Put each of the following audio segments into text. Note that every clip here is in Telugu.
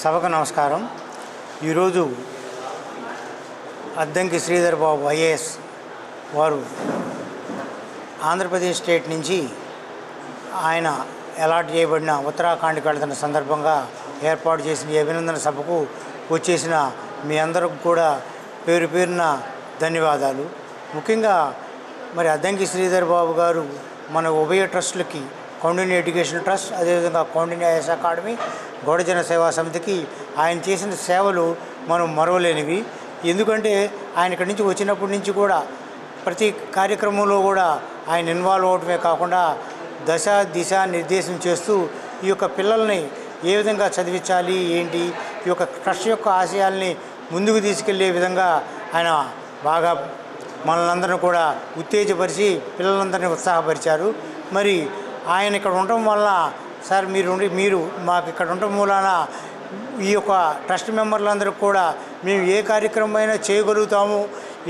సభకు నమస్కారం. ఈరోజు అద్దంకి శ్రీధర్ బాబు ఐఏఎస్ వారు ఆంధ్రప్రదేశ్ స్టేట్ నుంచి ఆయన అలాట్ చేయబడిన ఉత్తరాఖండ్కి వెళ్తున్న సందర్భంగా ఏర్పాటు చేసిన ఈ అభినందన సభకు వచ్చేసిన మీ అందరికి కూడా పేరు పేరున ధన్యవాదాలు. ముఖ్యంగా మరి అద్దంకి శ్రీధర్ బాబు గారు మన ఉభయ ట్రస్టులకి కౌండిన్య ఎడ్యుకేషన్ ట్రస్ట్, అదేవిధంగా కౌండిన్య ఐఏఎస్ అకాడమీ, గౌడజన సేవా సమితికి ఆయన చేసిన సేవలు మనం మరవలేనివి. ఎందుకంటే ఆయన ఇక్కడి నుంచి వచ్చినప్పటి నుంచి కూడా ప్రతి కార్యక్రమంలో కూడా ఆయన ఇన్వాల్వ్ అవడమే కాకుండా దశ దిశ నిర్దేశం చేస్తూ ఈ యొక్క పిల్లల్ని ఏ విధంగా చదివించాలి ఏంటి, ఈ యొక్క ట్రస్ట్ యొక్క ఆశయాల్ని ముందుకు తీసుకెళ్లే విధంగా ఆయన బాగా మనల్ని అందరినీ కూడా ఉత్తేజపరిచి పిల్లలందరినీ ఉత్సాహపరిచారు. మరి ఆయన ఇక్కడ ఉండటం వల్ల సార్ మీరు మాకు ఇక్కడ ఉండటం మూలాన ఈ యొక్క ట్రస్ట్ మెంబర్లందరికీ కూడా మేము ఏ కార్యక్రమం అయినా చేయగలుగుతాము,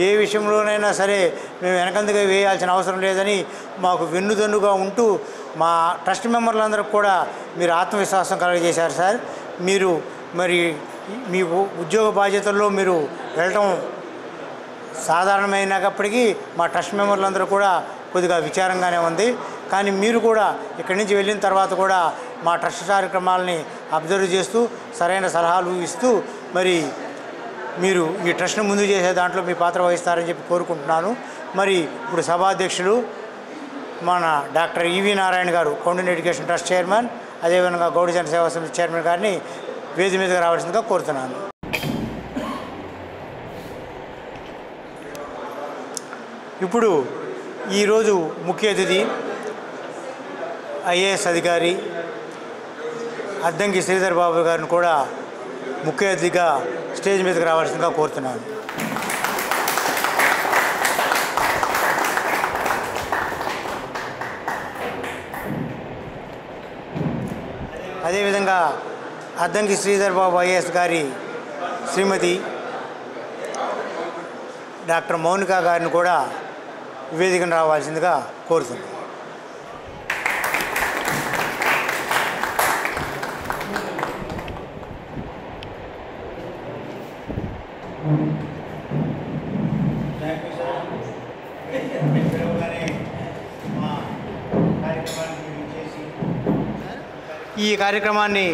ఏ విషయంలోనైనా సరే మేము వెనకందుగా వేయాల్సిన అవసరం లేదని మాకు వెన్నుదన్నుగా ఉంటూ మా ట్రస్ట్ మెంబర్లందరికీ కూడా మీరు ఆత్మవిశ్వాసం కలుగజేశారు సార్. మీరు మరి మీ ఉద్యోగ బాధ్యతల్లో మీరు వెళ్ళటం సాధారణమైనప్పటికీ మా ట్రస్ట్ మెంబర్లందరూ కూడా కొద్దిగా విచారంగానే ఉంది. కానీ మీరు కూడా ఇక్కడి నుంచి వెళ్ళిన తర్వాత కూడా మా ట్రస్ట్ కార్యక్రమాలని అబ్జర్వ్ చేస్తూ సరైన సలహాలు ఇస్తూ మరి మీరు ఈ ట్రస్ట్ను ముందు చేసే దాంట్లో మీ పాత్ర వహిస్తారని చెప్పి కోరుకుంటున్నాను. మరి ఇప్పుడు సభాధ్యక్షులు మన డాక్టర్ ఈవి నారాయణ గారు, కౌండిన్య ఎడ్యుకేషన్ ట్రస్ట్ చైర్మన్, అదేవిధంగా గౌడజన సేవా సమితి చైర్మన్ గారిని వేది మీదగా రావాల్సిందిగా కోరుతున్నాను. ఇప్పుడు ఈరోజు ముఖ్య అతిథి ఐఏఎస్ అధికారి అద్దంకి శ్రీధర్ బాబు గారిని కూడా ముఖ్య అతిథిగా స్టేజ్ మీదకి రావాల్సిందిగా కోరుతున్నాను. అదేవిధంగా అద్దంకి శ్రీధర్ బాబు ఐఏఎస్ గారి శ్రీమతి డాక్టర్ మౌనిక గారిని కూడా వేదికను రావాల్సిందిగా కోరుతున్నాను. ఈ కార్యక్రమాన్ని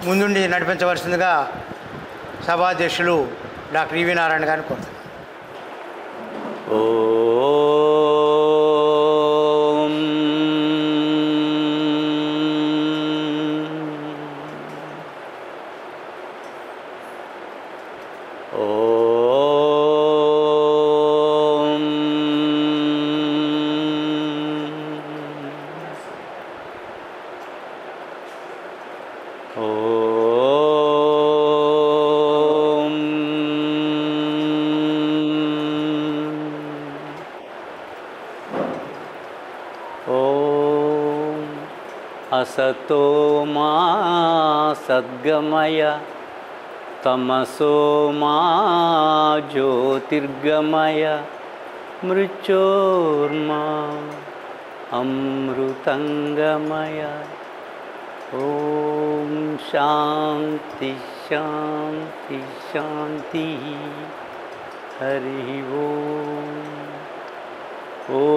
ముందుండి నడిపించవలసిందిగా సభాధ్యక్షులు డాక్టర్ ఈవి నారాయణ గారిని కోరుతున్నాను. असतो मा सद्गमय तमसो मा ज्योतिर्गमय मृत्योर्मा अमृतंगमय. ओम शांति शांति शांति. हरि ओम. ओम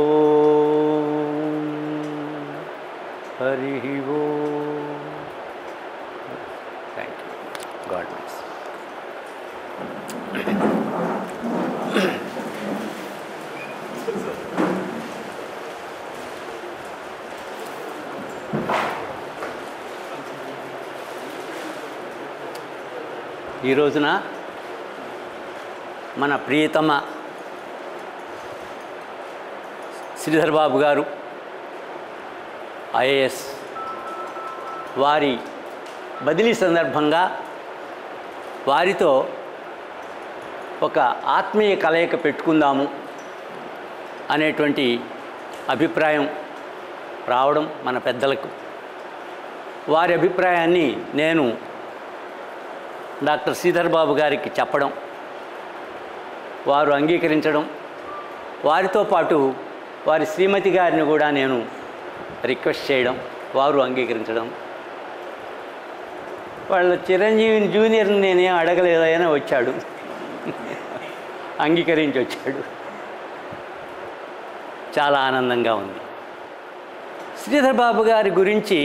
हरि ओम. Thank you. God bless. ఈ రోజున మన ప్రియతమ శ్రీధర్ బాబు గారు ఐఏఎస్ వారి బదిలీ సందర్భంగా వారితో ఒక ఆత్మీయ కలయిక పెట్టుకుందాము అనేటువంటి అభిప్రాయం రావడం మన పెద్దలకు. వారి అభిప్రాయాన్ని నేను డాక్టర్ శ్రీధర్ బాబు గారికి చెప్పడం, వారు అంగీకరించడం, వారితో పాటు వారి శ్రీమతి గారిని కూడా నేను రిక్వెస్ట్ చేయడం, వారు అంగీకరించడం. వాళ్ళ చిరంజీవిని జూనియర్ని నేనేం అడగలేదని వచ్చాడు, అంగీకరించి వచ్చాడు. చాలా ఆనందంగా ఉంది. శ్రీధర్ బాబు గారి గురించి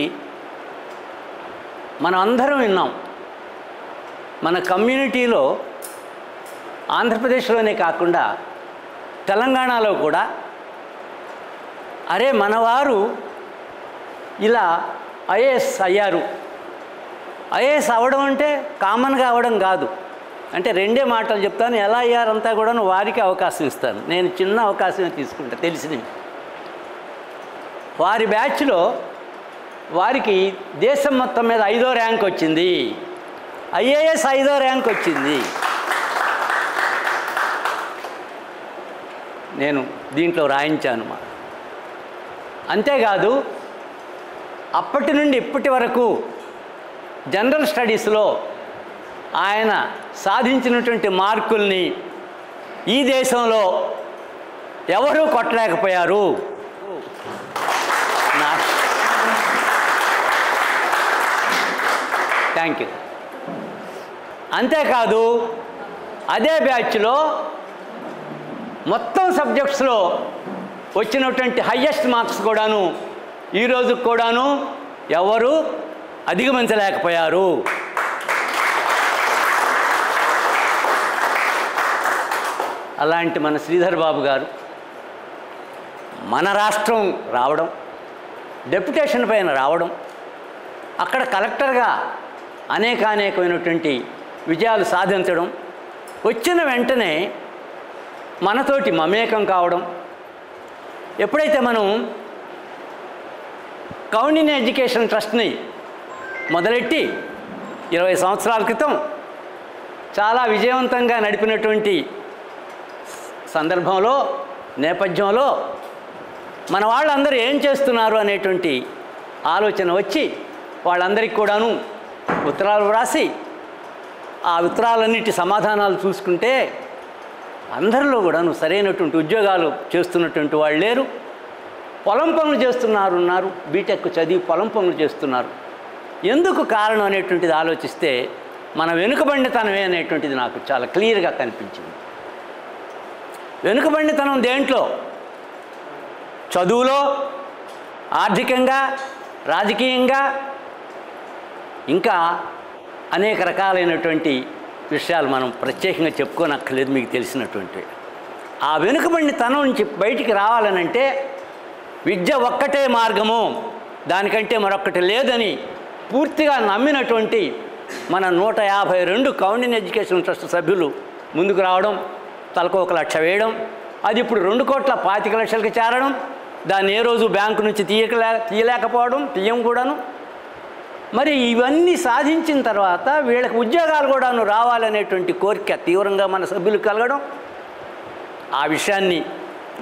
మనం అందరం విన్నాం. మన కమ్యూనిటీలో ఆంధ్రప్రదేశ్లోనే కాకుండా తెలంగాణలో కూడా అరే మనవారు ఇలా ఐఏఎస్ అయ్యారు. ఐఏఎస్ అవ్వడం అంటే కామన్గా అవ్వడం కాదు. అంటే రెండే మాటలు చెప్తాను, ఎలా అయ్యారంతా కూడా వారికి అవకాశం ఇస్తాను. నేను చిన్న అవకాశమే తీసుకుంటా తెలిసినవి. వారి బ్యాచ్లో వారికి దేశం మొత్తం మీద 5వ ర్యాంక్ వచ్చింది. ఐఏఎస్ 5వ ర్యాంక్ వచ్చింది. నేను దీంట్లో రాయించాను. అంతేకాదు అప్పటి నుండి ఇప్పటి వరకు జనరల్ స్టడీస్లో ఆయన సాధించినటువంటి మార్కుల్ని ఈ దేశంలో ఎవరూ కొట్టలేకపోయారు. Thank you. అంతేకాదు అదే బ్యాచ్లో మొత్తం సబ్జెక్ట్స్లో వచ్చినటువంటి హయ్యెస్ట్ మార్క్స్ కూడాను ఈరోజు కూడాను ఎవరు అధిగమించలేకపోయారు. అలాంటి మన శ్రీధర్ బాబు గారు మన రాష్ట్రం రావడం, డెప్యుటేషన్ పైన రావడం, అక్కడ కలెక్టర్గా అనేకమైనటువంటి విజయాలు సాధించడం, వచ్చిన వెంటనే మనతోటి మమేకం కావడం. ఎప్పుడైతే మనం కౌండిన్య ఎడ్యుకేషన్ ట్రస్ట్ని మొదలెట్టి 20 సంవత్సరాల క్రితం చాలా విజయవంతంగా నడిపినటువంటి సందర్భంలో నేపథ్యంలో మన వాళ్ళందరూ ఏం చేస్తున్నారు అనేటువంటి ఆలోచన వచ్చి వాళ్ళందరికీ కూడాను ఉత్తరాలు వ్రాసి ఆ ఉత్తరాలన్నిటి సమాధానాలు చూసుకుంటే అందరిలో కూడాను సరైనటువంటి ఉద్యోగాలు చేస్తున్నటువంటి వాళ్ళు లేరు. పొలం పనులు చేస్తున్నారు, బీటెక్ చదివి పొలం పనులు చేస్తున్నారు. ఎందుకు కారణం అనేటువంటిది ఆలోచిస్తే మన వెనుకబడితనమే అనేటువంటిది నాకు చాలా క్లియర్గా కనిపించింది. వెనుకబడితనం దేంట్లో? చదువులో, ఆర్థికంగా, రాజకీయంగా, ఇంకా అనేక రకాలైనటువంటి విషయాలు మనం ప్రత్యేకంగా చెప్పుకోనక్కర్లేదు, మీకు తెలిసినటువంటి. ఆ వెనుకబడితనం నుంచి బయటికి రావాలనంటే విద్య ఒక్కటే మార్గము, దానికంటే మరొక్కటి లేదని పూర్తిగా నమ్మినటువంటి మన 152 కౌండిన్య ఎడ్యుకేషన్ ట్రస్ట్ సభ్యులు ముందుకు రావడం, తలకు 1 లక్ష వేయడం, అది ఇప్పుడు 2,25,00,000కి చేరడం, దాన్ని ఏ రోజు బ్యాంకు నుంచి తీయలేకపోవడం, తీయం కూడాను. మరి ఇవన్నీ సాధించిన తర్వాత వీళ్ళకి ఉద్యోగాలు కూడాను రావాలనేటువంటి కోరిక తీవ్రంగా మన సభ్యులు కలగడం, ఆ విషయాన్ని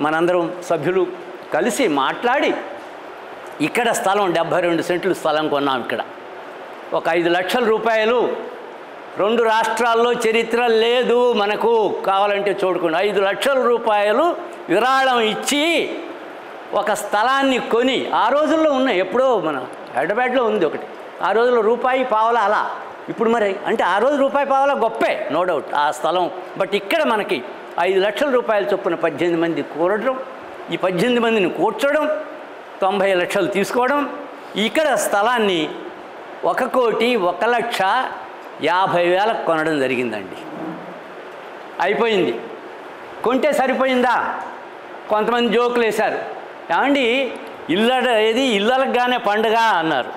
మనందరం సభ్యులు కలిసి మాట్లాడి ఇక్కడ స్థలం 72 సెంట్లు స్థలం కొన్నాం. ఇక్కడ ఒక 5 లక్షల రూపాయలు, 2 రాష్ట్రాల్లో చరిత్ర లేదు మనకు, కావాలంటే చూడుకోండి. 5 లక్షల రూపాయలు విరాళం ఇచ్చి ఒక స్థలాన్ని కొని, ఆ రోజుల్లో ఉన్నాయి, ఎప్పుడో మన హైదరాబాద్లో ఉంది ఒకటి, ఆ రోజుల్లో రూపాయి పావలా అలా. ఇప్పుడు మరి అంటే ఆ రోజు రూపాయి పావలా గొప్పే, నో డౌట్ ఆ స్థలం. బట్ ఇక్కడ మనకి 5 లక్షల రూపాయల చొప్పున 18 మంది కూడడం, ఈ 18 మందిని కూర్చోవడం, 90 లక్షలు తీసుకోవడం, ఇక్కడ స్థలాన్ని 1,01,50,000 కొనడం జరిగిందండి. అయిపోయింది. కొంటే సరిపోయిందా? కొంతమంది జోకులు వేశారు, ఏమండి ఇళ్ళగానే పండుగ అన్నారు.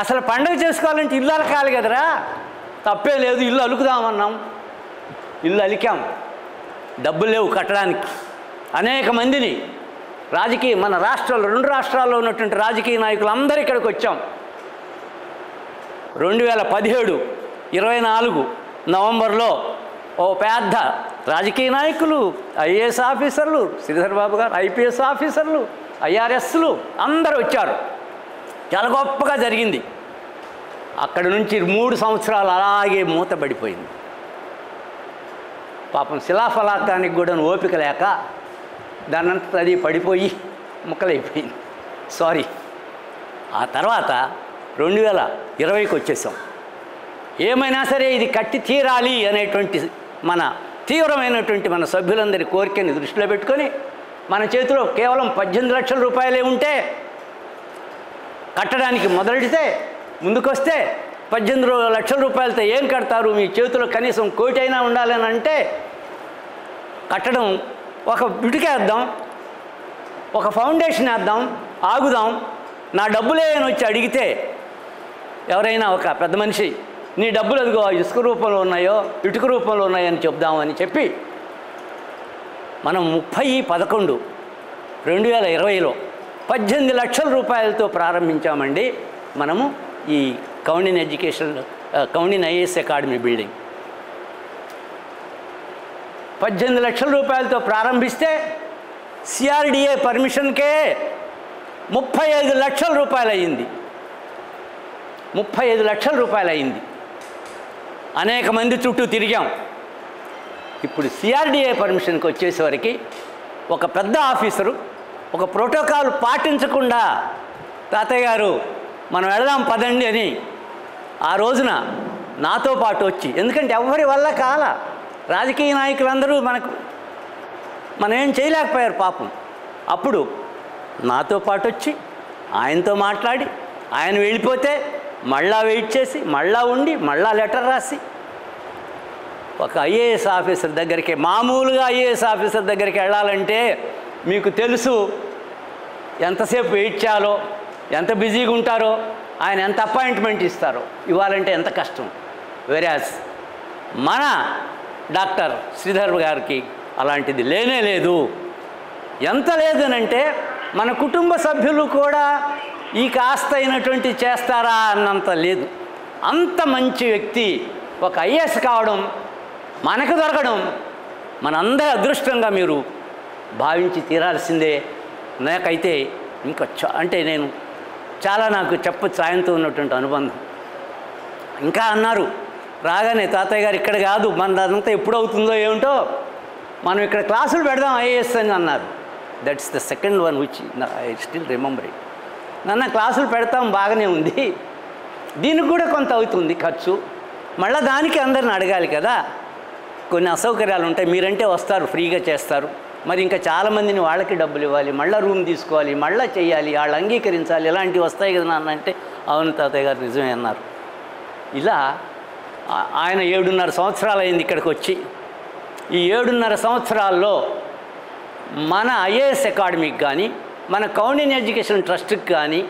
అసలు పండుగ చేసుకోవాలంటే ఇల్లు అలకాలి కదరా, తప్పే లేదు, ఇల్లు అలుకుదామన్నాం, ఇల్లు అలికాం, డబ్బులు లేవు కట్టడానికి. అనేక మందిని మన రాష్ట్రాల్లో 2 రాష్ట్రాల్లో ఉన్నటువంటి రాజకీయ నాయకులు అందరూ ఇక్కడికి వచ్చాం. 2017 24 నవంబర్లో ఓ పెద్ద రాజకీయ నాయకులు, ఐఏఎస్ ఆఫీసర్లు, శ్రీధర్ బాబు గారు ఐపీఎస్ ఆఫీసర్లు, ఐఆర్ఎస్లు అందరూ వచ్చారు. చాలా గొప్పగా జరిగింది. అక్కడి నుంచి 3 సంవత్సరాలు అలాగే మూతబడిపోయింది. పాపం శిలాఫలకానికి కూడా ఓపిక లేక దానంతా అది పడిపోయి ముక్కలైపోయింది. సారీ. ఆ తర్వాత 2020కి వచ్చేసాం. ఏమైనా సరే ఇది కట్టి తీరాలి అనేటువంటి మన తీవ్రమైనటువంటి మన సభ్యులందరి కోరికని దృష్టిలో పెట్టుకొని మన చేతిలో కేవలం 18 లక్షల రూపాయలే ఉంటే కట్టడానికి మొదలెడితే ముందుకొస్తే 18 లక్షల రూపాయలతో ఏం కడతారు? మీ చేతిలో కనీసం 1 కోటి అయినా ఉండాలని అంటే కట్టడం ఒక బిటుకేద్దాం, ఒక ఫౌండేషన్ వేద్దాం, ఆగుదాం. నా డబ్బులే అని వచ్చి అడిగితే ఎవరైనా ఒక పెద్ద మనిషి నీ డబ్బులు అదిగో ఇసుక రూపంలో ఉన్నాయో ఇటుక రూపంలో ఉన్నాయో అని చెప్దామని చెప్పి మనం 30/11/2020లో 18 లక్షల రూపాయలతో ప్రారంభించామండి మనము ఈ Koundin Koundin IAS academy building. 18 లక్షల రూపాయలతో ప్రారంభిస్తే సిఆర్డిఏ పర్మిషన్కే 35 లక్షల రూపాయలు అయ్యింది. 35 లక్షల రూపాయలు అయింది. అనేక మంది చుట్టూ తిరిగాం. ఇప్పుడు సిఆర్డిఏ పర్మిషన్కి వచ్చేసరికి ఒక పెద్ద ఆఫీసరు ఒక ప్రోటోకాల్ పాటించకుండా తాతయ్య గారు మనం వెళదాం పదండి అని ఆ రోజున నాతో పాటు వచ్చి, ఎందుకంటే ఎవరి వల్ల కాల రాజకీయ నాయకులందరూ మనం ఏం చేయలేకపోయారు పాపం. అప్పుడు నాతో పాటు వచ్చి ఆయనతో మాట్లాడి ఆయన వెళ్ళిపోతే మళ్ళా వెయిట్ చేసి మళ్ళా ఉండి మళ్ళా లెటర్ రాసి ఒక ఐఏఎస్ ఆఫీసర్ దగ్గరికి, మామూలుగా ఐఏఎస్ ఆఫీసర్ దగ్గరికి వెళ్ళాలంటే మీకు తెలుసు ఎంతసేపు వెయిట్ చేయాలో, ఎంత బిజీగా ఉంటారో, ఆయన ఎంత అపాయింట్మెంట్ ఇస్తారో, ఇవ్వాలంటే ఎంత కష్టం. వెరాజ్ మన డాక్టర్ శ్రీధర్ గారికి అలాంటిది లేనే లేదు. ఎంత లేదనంటే మన కుటుంబ సభ్యులు కూడా ఈ కాస్త అయినటువంటి చేస్తారా అన్నంత లేదు. అంత మంచి వ్యక్తి ఒక ఐఏఎస్ కావడం, మనకు దొరకడం మనందరి అదృష్టంగా మీరు భావించి తీరాల్సిందే. నాకైతే ఇంకా అంటే నేను చాలా నాకు చెప్పచ్చు ఆయనతో ఉన్నటువంటి అనుబంధం. ఇంకా అన్నారు రాగానే, తాతయ్య గారు ఇక్కడ కాదు మనదంతా ఎప్పుడవుతుందో ఏమిటో, మనం ఇక్కడ క్లాసులు పెడదాం ఐఏఎస్ అని అన్నారు. That's the second one which I still remember it. నన్న క్లాసులు పెడతాం బాగానే ఉంది, దీనికి కూడా కొంత అవుతుంది ఖర్చు, మళ్ళీ దానికి అందరిని అడగాలి కదా, కొన్ని అసౌకర్యాలు ఉంటాయి. మీరంటే వస్తారు ఫ్రీగా చేస్తారు, మరి ఇంకా చాలామందిని వాళ్ళకి డబ్బులు ఇవ్వాలి, మళ్ళీ రూమ్ తీసుకోవాలి, మళ్ళీ చేయాలి, వాళ్ళు అంగీకరించాలి, ఇలాంటివి వస్తాయి కదా నాన్న అంటే అవును తాతయ్య గారు నిజమే అన్నారు. ఇలా ఆయన 7.5 సంవత్సరాలు అయింది ఇక్కడికి వచ్చి. ఈ 7.5 సంవత్సరాల్లో మన ఐఏఎస్ అకాడమీకి కానీ మన కౌండిన్ ఎడ్యుకేషన్ ట్రస్ట్కి కానీ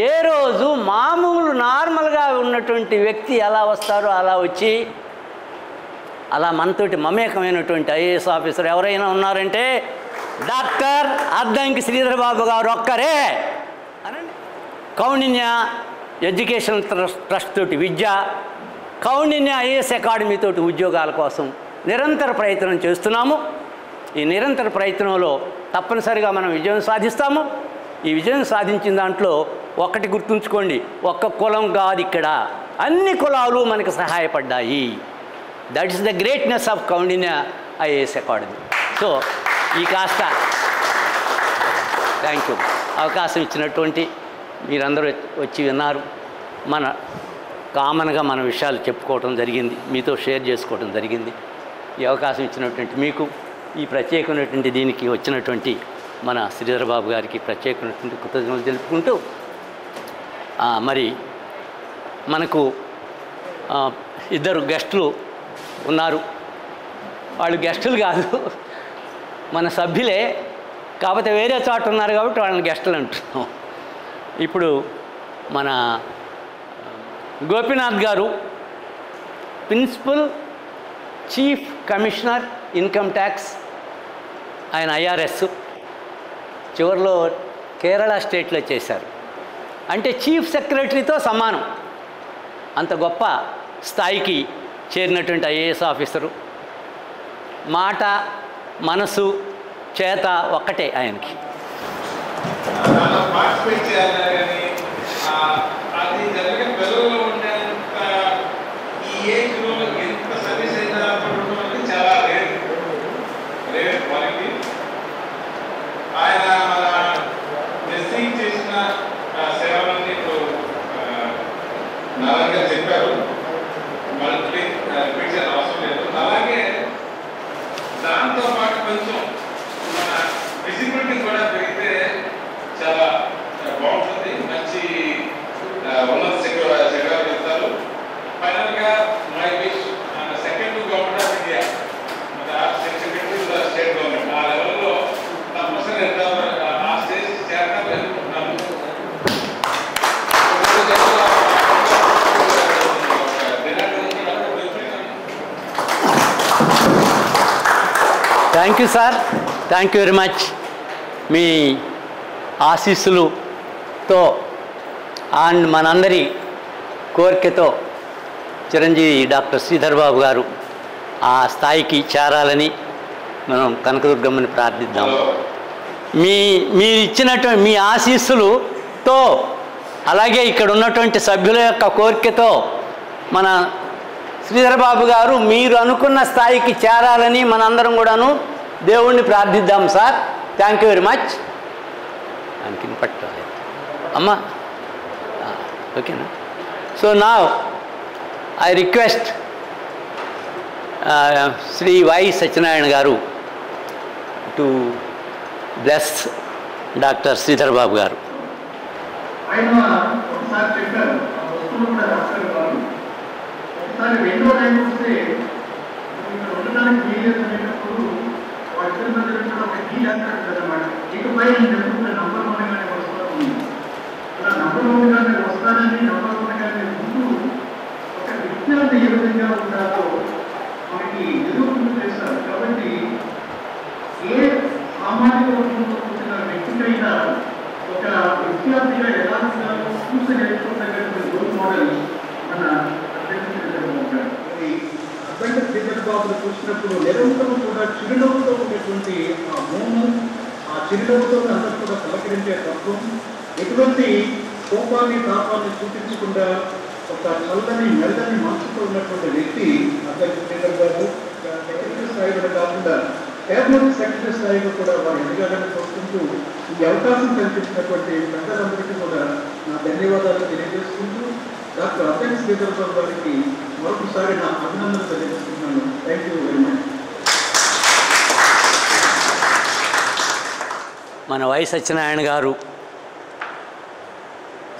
ఏ రోజు మామూలు నార్మల్గా ఉన్నటువంటి వ్యక్తి ఎలా వస్తారో అలా వచ్చి అలా మనతోటి మమేకమైనటువంటి ఐఏఎస్ ఆఫీసర్ ఎవరైనా ఉన్నారంటే డాక్టర్ అద్దంకి శ్రీధర్ బాబు గారు ఒక్కరే అనండి. కౌండిన్య ఎడ్యుకేషన్ ట్రస్ట్ తోటి విద్య, కౌండిన్య ఐఏఎస్ అకాడమీ తోటి ఉద్యోగాల కోసం నిరంతర ప్రయత్నం చేస్తున్నాము. ఈ నిరంతర ప్రయత్నంలో తప్పనిసరిగా మనం విజయం సాధిస్తాము. ఈ విజయం సాధించిన దాంట్లో ఒక్కటి గుర్తుంచుకోండి, ఒక్క కులం కాదు, ఇక్కడ అన్ని కులాలు మనకు సహాయపడ్డాయి. That is the greatness of Kaundinya IAS academy. So ఈ కాస్త థ్యాంక్ యూ అవకాశం ఇచ్చినటువంటి మీరందరూ వచ్చి విన్నారు. మన కామన్గా మన విషయాలు చెప్పుకోవటం జరిగింది, మీతో షేర్ చేసుకోవటం జరిగింది. ఈ అవకాశం ఇచ్చినటువంటి మీకు, ఈ ప్రత్యేకమైనటువంటి దీనికి వచ్చినటువంటి మన శ్రీధర్ బాబు గారికి ప్రత్యేకమైనటువంటి కృతజ్ఞతలు తెలుపుకుంటూ, మరి మనకు 2 గెస్టులు ఉన్నారు. వాళ్ళు గెస్టులు కాదు, మన సభ్యులే, కాకపోతే వేరే చోట ఉన్నారు కాబట్టి వాళ్ళని గెస్టులు అంటున్నాం. ఇప్పుడు మన Gopinath garu principal chief commissioner income tax, ఆయన ఐఆర్ఎస్ చివరిలో కేరళ స్టేట్లో చేశారు. అంటే చీఫ్ సెక్రటరీతో సమానం, అంత గొప్ప స్థాయికి చేరినటువంటి ఐఏఎస్ ఆఫీసరు. మాట మనసు చేత ఒక్కటే ఆయనకి. ఆయన చేసిన సేవలన్నీ ఇప్పుడు నారాయణ గారు చెప్పారు. ఉన్నత శిఖరాలు చెప్తారు. ఫైనల్గా my wish second government of India, secretary state government ఆ లెవెల్లో తప్పనిసరి ఆ స్టేజ్ చేరడం అనుకుంటున్నాము. Thank you sir, thank you very much. మీ ఆశీస్సులతో అండ్ మనందరి కోరికతో చిరంజీవి డాక్టర్ శ్రీధర్ బాబు గారు ఆ స్థాయికి చేరాలని మనం కనకదుర్గమ్మని ప్రార్థిద్దాం. మీరు ఇచ్చినటువంటి మీ ఆశీస్సులతో అలాగే ఇక్కడ ఉన్నటువంటి సభ్యుల యొక్క కోరికతో మన శ్రీధర్ బాబు గారు మీరు అనుకున్న స్థాయికి చేరాలని మనందరం కూడాను దేవుణ్ణి ప్రార్థిద్దాం sir. Thank you very much. దానికి పట్టాలి అమ్మా, ఓకేనా? సో నా I request Shri Y Satyanarayana garu to bless doctor Sridhar Babu garu. ఆయన ఒకసారి చెప్పారు, వస్తువులు కూడా రాస్తారు వారు. ఒకసారి రెండో టైం వస్తే ఇక్కడ ఉండడానికి వీలేదు అనేటప్పుడు వాళ్ళిద్దరి మధ్య కూడా ఒక డీల్ అంటారు కదన్నమాట. ఇకపై నేను నంబర్ వన్గానే వస్తాను, అలా నంబర్ వన్గానే వస్తానని నంబర్ వన్గానే ముందు ఒక విజ్ఞానం ఏ విధంగా ఉండాలో మనకి నిరూపణ చేస్తారు. కాబట్టి ఏ సామాజిక వర్గంలో పుట్టిన వ్యక్తికైనా ఒక విద్యార్థిగా ఎలా ఉండాలో చూసి నేర్చుకున్నటువంటి రోల్ మోడల్ మన అడ్వెంచర్ శ్రీధర్ బాబును చూసినప్పుడు నిరంతరం కూడా చిరునవ్వుతో ఉన్నటువంటి ఆ మౌనం, ఆ చిరునవ్వుతో అందరూ కూడా పలకరించే తత్వం, ఎటువంటి కోపాన్ని తాపాన్ని చూపించకుండా ఒక చల్లని మెల్లని మనసుతో ఉన్నటువంటి వ్యక్తి అడ్వెంచర్ శ్రీధర్ బాబు. సెక్రటరీ స్థాయిలో కాకుండా కేబినెట్ సెక్రటరీ స్థాయిలో కూడా వారు ఎదగాలని కోరుకుంటూ ఈ అవకాశం కల్పించినటువంటి పెద్దలందరికీ కూడా నా ధన్యవాదాలు తెలియజేసుకుంటూ డాక్టర్ అడ్వెంచర్ శ్రీధర్ బాబు గారికి మరొకసారి నా అభినందనలు తెలియజేస్తున్నాను. Thank you very much. మన వై సత్యనారాయణ గారు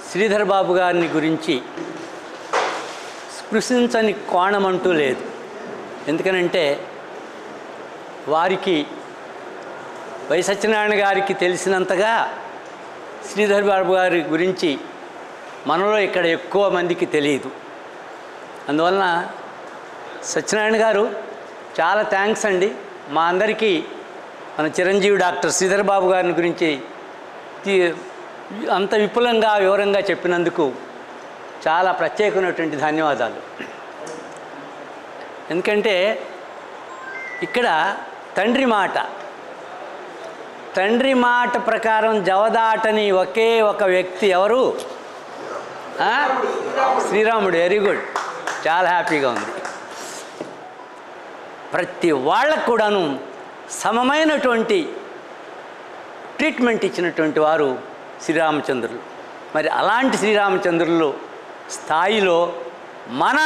శ్రీధర్ బాబు గారిని గురించి స్పృశించని కోణం అంటూ లేదు. ఎందుకనంటే వారికి వై సత్యనారాయణ గారికి తెలిసినంతగా శ్రీధర్ బాబు గారి గురించి మనలో ఇక్కడ ఎక్కువ మందికి తెలియదు. అందువలన సత్యనారాయణ గారు చాలా థ్యాంక్స్ అండి. మా అందరికీ మన చిరంజీవి డాక్టర్ శ్రీధర్ బాబు గారిని గురించి అంత విపులంగా వివరంగా చెప్పినందుకు చాలా ప్రత్యేకమైనటువంటి ధన్యవాదాలు. ఎందుకంటే ఇక్కడ తండ్రి మాట ప్రకారం జవదాటని ఒకే ఒక వ్యక్తి ఎవరు? శ్రీరాముడు. వెరీ గుడ్, చాలా హ్యాపీగా ఉంది. ప్రతి వాళ్ళకు కూడాను సమమైనటువంటి ట్రీట్మెంట్ ఇచ్చినటువంటి వారు శ్రీరామచంద్రులు. మరి అలాంటి శ్రీరామచంద్రులు స్థాయిలో మన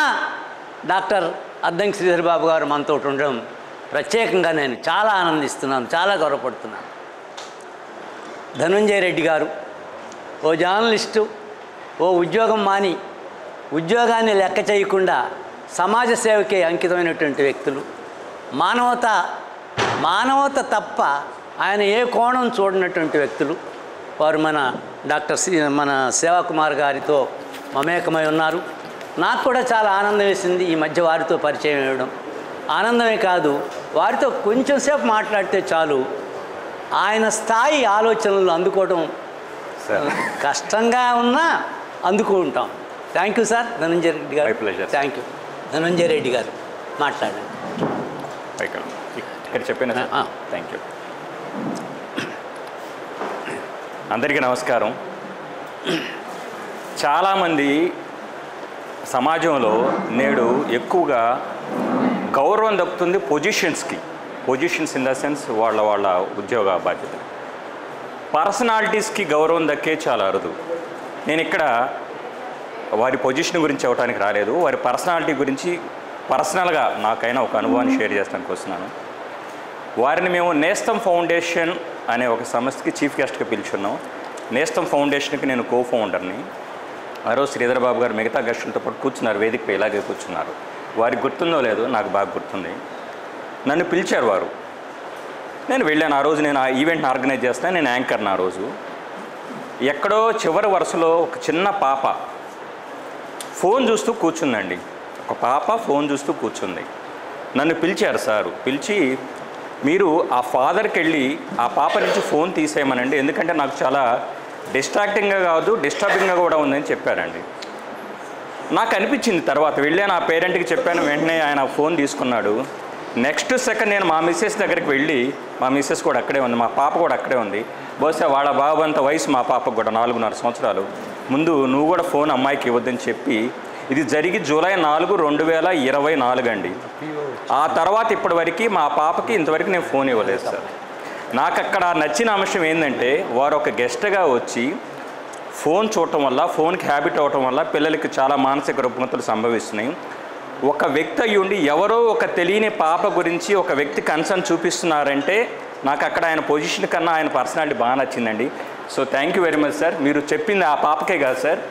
డాక్టర్ అద్దంకి శ్రీధర్ బాబు గారు మనతో ఉండడం ప్రత్యేకంగా నేను చాలా ఆనందిస్తున్నాను, చాలా గౌరవపడుతున్నాను. ధనుంజయ రెడ్డి గారు ఓ జర్నలిస్టు, ఓ ఉద్యోగం మాని ఉద్యోగాన్ని లెక్క చేయకుండా సమాజ సేవకే అంకితమైనటువంటి వ్యక్తులు. మానవత తప్ప ఆయన ఏ కోణం చూడనటువంటి వ్యక్తులు వారు మన మన సేవాకుమార్ గారితో మమేకమై ఉన్నారు. నాకు కూడా చాలా ఆనందం వేసింది ఈ మధ్య వారితో పరిచయం ఇవ్వడం. ఆనందమే కాదు, వారితో కొంచెం సేపు మాట్లాడితే చాలు ఆయన స్థాయి ఆలోచనలు అందుకోవడం కష్టంగా ఉన్నా అందుకుంటాం. Thank you sir Dhananjaya Reddy garu. Thank you. Dhananjaya Reddy గారు మాట్లాడండి. ఇక్కడ చెప్పిన థ్యాంక్ యూ. అందరికీ నమస్కారం. చాలామంది సమాజంలో నేడు ఎక్కువగా గౌరవం దక్కుతుంది పొజిషన్స్ ఇన్ ద సెన్స్ వాళ్ళ ఉద్యోగ బాధ్యత. పర్సనాలిటీస్కి గౌరవం దక్కే చాలా అరుదు. నేను ఇక్కడ వారి పొజిషన్ గురించి చెప్పడానికి రాలేదు, వారి పర్సనాలిటీ గురించి పర్సనల్గా నాకైనా ఒక అనుభవాన్ని షేర్ చేస్తానికి వస్తున్నాను. వారిని మేము నేస్తం ఫౌండేషన్ అనే ఒక సంస్థకి చీఫ్ గెస్ట్గా పిలుచున్నాం. నేస్తం ఫౌండేషన్కి నేను కో ఫౌండర్ని. ఆ రోజు శ్రీధర్ బాబు గారు మిగతా గెస్టులతో పాటు కూర్చున్నారు, వేదికపై ఇలాగే కూర్చున్నారు. వారికి గుర్తుందో లేదో నాకు బాగా గుర్తుంది. నన్ను పిలిచారు వారు. నేను వెళ్ళాను. ఆ రోజు నేను ఆ ఈవెంట్ని ఆర్గనైజ్ చేస్తాను, నేను యాంకర్ని. ఆ రోజు ఎక్కడో చివరి వరుసలో ఒక చిన్న పాప ఫోన్ చూస్తూ కూర్చుందండి. ఒక పాప ఫోన్ చూస్తూ కూర్చుంది. నన్ను పిలిచారు సారు. పిలిచి మీరు ఆ ఫాదర్కి వెళ్ళి ఆ పాప నుంచి ఫోన్ తీసేయమనండి, ఎందుకంటే నాకు చాలా డిస్ట్రాక్టింగ్గా కాదు డిస్టర్బింగ్గా కూడా ఉందని చెప్పారండి. నాకు అనిపించింది. తర్వాత వెళ్ళాను, ఆ పేరెంట్కి చెప్పాను. వెంటనే ఆయన ఫోన్ తీసుకున్నాడు. నెక్స్ట్ సెకండ్ నేను మా మిస్సెస్ దగ్గరికి వెళ్ళి, మా మిస్సెస్ కూడా అక్కడే ఉంది, మా పాప కూడా అక్కడే ఉంది. బహుశా వాళ్ళ బాబు అంత వయసు మా పాపకు కూడా 4.5 సంవత్సరాలు. ముందు నువ్వు కూడా ఫోన్ అమ్మాయికి ఇవ్వద్దని చెప్పి, ఇది జరిగి జూలై 4, 2024 అండి. ఆ తర్వాత ఇప్పటివరకు మా పాపకి ఇంతవరకు నేను ఫోన్ ఇవ్వలేదు సార్. నాకు అక్కడ నచ్చిన అంశం ఏంటంటే, వారు ఒక గెస్ట్గా వచ్చి ఫోన్ చూడటం వల్ల, ఫోన్కి హ్యాబిట్ అవ్వటం వల్ల పిల్లలకి చాలా మానసిక రుగ్మతలు సంభవిస్తున్నాయి. ఒక వ్యక్తి అయ్యుండి ఎవరో ఒక తెలియని పాప గురించి ఒక వ్యక్తి కన్సర్న్ చూపిస్తున్నారంటే నాకు అక్కడ ఆయన పొజిషన్ కన్నా ఆయన పర్సనాలిటీ బాగా నచ్చిందండి. So thank you very much sir. మీరు చెప్పింది ఆ పాపకే కాదు సార్,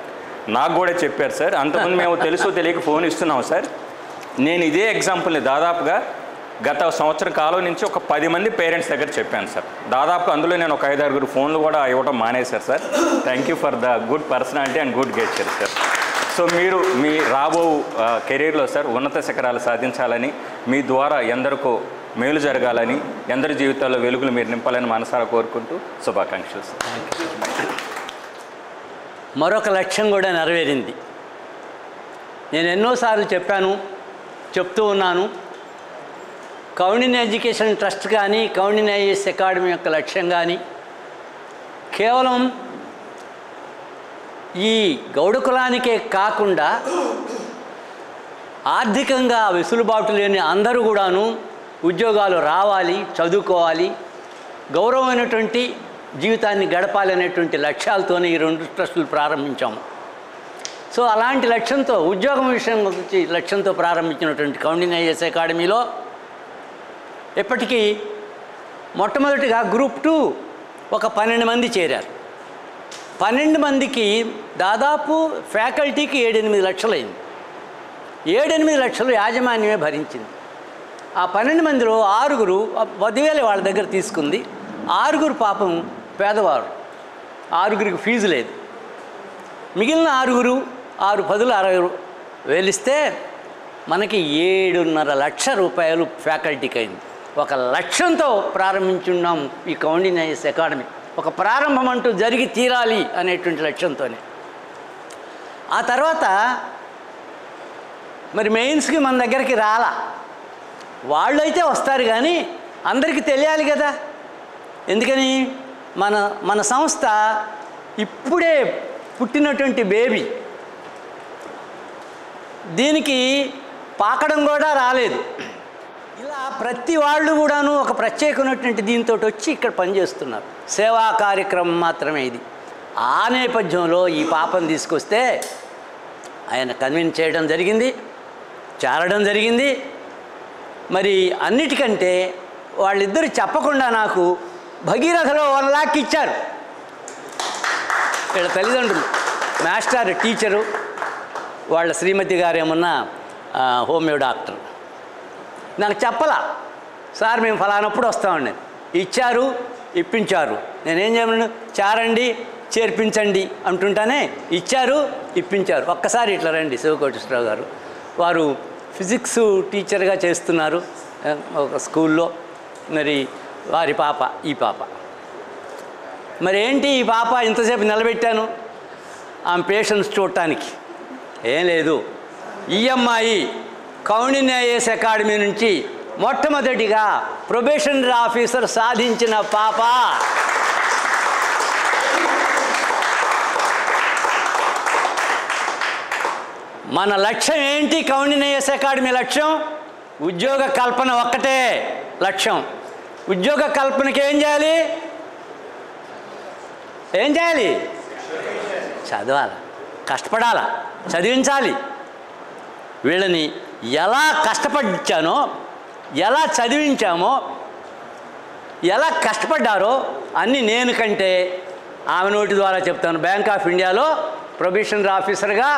నాకు కూడా చెప్పారు సార్. అంతకుముందు మేము తెలుసో తెలియక ఫోన్ ఇస్తున్నాం సార్. నేను ఇదే ఎగ్జాంపుల్ని దాదాపుగా గత సంవత్సరం కాలం నుంచి ఒక 10 మంది పేరెంట్స్ దగ్గర చెప్పాను సార్. దాదాపుగా అందులో నేను ఒక 5-6 ఫోన్లు కూడా ఇవ్వడం మానేశారు sir. Thank you for the good personality and good gesture sir. So మీరు మీ రాబో కెరీర్లో సార్ ఉన్నత శిఖరాలు సాధించాలని, మీ ద్వారా ఎందరికో మేలు జరగాలని, ఎందరి జీవితాల్లో వెలుగులు మీరు నింపాలని మనసారా కోరుకుంటూ శుభాకాంక్షలు సార్. మరొక లక్ష్యం కూడా నెరవేరింది. నేను ఎన్నోసార్లు చెప్పాను, చెప్తూ ఉన్నాను. కౌండిన్య ఎడ్యుకేషన్ ట్రస్ట్ కానీ, కౌండిన్య ఐఏఎస్ అకాడమీ యొక్క లక్ష్యం కానీ కేవలం ఈ గౌడ కులానికే కాకుండా ఆర్థికంగా వెసులుబాటు లేని అందరూ కూడాను ఉద్యోగాలు రావాలి, చదువుకోవాలి, గౌరవమైనటువంటి జీవితాన్ని గడపాలి అనేటువంటి లక్ష్యాలతోనే ఈ 2 ట్రస్టులు ప్రారంభించాము. సో అలాంటి లక్ష్యంతో, ఉద్యోగం విషయం గురించి లక్ష్యంతో ప్రారంభించినటువంటి కౌండిన్య ఐఏఎస్ అకాడమీలో ఇప్పటికీ మొట్టమొదటిగా గ్రూప్ 2 ఒక 12 మంది చేరారు. 12 మందికి దాదాపు ఫ్యాకల్టీకి 7-8 లక్షలు అయింది. 7-8 లక్షలు యాజమాన్యమే భరించింది. ఆ 12 మందిలో 6 10,000 వాళ్ళ దగ్గర తీసుకుంది. 6 పాపం పేదవారు, 6 ఫీజు లేదు. మిగిలిన 6 10 60,000 ఇస్తే మనకి 7.5 లక్షల రూపాయలు ఫ్యాకల్టీకి అయింది. ఒక లక్ష్యంతో ప్రారంభించున్నాం ఈ కౌండిన్య ఐఏఎస్ అకాడమీ. ఒక ప్రారంభం అంటూ జరిగి తీరాలి అనేటువంటి లక్ష్యంతోనే. ఆ తర్వాత మరి మెయిన్స్కి మన దగ్గరికి రాలా. వాళ్ళు అయితే వస్తారు కానీ అందరికీ తెలియాలి కదా. ఎందుకని మన సంస్థ ఇప్పుడే పుట్టినటువంటి బేబీ, దీనికి పాకడం కూడా రాలేదు. ఇలా ప్రతి వాళ్ళు కూడాను ఒక ప్రత్యేకమైనటువంటి దీంతో వచ్చి ఇక్కడ పనిచేస్తున్నారు. సేవా కార్యక్రమం మాత్రమే ఇది. ఆ నేపథ్యంలో ఈ పాపను తీసుకొస్తే ఆయన కన్విన్స్ చేయడం జరిగింది, చేరడం జరిగింది. మరి అన్నిటికంటే వాళ్ళిద్దరు చెప్పకుండా నాకు భగీరథలో 1 లాక్ ఇచ్చారు. ఇక్కడ తల్లిదండ్రులు, మాస్టర్, టీచరు, వాళ్ళ శ్రీమతి గారు ఏమన్నా హోమియో డాక్టర్. నాకు చెప్పలా, సార్ మేము ఫలానప్పుడు వస్తామండి. ఇచ్చారు, ఇప్పించారు. నేనేం చేయమను, చేరండి, చేర్పించండి అంటుంటానే ఇచ్చారు, ఇప్పించారు. ఒక్కసారి ఇట్లా రండి. శివకోటేశ్వరరావు గారు వారు ఫిజిక్స్ టీచర్గా చేస్తున్నారు ఒక స్కూల్లో. మరి వారి పాప, ఈ పాప. మరి ఏంటి ఈ పాప ఇంతసేపు నిలబెట్టాను ఆమె పేషెంట్స్ చూడటానికి? ఏం లేదు, ఈ అమ్మాయి కౌండిన్య ఐఏఎస్ అకాడమీ నుంచి మొట్టమొదటిగా ప్రొబేషనరీ ఆఫీసర్ సాధించిన పాప. మన లక్ష్యం ఏంటి? కౌండిన్య ఐఏఎస్ అకాడమీ లక్ష్యం ఉద్యోగ కల్పన ఒక్కటే లక్ష్యం. ఉద్యోగ కల్పనకి ఏం చేయాలి? చదవాలి, కష్టపడాలా, చదివించాలి. వీళ్ళని ఎలా కష్టపడించానో, ఎలా చదివించామో, ఎలా కష్టపడ్డారో అన్నీ నేను కంటే ఆమె నోటి ద్వారా చెప్తాను. బ్యాంక్ ఆఫ్ ఇండియాలో ప్రొబేషనరీ ఆఫీసర్గా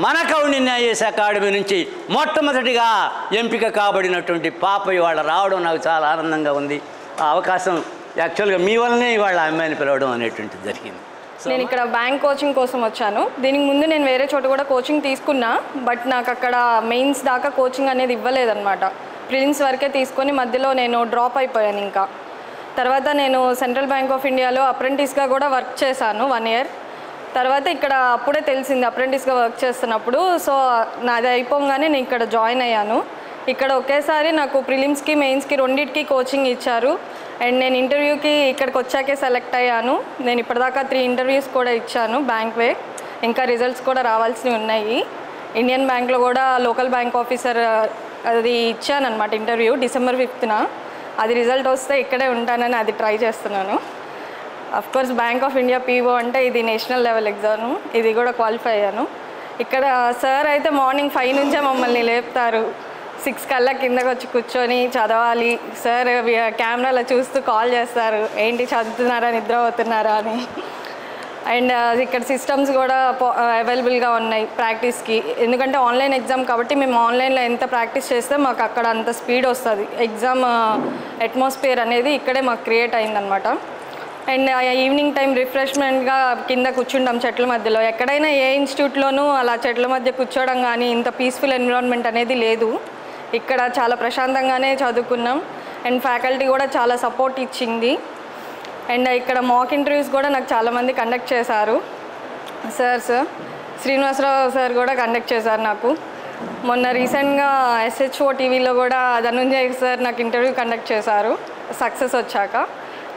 మన కౌండిన్య అకాడమీ నుంచి మొట్టమొదటిగా ఎంపిక కాబడినటువంటి పాప ఇవాళ రావడం నాకు చాలా ఆనందంగా ఉంది. ఆ అవకాశం యాక్చువల్గా మీ వల్లనే ఇవాళ అమ్మాయిని పిలవడం అనేటువంటిది జరిగింది. నేను ఇక్కడ బ్యాంక్ కోచింగ్ కోసం వచ్చాను. దీనికి ముందు నేను వేరే చోట కూడా కోచింగ్ తీసుకున్నా, బట్ నాకు అక్కడ మెయిన్స్ దాకా కోచింగ్ అనేది ఇవ్వలేదన్నమాట. ప్రిలిమ్స్ వరకే తీసుకొని మధ్యలో నేను డ్రాప్ అయిపోయాను. ఇంకా తర్వాత నేను సెంట్రల్ బ్యాంక్ ఆఫ్ ఇండియాలో అప్రెంటిస్గా కూడా వర్క్ చేశాను 1 year. తర్వాత ఇక్కడ అప్పుడే తెలిసింది అప్రెంటిస్గా వర్క్ చేస్తున్నప్పుడు. సో నాది అయిపోగానే నేను ఇక్కడ జాయిన్ అయ్యాను. ఇక్కడ ఒకేసారి నాకు ప్రిలిమ్స్కి మెయిన్స్కి రెండింటికి కోచింగ్ ఇచ్చారు. అండ్ నేను ఇంటర్వ్యూకి ఇక్కడికి వచ్చాకే సెలెక్ట్ అయ్యాను. నేను ఇప్పటిదాకా 3 interviews కూడా ఇచ్చాను బ్యాంక్వే. ఇంకా రిజల్ట్స్ కూడా రావాల్సినవి ఉన్నాయి. ఇండియన్ బ్యాంక్లో కూడా లోకల్ బ్యాంక్ ఆఫీసర్ అది ఇచ్చాను అనమాట ఇంటర్వ్యూ December 5th. అది రిజల్ట్ వస్తే ఇక్కడే ఉంటానని అది ట్రై చేస్తున్నాను. Of course bank of India PO అంటే ఇది నేషనల్ లెవెల్ ఎగ్జామ్, ఇది కూడా క్వాలిఫై అయ్యాను. ఇక్కడ సార్ అయితే మార్నింగ్ 5 నుంచే మమ్మల్ని లేపుతారు. 6 కల్లా కిందకు వచ్చి కూర్చొని చదవాలి. సార్ కెమెరాలో చూస్తూ కాల్ చేస్తారు, ఏంటి చదువుతున్నారా, నిద్ర అవుతున్నారా అని. అండ్ ఇక్కడ సిస్టమ్స్ కూడా అవైలబుల్గా ఉన్నాయి ప్రాక్టీస్కి. ఎందుకంటే ఆన్లైన్ ఎగ్జామ్ కాబట్టి మేము ఆన్లైన్లో ఎంత ప్రాక్టీస్ చేస్తే మాకు అక్కడ అంత స్పీడ్ వస్తుంది. ఎగ్జామ్ అట్మాస్ఫియర్ అనేది ఇక్కడే మాకు క్రియేట్ అయిందనమాట. అండ్ ఈవినింగ్ టైం రిఫ్రెష్మెంట్గా కింద కూర్చుంటాం చెట్ల మధ్యలో. ఎక్కడైనా ఏ ఇన్స్టిట్యూట్లోనూ అలా చెట్ల మధ్య కూర్చోవడం కానీ ఇంత పీస్ఫుల్ ఎన్విరాన్మెంట్ అనేది లేదు. ఇక్కడ చాలా ప్రశాంతంగానే చదువుకున్నాం. అండ్ ఫ్యాకల్టీ కూడా చాలా సపోర్ట్ ఇచ్చింది. అండ్ ఇక్కడ మాక్ ఇంటర్వ్యూస్ కూడా నాకు చాలామంది కండక్ట్ చేశారు. సార్ శ్రీనివాసరావు సార్ కూడా కండక్ట్ చేశారు నాకు. మొన్న రీసెంట్గా SHO టీవీలో కూడా ధనుంజయ్ సార్ నాకు ఇంటర్వ్యూ కండక్ట్ చేశారు సక్సెస్ వచ్చాక.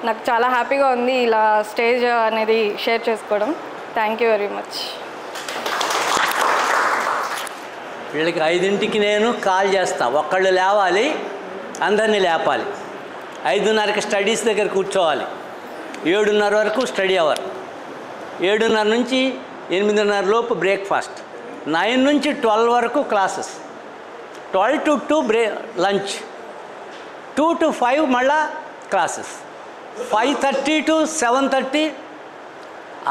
నాకు చాలా హ్యాపీగా ఉంది ఇలా స్టేజ్ అనేది షేర్ చేసుకోవడం. Thank you very much. వీళ్ళకి 5ంటికి నేను కాల్ చేస్తా. ఒక్కళ్ళు లేవాలి, అందరినీ లేపాలి. 5:30కి స్టడీస్ దగ్గర కూర్చోవాలి. 7:30 వరకు స్టడీ అవర్. 7:30 నుంచి 8:30 లోపు బ్రేక్ఫాస్ట్. 9 నుంచి 12 వరకు క్లాసెస్. 12 to 2 lunch. 2 to 5 మళ్ళా క్లాసెస్. 5:30 to 7:30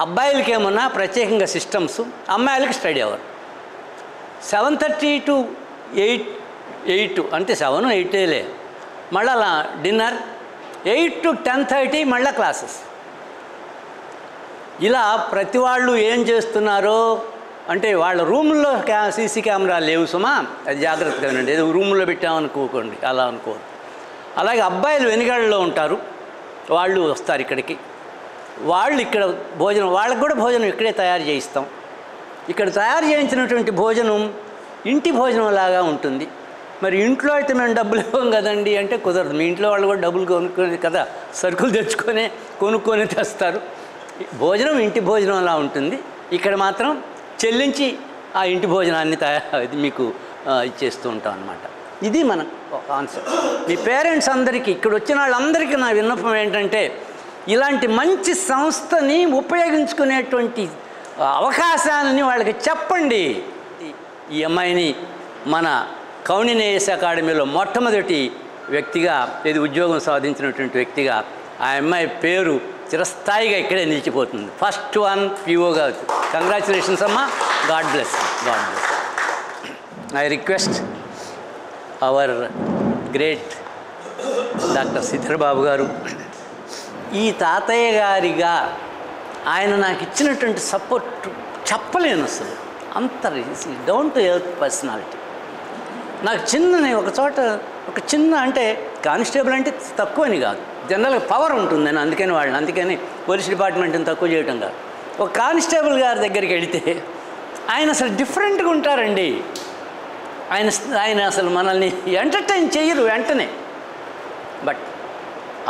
అబ్బాయిలకి ఏమన్నా ప్రత్యేకంగా సిస్టమ్స్, అమ్మాయిలకి స్టడీ అవర్. 7:30 to 8 అంటే 7, 8 మళ్ళా డిన్నర్. 8 to 10:30 మళ్ళీ క్లాసెస్. ఇలా ప్రతి వాళ్ళు ఏం చేస్తున్నారో అంటే వాళ్ళ రూముల్లో CC కెమెరాలు లేవు సుమా, అది జాగ్రత్తగా ఉండండి. ఏదో రూముల్లో పెట్టామనుకోకండి, అలా అనుకోరు. అలాగే అబ్బాయిలు వెనుగడలో ఉంటారు, వాళ్ళు వస్తారు ఇక్కడికి. వాళ్ళు ఇక్కడ భోజనం, వాళ్ళకు కూడా భోజనం ఇక్కడే తయారు చేయిస్తాం. ఇక్కడ తయారు చేయించినటువంటి భోజనం ఇంటి భోజనం లాగా ఉంటుంది. మరి ఇంట్లో అయితే మేము డబ్బులు ఇవ్వం కదండి అంటే కుదరదు. మీ ఇంట్లో వాళ్ళు కూడా డబ్బులు కొనుక్కొని కదా సరుకులు తెచ్చుకొని కొనుక్కొని తెస్తారు. భోజనం ఇంటి భోజనం అలా ఉంటుంది. ఇక్కడ మాత్రం చెల్లించి ఆ ఇంటి భోజనాన్ని ఇది మీకు ఇచ్చేస్తూ ఉంటాం అన్నమాట. ఇది మన కాన్సెప్ట్. మీ పేరెంట్స్ అందరికీ, ఇక్కడ వచ్చిన వాళ్ళందరికీ నా విన్నపం ఏంటంటే ఇలాంటి మంచి సంస్థని ఉపయోగించుకునేటువంటి అవకాశాలని వాళ్ళకి చెప్పండి. ఈ అమ్మాయిని మన కౌండిన్య అకాడమీలో మొట్టమొదటి వ్యక్తిగా, ఇది ఉద్యోగం సాధించినటువంటి వ్యక్తిగా ఆ అమ్మాయి పేరు చిరస్థాయిగా ఇక్కడే నిలిచిపోతుంది. ఫస్ట్ వన్ POగా. కంగ్రాచులేషన్స్ అమ్మా. God bless. I request our great doctor Sridhar Babu garu, ఈ తాతయ్య గారిగా ఆయన నాకు ఇచ్చినటువంటి సపోర్ట్ చెప్పలేను అసలు. అంత డౌన్ టు ఎర్త్ పర్సనాలిటీ. నాకు ఒక చిన్న అంటే కానిస్టేబుల్ అంటే తక్కువని కాదు, జనరల్గా పవర్ ఉంటుంది అని, అందుకని పోలీస్ డిపార్ట్మెంట్ని తక్కువ చేయటం కాదు. ఒక కానిస్టేబుల్ గారి దగ్గరికి వెళితే ఆయన అసలు డిఫరెంట్గా ఉంటారండి. ఆయన అసలు మనల్ని ఎంటర్టైన్ చేయరు వెంటనే. బట్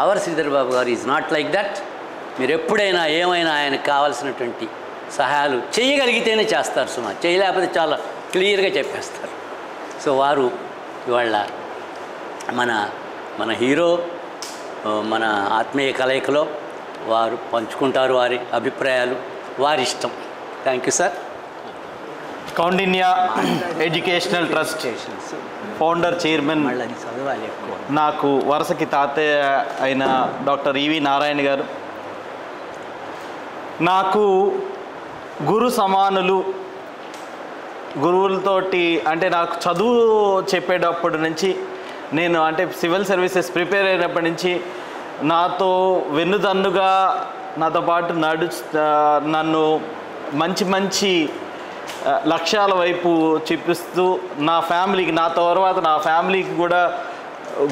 అవర్ శ్రీధర్ బాబు గారు ఈజ్ నాట్ లైక్ దట్. మీరు ఎప్పుడైనా ఏమైనా ఆయనకు కావాల్సినటువంటి సహాయాలు చేయగలిగితేనే చేస్తారు సుమా, చేయలేకపోతే చాలా క్లియర్గా చెప్పేస్తారు. సో వారు ఇవాళ మన హీరో, మన ఆత్మీయ కలయికలో వారు పంచుకుంటారు వారి అభిప్రాయాలు, వారి ఇష్టం. Thank you sir. Kaundinya educational trust founder chairman నాకు వరుసకి తాతయ్య అయిన డాక్టర్ EV నారాయణ గారు, నాకు గురు సమానులు. గురువులతోటి అంటే నాకు చదువు చెప్పేటప్పటి నుంచి నేను అంటే సివిల్ సర్వీసెస్ ప్రిపేర్ అయినప్పటి నుంచి నాతో వెన్నుదన్నుగా నాతో పాటు నన్ను మంచి మంచి లక్ష్యాల వైపు చూపిస్తూ నా ఫ్యామిలీకి, నా తర్వాత నా ఫ్యామిలీకి కూడా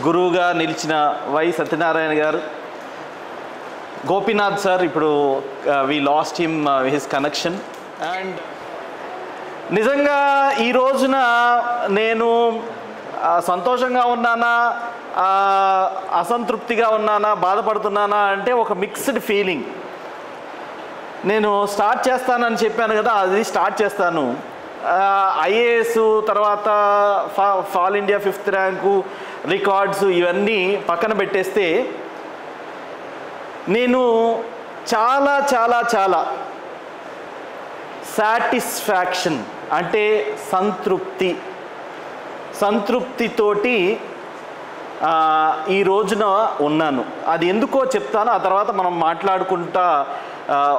గురువుగా నిలిచిన వై సత్యనారాయణ గారు. గోపీనాథ్ సార్, ఇప్పుడు we lost him his connection. And నిజంగా ఈ రోజున నేను సంతోషంగా ఉన్నానా, అసంతృప్తిగా ఉన్నానా, బాధపడుతున్నానా అంటే ఒక మిక్స్డ్ ఫీలింగ్. నేను స్టార్ట్ చేస్తానని చెప్పాను కదా, అది స్టార్ట్ చేస్తాను. ఐఏఎస్ తర్వాత all India 5th rank, records ఇవన్నీ పక్కన పెట్టేస్తే నేను చాలా చాలా చాలా సాటిస్ఫాక్షన్ అంటే సంతృప్తితోటి ఈ రోజున ఉన్నాను. అది ఎందుకో చెప్తాను, ఆ తర్వాత మనం మాట్లాడుకుంటా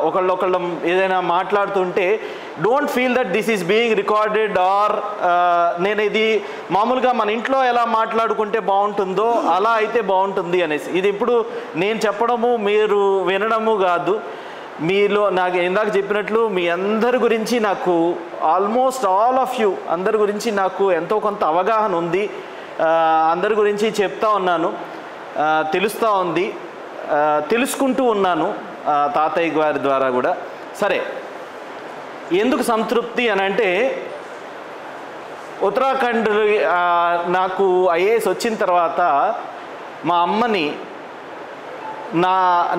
ఒకళ్ళొకళ్ళం ఏదైనా మాట్లాడుతుంటే don't feel that this is being recorded or నేను ఇది మామూలుగా మన ఇంట్లో ఎలా మాట్లాడుకుంటే బాగుంటుందో అలా అయితే బాగుంటుంది అనేసి. ఇది ఇప్పుడు నేను చెప్పడము మీరు వినడము కాదు, మీలో నాకు ఇందాక చెప్పినట్లు మీ అందరి గురించి నాకు ఆల్మోస్ట్ ఆల్ ఆఫ్ యూ అందరి గురించి నాకు ఎంతో కొంత అవగాహన ఉంది. అందరి గురించి చెప్తా ఉన్నాను, తెలుస్తూ ఉంది, తెలుసుకుంటూ ఉన్నాను తాతయ్య గారి ద్వారా కూడా. సరే, ఎందుకు సంతృప్తి అని అంటే ఉత్తరాఖండ్ నాకు ఐఏఎస్ వచ్చిన తర్వాత మా అమ్మని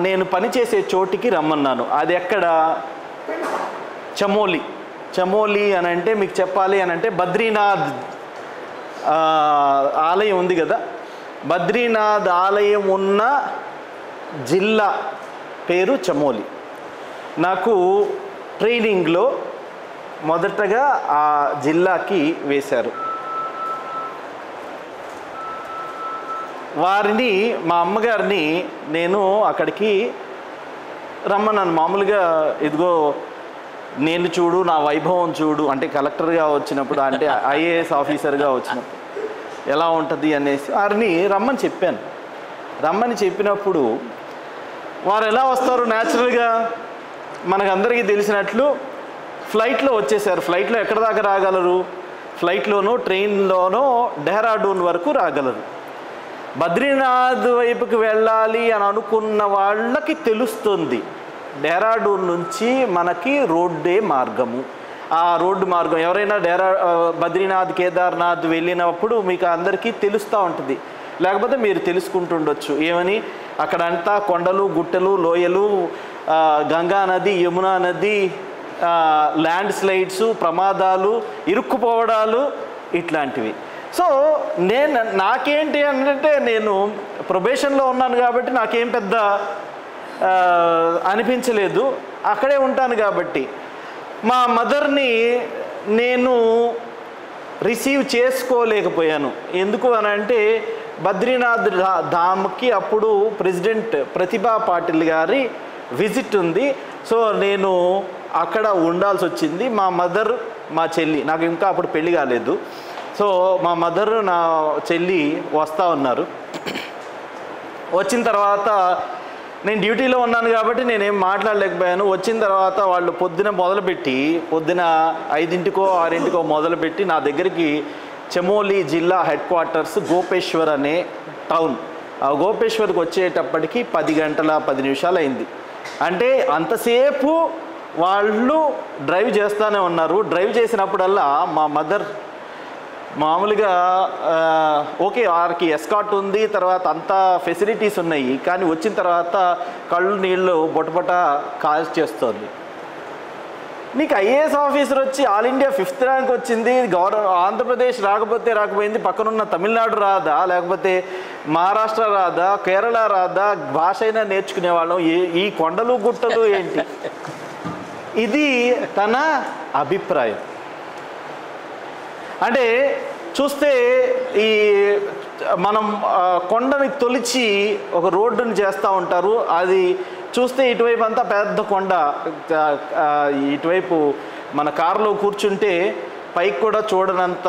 నేను పనిచేసే చోటికి రమ్మన్నాను. అది ఎక్కడ? చమోలి అని అంటే మీకు చెప్పాలి అని అంటే బద్రీనాథ్ ఆలయం ఉంది కదా, బద్రీనాథ్ ఆలయం ఉన్న జిల్లా పేరు చమోలి. నాకు ట్రైనింగ్లో మొదటగా ఆ జిల్లాకి వేశారు. వారిని, మా అమ్మగారిని నేను అక్కడికి రమ్మన్నాను. మామూలుగా ఇదిగో నేను చూడు, నా వైభవం చూడు, అంటే కలెక్టర్గా వచ్చినప్పుడు, అంటే ఐఏఎస్ ఆఫీసర్గా వచ్చినప్పుడు ఎలా ఉంటుంది అనేసి వారిని రమ్మని చెప్పాను. రమ్మని చెప్పినప్పుడు వారు ఎలా వస్తారు? న్యాచురల్గా మనకందరికీ తెలిసినట్లు ఫ్లైట్లో వచ్చేసారు. ఫ్లైట్లో ఎక్కడ దాకా రాగలరు? ఫ్లైట్లోనో ట్రైన్లోనో డెహ్రాడూన్ వరకు రాగలరు. బద్రీనాథ్ వైపుకి వెళ్ళాలి అని అనుకున్న వాళ్ళకి తెలుస్తుంది డెహ్రాడూన్ నుంచి మనకి రోడ్డే మార్గము. ఆ రోడ్డు మార్గం ఎవరైనా బద్రీనాథ్, కేదార్నాథ్ వెళ్ళినప్పుడు మీకు అందరికీ తెలుస్తూ ఉంటుంది. లేకపోతే మీరు తెలుసుకుంటుండొచ్చు ఏమని, అక్కడంతా కొండలు, గుట్టలు, లోయలు, గంగా నది, యమునా నది, ల్యాండ్ స్లైడ్స్, ప్రమాదాలు, ఇరుక్కుపోవడాలు ఇట్లాంటివి. సో నాకేంటి అంటే నేను ప్రొబేషన్లో ఉన్నాను కాబట్టి నాకేం పెద్ద అనిపించలేదు, అక్కడే ఉంటాను కాబట్టి. మా మదర్ని నేను రిసీవ్ చేసుకోలేకపోయాను. ఎందుకు అని అంటే బద్రీనాథ్ ధామ్కి అప్పుడు ప్రెసిడెంట్ ప్రతిభా పాటిల్ గారి విజిట్ ఉంది. సో నేను అక్కడ ఉండాల్సి వచ్చింది. మా మదర్, మా చెల్లి, నాకు ఇంకా అప్పుడు పెళ్ళి కాలేదు. సో మా మదర్, నా చెల్లి వస్తూ ఉన్నారు. వచ్చిన తర్వాత నేను డ్యూటీలో ఉన్నాను కాబట్టి నేనేం మాట్లాడలేకపోయాను. వచ్చిన తర్వాత వాళ్ళు పొద్దున 5కో 6కో మొదలుపెట్టి నా దగ్గరికి చమోలి జిల్లా హెడ్ క్వార్టర్స్ గోపేశ్వర్ అనే టౌన్, ఆ గోపేశ్వర్కి వచ్చేటప్పటికి 10 గంటల 10 నిమిషాలు అయింది. అంటే అంతసేపు వాళ్ళు డ్రైవ్ చేస్తూనే ఉన్నారు. డ్రైవ్ చేసినప్పుడల్లా మా మదర్ మామూలుగా ఓకే వారికి ఎస్కాట్ ఉంది, తర్వాత అంతా ఫెసిలిటీస్ ఉన్నాయి, కానీ వచ్చిన తర్వాత కళ్ళు నీళ్ళు బొటబొట కాల్చేస్తుంది. నీకు ఐఏఎస్ ఆఫీసర్ వచ్చి ఆల్ ఇండియా 5th ర్యాంక్ వచ్చింది, ఆంధ్రప్రదేశ్ రాకపోయింది, పక్కనున్న తమిళనాడు రాదా, లేకపోతే మహారాష్ట్ర రాదా, కేరళ రాదా, భాష అయినా నేర్చుకునే వాళ్ళం, ఈ కొండలు గుట్టలు ఏంటి? ఇది తన అభిప్రాయం. అంటే చూస్తే ఈ మనం కొండని తొలిచి ఒక రోడ్డుని చేస్తూ ఉంటారు. అది చూస్తే ఇటువైపు అంతా పెద్ద కొండ, ఇటువైపు మన కారులో కూర్చుంటే పైకి కూడా చూడనంత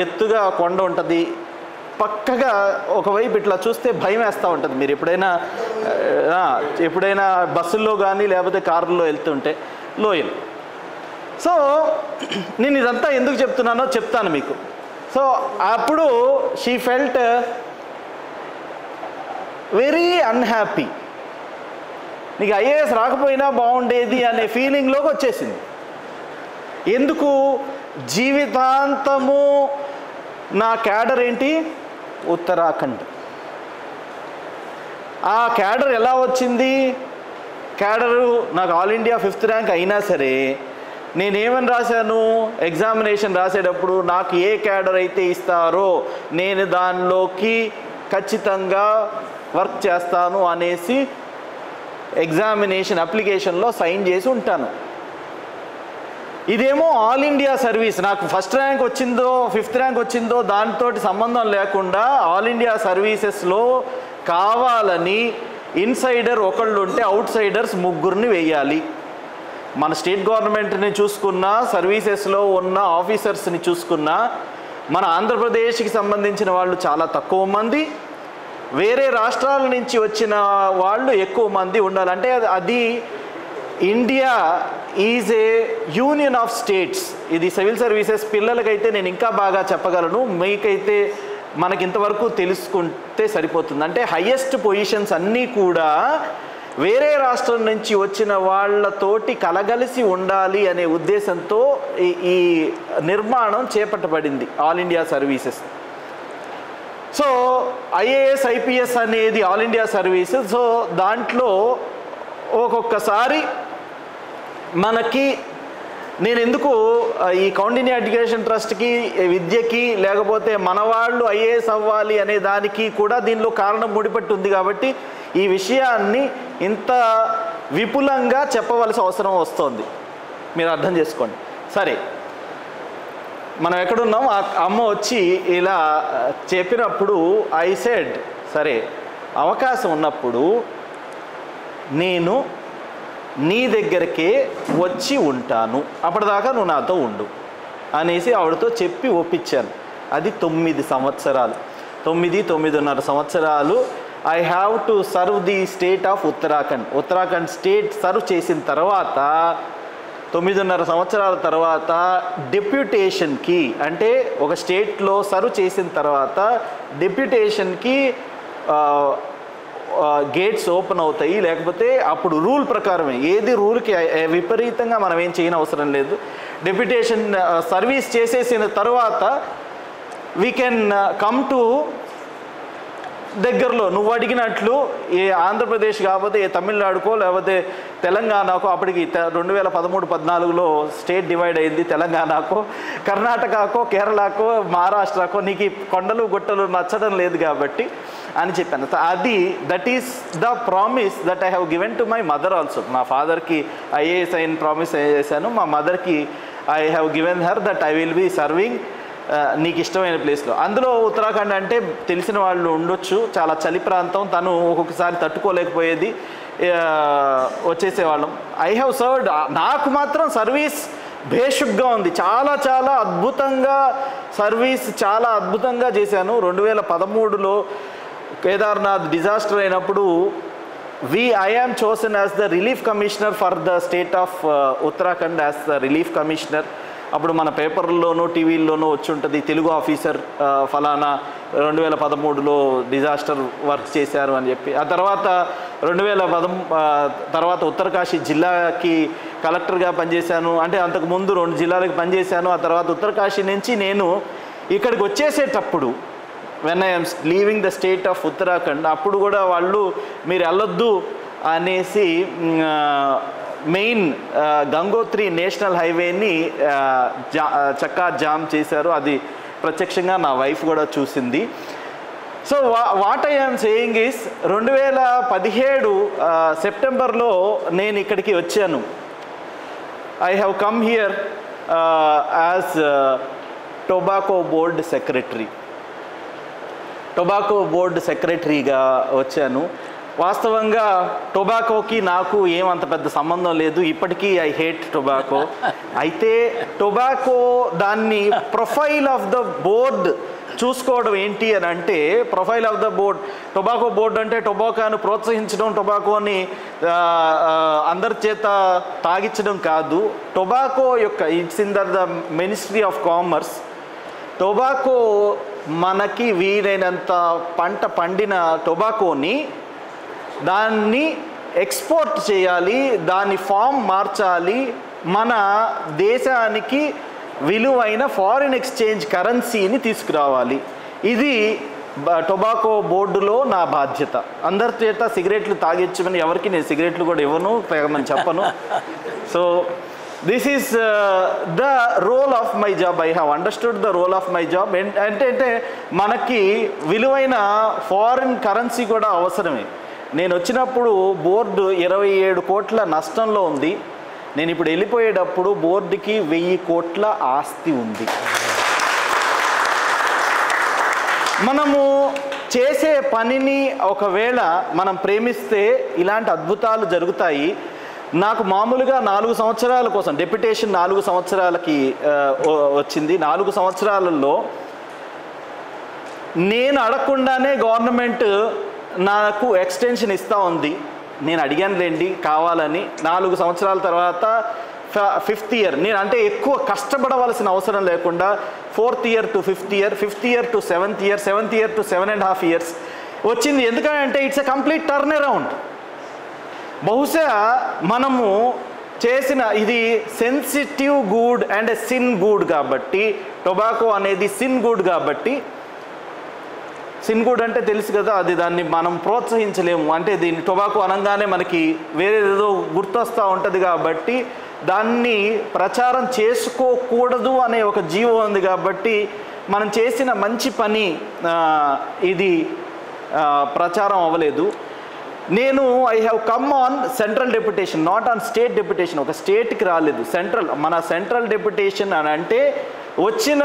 ఎత్తుగా కొండ ఉంటుంది. పక్కగా ఒకవైపు ఇట్లా చూస్తే భయం వేస్తూ ఉంటుంది. మీరు ఎప్పుడైనా బస్సుల్లో కానీ లేకపోతే కారులో వెళ్తుంటే లోయలు. సో నేను ఇదంతా ఎందుకు చెప్తున్నానో చెప్తాను మీకు. సో అప్పుడు షీ ఫెల్ట్ వెరీ అన్హ్యాపీ. నీకు ఐఏఎస్ రాకపోయినా బాగుండేది అనే ఫీలింగ్లోకి వచ్చేసింది. ఎందుకు? జీవితాంతము నా క్యాడర్ ఏంటి? ఉత్తరాఖండ్. ఆ క్యాడర్ ఎలా వచ్చింది? క్యాడరు నాకు ఆల్ ఇండియా 5th ర్యాంక్ అయినా సరే నేనేమని రాశాను? ఎగ్జామినేషన్ రాసేటప్పుడు నాకు ఏ క్యాడర్ అయితే ఇస్తారో నేను దానిలోకి ఖచ్చితంగా వర్క్ చేస్తాను అనేసి ఎగ్జామినేషన్ అప్లికేషన్లో సైన్ చేసి ఉంటాను. ఇదేమో ఆల్ ఇండియా సర్వీస్. నాకు 1st ర్యాంక్ వచ్చిందో 5th ర్యాంక్ వచ్చిందో దానితో సంబంధం లేకుండా ఆల్ ఇండియా సర్వీసెస్లో కావాలని ఇన్సైడర్ ఒకళ్ళు ఉంటే అవుట్ సైడర్స్ 3 వేయాలి. మన స్టేట్ గవర్నమెంట్ని చూసుకున్నా, సర్వీసెస్లో ఉన్న ఆఫీసర్స్ని చూసుకున్నా మన ఆంధ్రప్రదేశ్కి సంబంధించిన వాళ్ళు చాలా తక్కువ మంది, వేరే రాష్ట్రాల నుంచి వచ్చిన వాళ్ళు ఎక్కువ మంది ఉండాలంటే అది India is A union of states. ఇది సివిల్ సర్వీసెస్ పిల్లలకైతే నేను ఇంకా బాగా చెప్పగలను, మీకైతే మనకి ఇంతవరకు తెలుసుకుంటే సరిపోతుంది. అంటే హయ్యెస్ట్ పొజిషన్స్ అన్నీ కూడా వేరే రాష్ట్రం నుంచి వచ్చిన వాళ్ళతోటి కలగలిసి ఉండాలి అనే ఉద్దేశంతో ఈ నిర్మాణం చేపట్టబడింది all India services. So IAS IPS అనేది ఆల్ ఇండియా సర్వీస్. సో దాంట్లో ఒక్కొక్కసారి మనకి నేను ఎందుకు ఈ కౌండిన్య ఎడ్యుకేషన్ ట్రస్ట్కి, విద్యకి, లేకపోతే మన వాళ్ళు ఐఏఎస్ అవ్వాలి అనే దానికి కూడా దీనిలో కారణం ముడిపట్టి ఉంది. కాబట్టి ఈ విషయాన్ని ఇంత విపులంగా చెప్పవలసిన అవసరం వస్తుంది. మీరు అర్థం చేసుకోండి. సరే, మనం ఎక్కడున్నాం? అమ్మ వచ్చి ఇలా చెప్పినప్పుడు ఐ సెడ్, సరే అవకాశం ఉన్నప్పుడు నేను నీ దగ్గరకే వచ్చి ఉంటాను, అప్పటిదాకా నువ్వు నాతో ఉండు అనేసి ఆవిడతో చెప్పి ఒప్పించాను. అది 9 సంవత్సరాలు, 9.5 సంవత్సరాలు I have to serve the state of Uttarakhand. Uttarakhand state serve చేసిన తర్వాత 9.5 సంవత్సరాల తర్వాత డెప్యూటేషన్కి, అంటే ఒక స్టేట్లో సర్వ్ చేసిన తర్వాత డెప్యూటేషన్కి గేట్స్ ఓపెన్ అవుతాయి. లేకపోతే అప్పుడు రూల్ ప్రకారమే, ఏది రూల్కి విపరీతంగా మనం ఏం చేయని అవసరం లేదు. డెప్యూటేషన్ సర్వీస్ చేసేసిన తర్వాత వీ కెన్ కమ్ టు దగ్గరలో నువ్వు అడిగినట్లు ఏ ఆంధ్రప్రదేశ్ కాకపోతే ఏ తమిళనాడుకో లేకపోతే తెలంగాణకో, అప్పటికి 2013-14లో స్టేట్ డివైడ్ అయింది. తెలంగాణకో, కర్ణాటకకో, కేరళకో, మహారాష్ట్రకో నీకు కొండలు గుట్టలు నచ్చడం లేదు కాబట్టి అని చెప్పాను. అది that is the promise that I have given to my mother also. మా ఫాదర్కి ఐఏఎస్ అయిన ప్రామిస్ చేశాను, మా మదర్కి I have given her that I will be serving నీకు ఇష్టమైన ప్లేస్లో. అందులో ఉత్తరాఖండ్ అంటే తెలిసిన వాళ్ళు ఉండొచ్చు, చాలా చలి ప్రాంతం, తను ఒక్కొక్కసారి తట్టుకోలేకపోయేది, వచ్చేసేవాళ్ళం. I have served. నాకు మాత్రం సర్వీస్ బేషుగ్గా ఉంది, చాలా చాలా అద్భుతంగా సర్వీస్ చాలా అద్భుతంగా చేశాను. 2013లో కేదార్నాథ్ డిజాస్టర్ అయినప్పుడు I am chosen as the relief commissioner for the state of Uttarakhand as the relief commissioner. అప్పుడు మన పేపర్లోనూ టీవీల్లోనూ వచ్చి ఉంటుంది, తెలుగు ఆఫీసర్ ఫలానా 2013లో డిజాస్టర్ వర్క్ చేశారు అని చెప్పి. ఆ తర్వాత 2013 తర్వాత ఉత్తరకాశీ జిల్లాకి కలెక్టర్గా పనిచేశాను. అంటే అంతకుముందు 2 జిల్లాలకు పనిచేశాను. ఆ తర్వాత ఉత్తరకాశీ నుంచి నేను ఇక్కడికి వచ్చేసేటప్పుడు when I'm leaving the state of Uttarakhand, అప్పుడు కూడా వాళ్ళు మీరు వెళ్ళొద్దు అనేసి మెయిన్ గంగోత్రి నేషనల్ హైవేని చక్కా జామ్ చేశారు. అది ప్రత్యక్షంగా నా వైఫ్ కూడా చూసింది. So what I am saying is 2017 సెప్టెంబర్లో నేను ఇక్కడికి వచ్చాను. I have come here as tobacco board secretary. Tobacco board సెక్రటరీగా వచ్చాను. వాస్తవంగా టొబాకోకి నాకు ఏమంత పెద్ద సంబంధం లేదు, ఇప్పటికీ ఐ హేట్ టొబాకో. అయితే టొబాకో దాన్ని ప్రొఫైల్ ఆఫ్ ద బోర్డ్ చూసుకోవడం ఏంటి అని అంటే, profile of the board, tobacco board అంటే టొబాకోను ప్రోత్సహించడం, టొబాకోని అందరి చేత తాగించడం కాదు. టొబాకో యొక్క it's in the ministry of commerce. Tobacco మనకి వీలైనంత పంట పండిన టొబాకోని దాన్ని ఎక్స్పోర్ట్ చేయాలి, దాని ఫామ్ మార్చాలి, మన దేశానికి విలువైన ఫారిన్ ఎక్స్చేంజ్ కరెన్సీని తీసుకురావాలి. ఇది టొబాకో బోర్డులో నా బాధ్యత. అందరి చేత సిగరెట్లు తాగించమని ఎవరికి నేను సిగరెట్లు కూడా ఇవ్వను, తాగమని చెప్పను. So this is the role of my job. I have understood the role of my job. అంటే మనకి విలువైన ఫారిన్ కరెన్సీ కూడా అవసరమే. నేను వచ్చినప్పుడు బోర్డు 27 కోట్ల నష్టంలో ఉంది. నేను ఇప్పుడు వెళ్ళిపోయేటప్పుడు బోర్డుకి 1000 కోట్ల ఆస్తి ఉంది. మనము చేసే పనిని ఒకవేళ మనం ప్రేమిస్తే ఇలాంటి అద్భుతాలు జరుగుతాయి. నాకు మామూలుగా 4 సంవత్సరాల కోసం డెప్యుటేషన్ 4 సంవత్సరాలకి వచ్చింది. 4 సంవత్సరాలలో నేను అడగకుండానే గవర్నమెంట్ నాకు ఎక్స్టెన్షన్ ఇస్తూ ఉంది. నేను అడిగాను లేండి కావాలని. 4 సంవత్సరాల తర్వాత 5th ఇయర్, నేను అంటే ఎక్కువ కష్టపడవలసిన అవసరం లేకుండా 4th year to 5th year, 5th year to 7th year, 7th year to 7.5 years వచ్చింది. ఎందుకంటే it's a complete turn around. బహుశా మనము చేసిన ఇది sensitive good and a sin good కాబట్టి, టొబాకో అనేది సిన్ గుడ్ కాబట్టి, సిన్ గుడ్ అంటే తెలుసు కదా, అది దాన్ని మనం ప్రోత్సహించలేము. అంటే దీన్ని టొబాకో అనగానే మనకి వేరేదో గుర్తొస్తూ ఉంటుంది కాబట్టి దాన్ని ప్రచారం చేసుకోకూడదు అనే ఒక జీవో ఉంది కాబట్టి మనం చేసిన మంచి పని ఇది ప్రచారం అవ్వలేదు. నేను I have come on central deputation, not on state deputation. ఒక స్టేట్కి రాలేదు, సెంట్రల్. మన సెంట్రల్ డెప్యుటేషన్ అని అంటే వచ్చిన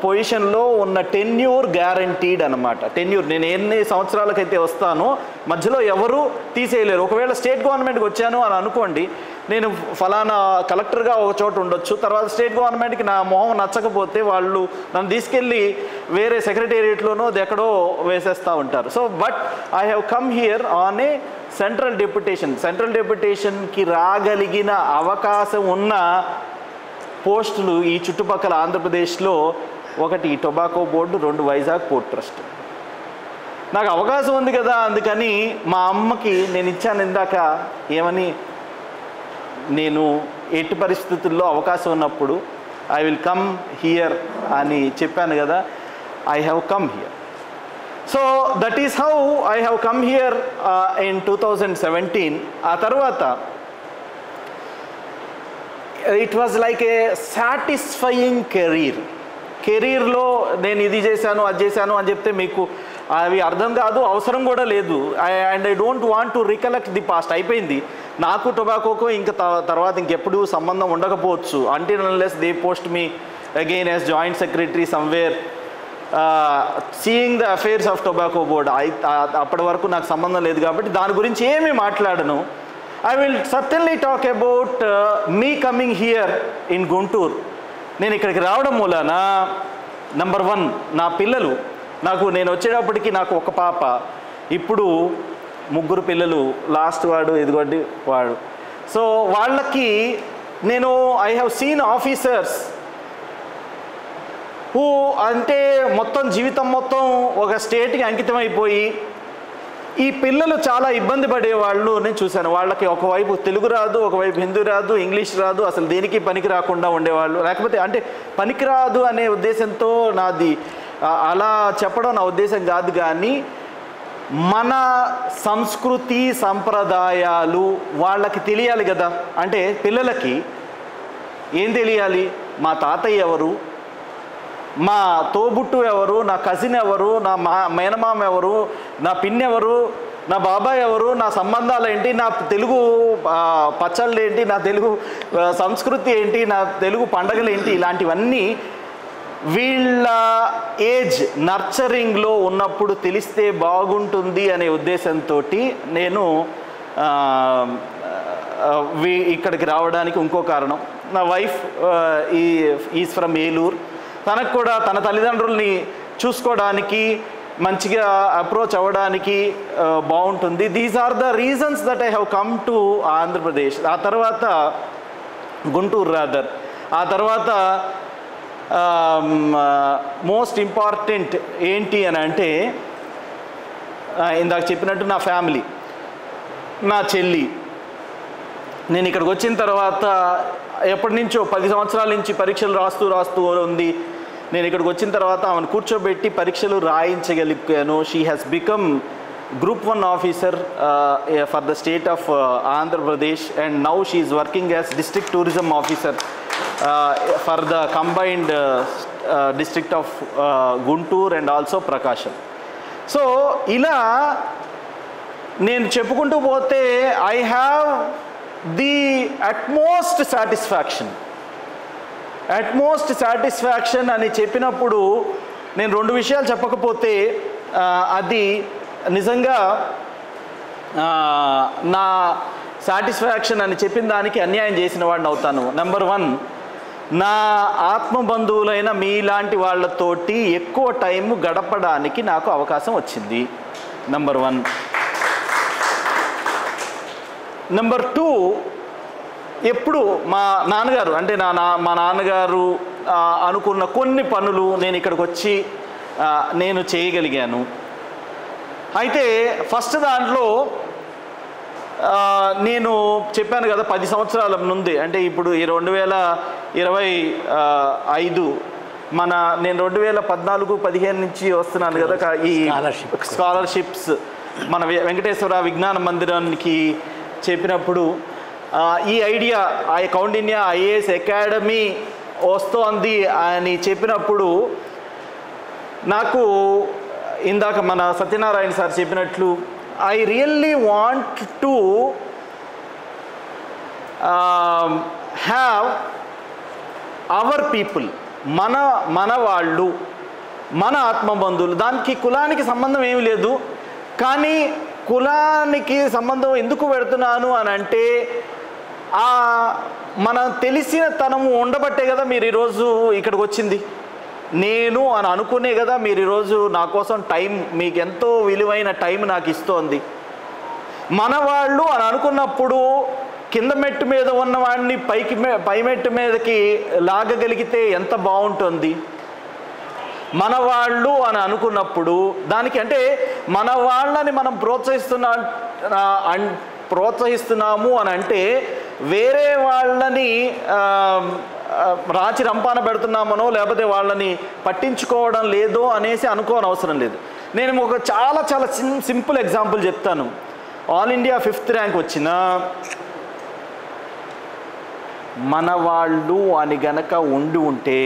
పొజిషన్లో ఉన్న టెన్యూర్ గ్యారంటీడ్ అనమాట. టెన్యూర్ నేను ఎన్ని సంవత్సరాలకైతే వస్తానో మధ్యలో ఎవరు తీసేయలేరు. ఒకవేళ స్టేట్ గవర్నమెంట్కి వచ్చాను అని అనుకోండి, నేను ఫలానా కలెక్టర్గా ఒక చోట ఉండొచ్చు, తర్వాత స్టేట్ గవర్నమెంట్కి నా మొహం నచ్చకపోతే వాళ్ళు నన్ను తీసుకెళ్ళి వేరే సెక్రటేరియట్లోనో ఎక్కడో వేసేస్తూ ఉంటారు. So but I have come here on a central deputation. Central డెప్యుటేషన్కి రాగలిగిన అవకాశం ఉన్న పోస్టులు ఈ చుట్టుపక్కల ఆంధ్రప్రదేశ్లో, ఒకటి ఈ tobacco board, 2 Vizag port trust. నాకు అవకాశం ఉంది కదా, అందుకని మా అమ్మకి నేను ఇచ్చాను ఇందాక ఏమని, నేను ఎట్టి పరిస్థితుల్లో అవకాశం ఉన్నప్పుడు ఐ విల్ కమ్ హియర్ అని చెప్పాను కదా. I have come here. So that is how I have come here in 2017. ఆ తర్వాత ఇట్ వాజ్ లైక్ ఏ సాటిస్ఫయింగ్ కెరీర్లో నేను ఇది చేశాను అది చేశాను అని చెప్తే మీకు అవి అర్థం కాదు, అవసరం కూడా లేదు. And I don't want to recollect the past. అయిపోయింది. నాకు టొబాకోకు ఇంకా తర్వాత ఇంకెప్పుడు సంబంధం ఉండకపోవచ్చు. Until unless they post me again as joint secretary somewhere seeing the affairs of tobacco board. అప్పటి వరకు నాకు సంబంధం లేదు కాబట్టి దాని గురించి ఏమీ మాట్లాడను. I will certainly talk about me coming here in Guntur. నేను ఇక్కడికి రావడం మూలాన నంబర్ 1 నా పిల్లలు, నేను వచ్చేటప్పటికి నాకు ఒక పాప, ఇప్పుడు 3 పిల్లలు, లాస్ట్ వాడు ఇదిగోండి వాడు. సో వాళ్ళకి నేను I have seen officers who అంటే మొత్తం జీవితం మొత్తం ఒక స్టేట్కి అంకితం అయిపోయి ఈ పిల్లలు చాలా ఇబ్బంది పడేవాళ్ళు నేను చూశాను. వాళ్ళకి ఒకవైపు తెలుగు రాదు, ఒకవైపు హిందీ రాదు, ఇంగ్లీష్ రాదు, అసలు దేనికి పనికి రాకుండా ఉండేవాళ్ళు. లేకపోతే అంటే పనికిరాదు అనే ఉద్దేశంతో నాది అలా చెప్పడం నా ఉద్దేశం కాదు, కానీ మన సంస్కృతి సంప్రదాయాలు వాళ్ళకి తెలియాలి కదా. అంటే పిల్లలకి ఏం తెలియాలి, మా తాతయ్య ఎవరు, మా తోబుట్టు ఎవరు, నా కజిన్ ఎవరు, నా మేనమామ ఎవరు, నా పిన్ ఎవరు, నా బాబాయ్ ఎవరు, నా సంబంధాలు ఏంటి, నా తెలుగు పచ్చళ్ళు ఏంటి, నా తెలుగు సంస్కృతి ఏంటి, నా తెలుగు పండగలు ఏంటి, ఇలాంటివన్నీ వీళ్ళ ఏజ్ నర్చరింగ్లో ఉన్నప్పుడు తెలిస్తే బాగుంటుంది అనే ఉద్దేశంతో నేను ఇక్కడికి రావడానికి ఇంకో కారణం. నా వైఫ్ ఈజ్ ఫ్రమ్ ఏలూరు. తనకు కూడా తన తల్లిదండ్రుల్ని చూసుకోవడానికి, మంచిగా అప్రోచ్ అవ్వడానికి బాగుంటుంది. These are the reasons that I have come to Andhra Pradesh. ఆ తర్వాత గుంటూరు రాదర్. ఆ తర్వాత మోస్ట్ ఇంపార్టెంట్ ఏంటి అని అంటే, ఇందాక చెప్పినట్టు నా ఫ్యామిలీ, నా చెల్లి. నేను ఇక్కడికి వచ్చిన తర్వాత ఎప్పటి నుంచో 10 సంవత్సరాల నుంచి పరీక్షలు రాస్తూ ఉంది. నేను ఇక్కడికి వచ్చిన తర్వాత ఆమెను కూర్చోబెట్టి పరీక్షలు రాయించగలిగాను. She has become group 1 officer for the state of Andhra Pradesh and now she is working as district tourism officer for the combined district of Guntur and also Prakasam. So ఇలా నేను చెప్పుకుంటూ పోతే I have the utmost satisfaction అని చెప్పినప్పుడు నేను 2 విషయాలు చెప్పకపోతే అది నిజంగా నా సాటిస్ఫాక్షన్ అని చెప్పిన దానికి అన్యాయం చేసిన వాడిని అవుతాను. నెంబర్ 1, నా ఆత్మబంధువులైన మీలాంటి వాళ్ళతోటి ఎక్కువ టైం గడపడానికి నాకు అవకాశం వచ్చింది. నెంబర్ 1. నెంబర్ 2, ఎప్పుడు మా నాన్నగారు అంటే మా నాన్నగారు అనుకున్న కొన్ని పనులు నేను ఇక్కడికి వచ్చి నేను చేయగలిగాను. అయితే ఫస్ట్ దాంట్లో నేను చెప్పాను కదా 10 సంవత్సరాల ముందే, అంటే ఇప్పుడు 2025 నేను 2014-15 నుంచి వస్తున్నాను కదా ఈ స్కాలర్షిప్స్ మన వెంకటేశ్వర విజ్ఞాన మందిరానికి చెప్పినప్పుడు ఈ ఐడియా కౌండిన్య ఐఏఎస్ అకాడమీ వస్తోంది అని చెప్పినప్పుడు నాకు ఇందాక మన సత్యనారాయణ సార్ చెప్పినట్లు I really want to have our people, మన వాళ్ళు, మన ఆత్మబంధువులు. దానికి కులానికి సంబంధం ఏమి లేదు. కానీ కులానికి సంబంధం ఎందుకు పెడుతున్నాను అని అంటే మనం తెలిసిన తనము ఉండబట్టే కదా మీరు ఈరోజు ఇక్కడికి వచ్చింది. నేను అని అనుకునే కదా మీరు ఈరోజు నా కోసం టైం, మీకు ఎంతో విలువైన టైం నాకు ఇస్తోంది. మన వాళ్ళు అని అనుకున్నప్పుడు కింద మెట్టు మీద ఉన్నవాడిని పై మెట్టు మీదకి లాగగలిగితే ఎంత బాగుంటుంది. మన వాళ్ళు అని అనుకున్నప్పుడు దానికి అంటే మన వాళ్ళని మనం ప్రోత్సహిస్తున్నాము అని అంటే వేరే వాళ్ళని రాచి రంపాన పెడుతున్నామనో లేకపోతే వాళ్ళని పట్టించుకోవడం లేదో అనేసి అనుకోనవసరం లేదు. నేను ఒక చాలా సింపుల్ ఎగ్జాంపుల్ చెప్తాను. ఆల్ ఇండియా 5th ర్యాంక్ వచ్చిన మన వాళ్ళు అని గనక ఉంటే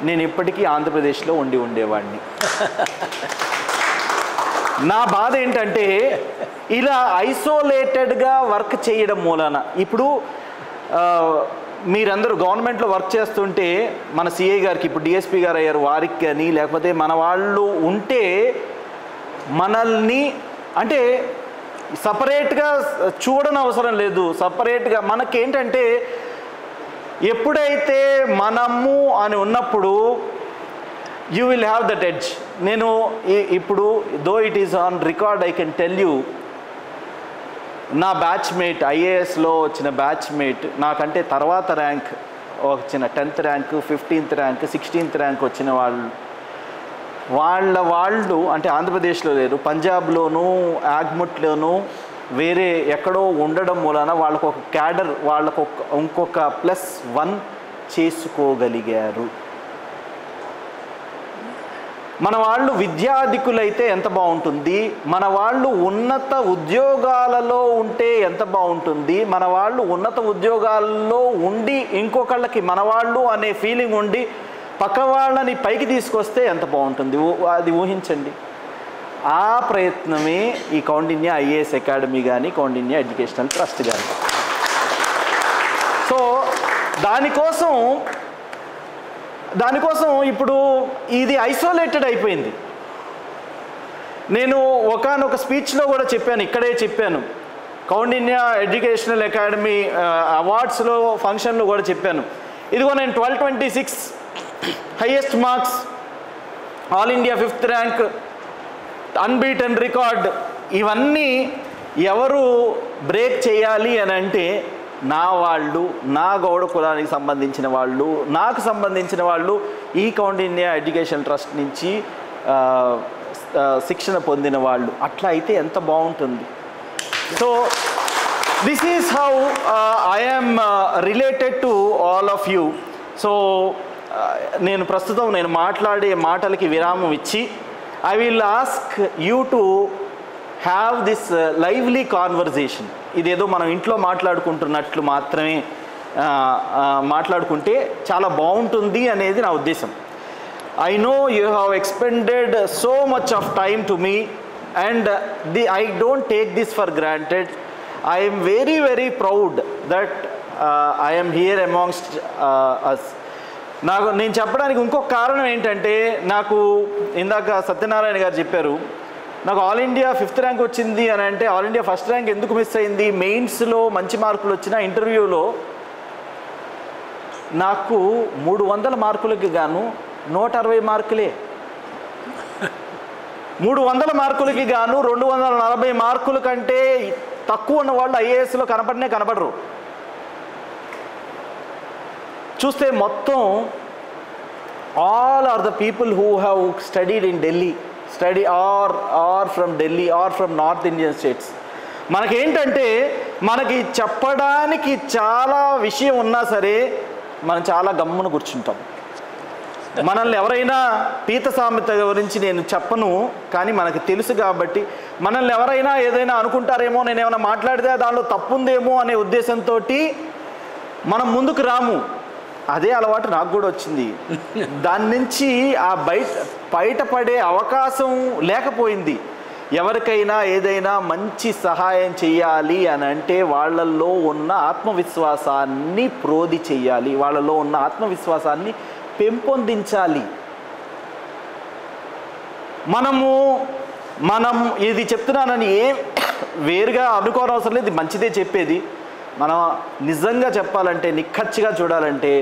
నేను ఇప్పటికీ ఆంధ్రప్రదేశ్లో ఉండేవాడిని. నా బాధ ఏంటంటే ఇలా ఐసోలేటెడ్గా వర్క్ చేయడం మూలాన ఇప్పుడు మీరందరూ గవర్నమెంట్లో వర్క్ చేస్తుంటే మన సిఐ గారికి ఇప్పుడు డిఎస్పీ గారు అయ్యారు, వారికి కానీ లేకపోతే మన వాళ్ళు ఉంటే మనల్ని అంటే సపరేట్గా చూడనవసరం లేదు. సపరేట్గా మనకేంటంటే ఎప్పుడైతే మనము అని ఉన్నప్పుడు you will have that edge. నేను ఇప్పుడు though it is on record I can tell you, నా బ్యాచ్మేట్ ఐఏఎస్లో వచ్చిన బ్యాచ్మేట్ నాకంటే తర్వాత ర్యాంక్ వచ్చిన 10th rank 15th rank 16th rank వచ్చిన వాళ్ళు అంటే ఆంధ్రప్రదేశ్లో లేరు, పంజాబ్లోనూ యాగ్ముట్లోనూ వేరే ఎక్కడో ఉండడం మూలన వాళ్ళకు ఒక క్యాడర్, వాళ్ళకు ఇంకొక +1 చేసుకోగలిగారు. మన వాళ్ళు విద్యాధికులైతే ఎంత బాగుంటుంది, మన వాళ్ళు ఉన్నత ఉద్యోగాలలో ఉంటే ఎంత బాగుంటుంది, మన వాళ్ళు ఉన్నత ఉద్యోగాల్లో ఉండి ఇంకొకళ్ళకి మన వాళ్ళు అనే ఫీలింగ్ ఉండి పక్క వాళ్ళని పైకి తీసుకొస్తే ఎంత బాగుంటుంది. అది ఊహించండి. ఆ ప్రయత్నమే ఈ కౌండిన్య ఐఏఎస్ అకాడమీ కానీ కౌండిన్య ఎడ్యుకేషనల్ ట్రస్ట్ కానీ. సో దానికోసం దానికోసం ఇప్పుడు ఇది ఐసోలేటెడ్ అయిపోయింది. నేను ఒకానొక స్పీచ్లో కూడా చెప్పాను, ఇక్కడే చెప్పాను, కౌండిన్యా ఎడ్యుకేషనల్ అకాడమీ అవార్డ్స్లో ఫంక్షన్లో కూడా చెప్పాను. ఇదిగో నేను 1226 highest marks, all India 5th rank, unbeaten record, ఇవన్నీ ఎవరు బ్రేక్ చేయాలి అని అంటే నా వాళ్ళు, నా గౌడ కులానికి సంబంధించిన వాళ్ళు, నాకు సంబంధించిన వాళ్ళు, ఈ కౌండిన్యా ఎడ్యుకేషన్ ట్రస్ట్ నుంచి శిక్షణ పొందిన వాళ్ళు. అట్లా అయితే ఎంత బాగుంటుంది. So this is how I am related to all of you. So నేను ప్రస్తుతం నేను మాట్లాడే మాటలకి విరామం ఇచ్చి I will ask you to have this lively conversation. ఇదేదో మనం ఇంట్లో మాట్లాడుకుంటున్నట్లు మాత్రమే మాట్లాడుకుంటే చాలా బాగుంటుంది అనేది నా ఉద్దేశం. I know you have expended so much of time to me, and I don't take this for granted. I am very, very proud that I am here amongst us. నేను చెప్పడానికి ఇంకొక కారణం ఏంటంటే, నాకు ఇందాక సత్యనారాయణ గారు చెప్పారు, నాకు ఆల్ ఇండియా 5th ర్యాంక్ వచ్చింది అని అంటే, ఆల్ ఇండియా 1st ర్యాంక్ ఎందుకు మిస్ అయింది? మెయిన్స్లో మంచి మార్కులు వచ్చిన ఇంటర్వ్యూలో నాకు 300 మార్కులకి గాను 160 మార్కులే. 300 మార్కులకి గాను 240 మార్కుల కంటే తక్కువ ఉన్న వాళ్ళు ఐఏఎస్లో కనపడరు. చూస్తే మొత్తం all are the people who have studied in Delhi, or from Delhi or from North Indian states. మనకేంటంటే మనకి చెప్పడానికి చాలా విషయం ఉన్నా సరే మనం చాలా గమ్మున కూర్చుంటాం. మనల్ని ఎవరైనా పీత సామెత గురించి నేను చెప్పను, కానీ మనకు తెలుసు కాబట్టి మనల్ని ఎవరైనా ఏదైనా అనుకుంటారేమో, నేను ఏమైనా మాట్లాడితే దానిలో తప్పుందేమో అనే ఉద్దేశంతో మనం ముందుకు రాము. అదే అలవాటు నాకు కూడా వచ్చింది. దాని నుంచి బయటపడే అవకాశం లేకపోయింది. ఎవరికైనా ఏదైనా మంచి సహాయం చేయాలి అని అంటే వాళ్ళల్లో ఉన్న ఆత్మవిశ్వాసాన్ని ప్రోధి చేయాలి, వాళ్ళలో ఉన్న ఆత్మవిశ్వాసాన్ని పెంపొందించాలి. మనం ఇది చెప్తున్నానని ఏం వేరుగా అనుకోనవసరం లేదు, మంచిదే చెప్పేది. మనం నిజంగా చెప్పాలంటే, నిక్కచ్చిగా చూడాలంటే,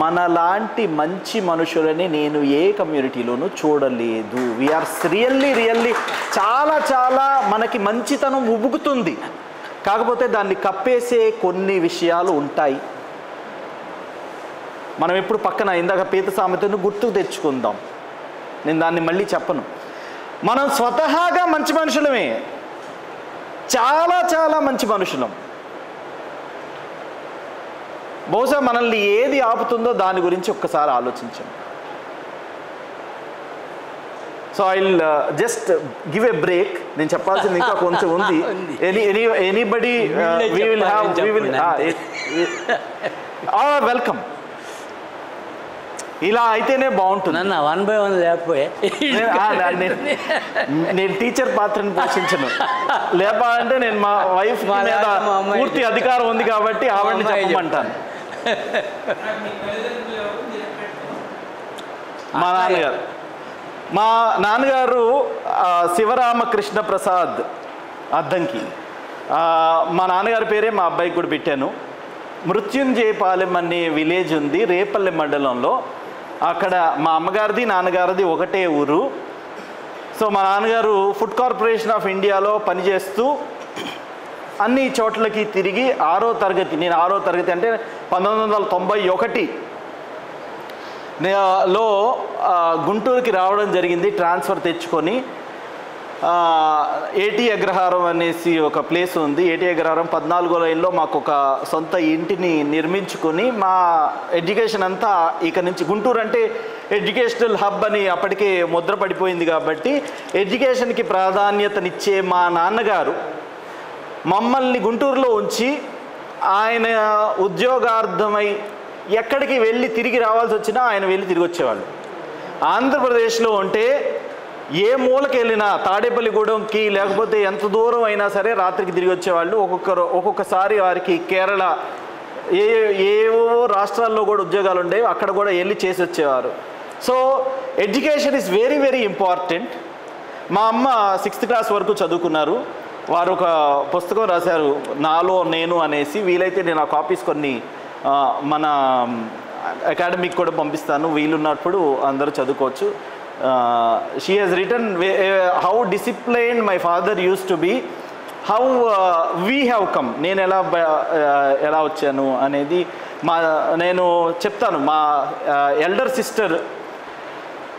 మనలాంటి మంచి మనుషులని నేను ఏ కమ్యూనిటీలోనూ చూడలేదు. వీఆర్ రియల్లీ చాలా చాలా మనకి మంచితనం ఉబుకుతుంది. కాకపోతే దాన్ని కప్పేసే కొన్ని విషయాలు ఉంటాయి. మనం ఎప్పుడు పక్కన ఇందాక పీత సామెతను గుర్తుకు తెచ్చుకుందాం. నేను దాన్ని మళ్ళీ చెప్పను. మనం స్వతహాగా మంచి మనుషులమే, చాలా చాలా మంచి మనుషులం. బహుశా మనల్ని ఏది ఆపుతుందో దాని గురించి ఒక్కసారి ఆలోచించండి. So I will just give a break. నేను చెప్పాల్సింది ఇంకా కొంచెం ఉంది. Anybody welcome. ఇలా అయితేనే బాగుంటుంది. 1 by 1 లేకపోయే నేను టీచర్ పాత్రను పోషించను. లేపాలంటే నేను మా వైఫ్ మీద పూర్తి అధికారం ఉంది కాబట్టి ఆవిడని చెప్పమంటాను. మా నాన్నగారు శివరామకృష్ణ ప్రసాద్ అద్దంకి. మా నాన్నగారి పేరే మా అబ్బాయికి కూడా పెట్టాను. మృత్యుంజయపాలెం అనే విలేజ్ ఉంది రేపల్లె మండలంలో. అక్కడ మా అమ్మగారిది నాన్నగారిది ఒకటే ఊరు. సో మా నాన్నగారు ఫుడ్ కార్పొరేషన్ ఆఫ్ ఇండియాలో పనిచేస్తూ అన్ని చోట్లకి తిరిగి 6వ తరగతి, నేను 6వ తరగతి అంటే 1991లో గుంటూరుకి రావడం జరిగింది ట్రాన్స్ఫర్ తెచ్చుకొని. ఏటీ అగ్రహారం అనేసి ఒక ప్లేస్ ఉంది. ఏటీ అగ్రహారం 14వ లైన్లో మాకు ఒక సొంత ఇంటిని నిర్మించుకొని మా ఎడ్యుకేషన్ అంతా ఇక నుంచి, గుంటూరు అంటే ఎడ్యుకేషనల్ హబ్ అని అప్పటికే ముద్ర పడిపోయింది కాబట్టి ఎడ్యుకేషన్కి ప్రాధాన్యతనిచ్చే మా నాన్నగారు మమ్మల్ని గుంటూరులో ఉంచి ఆయన ఉద్యోగార్థమై ఎక్కడికి వెళ్ళి తిరిగి రావాల్సి వచ్చినా ఆయన వెళ్ళి తిరిగి వచ్చేవాళ్ళు. ఆంధ్రప్రదేశ్లో ఉంటే ఏ మూలకి వెళ్ళినా, తాడేపల్లిగూడెంకి లేకపోతే ఎంత దూరం అయినా సరే రాత్రికి తిరిగి వచ్చేవాళ్ళు. ఒక్కొక్కసారి వారికి కేరళ ఏవో రాష్ట్రాల్లో కూడా ఉద్యోగాలు ఉండేవి, అక్కడ కూడా వెళ్ళి చేసి వచ్చేవారు. So education is very very important. మా అమ్మ 6th క్లాస్ వరకు చదువుకున్నారు. వారు ఒక పుస్తకం రాశారు, నాలో నేను అనేసి. వీలైతే నేను ఆ కాపీస్ కొన్ని మన అకాడమిక్ కూడా పంపిస్తాను, వీలున్నప్పుడు అందరూ చదువుకోవచ్చు. She has written how disciplined my father used to be, how we have come, నేను ఎలా వచ్చాను అనేది నేను చెప్తాను. మా ఎల్డర్ సిస్టర్,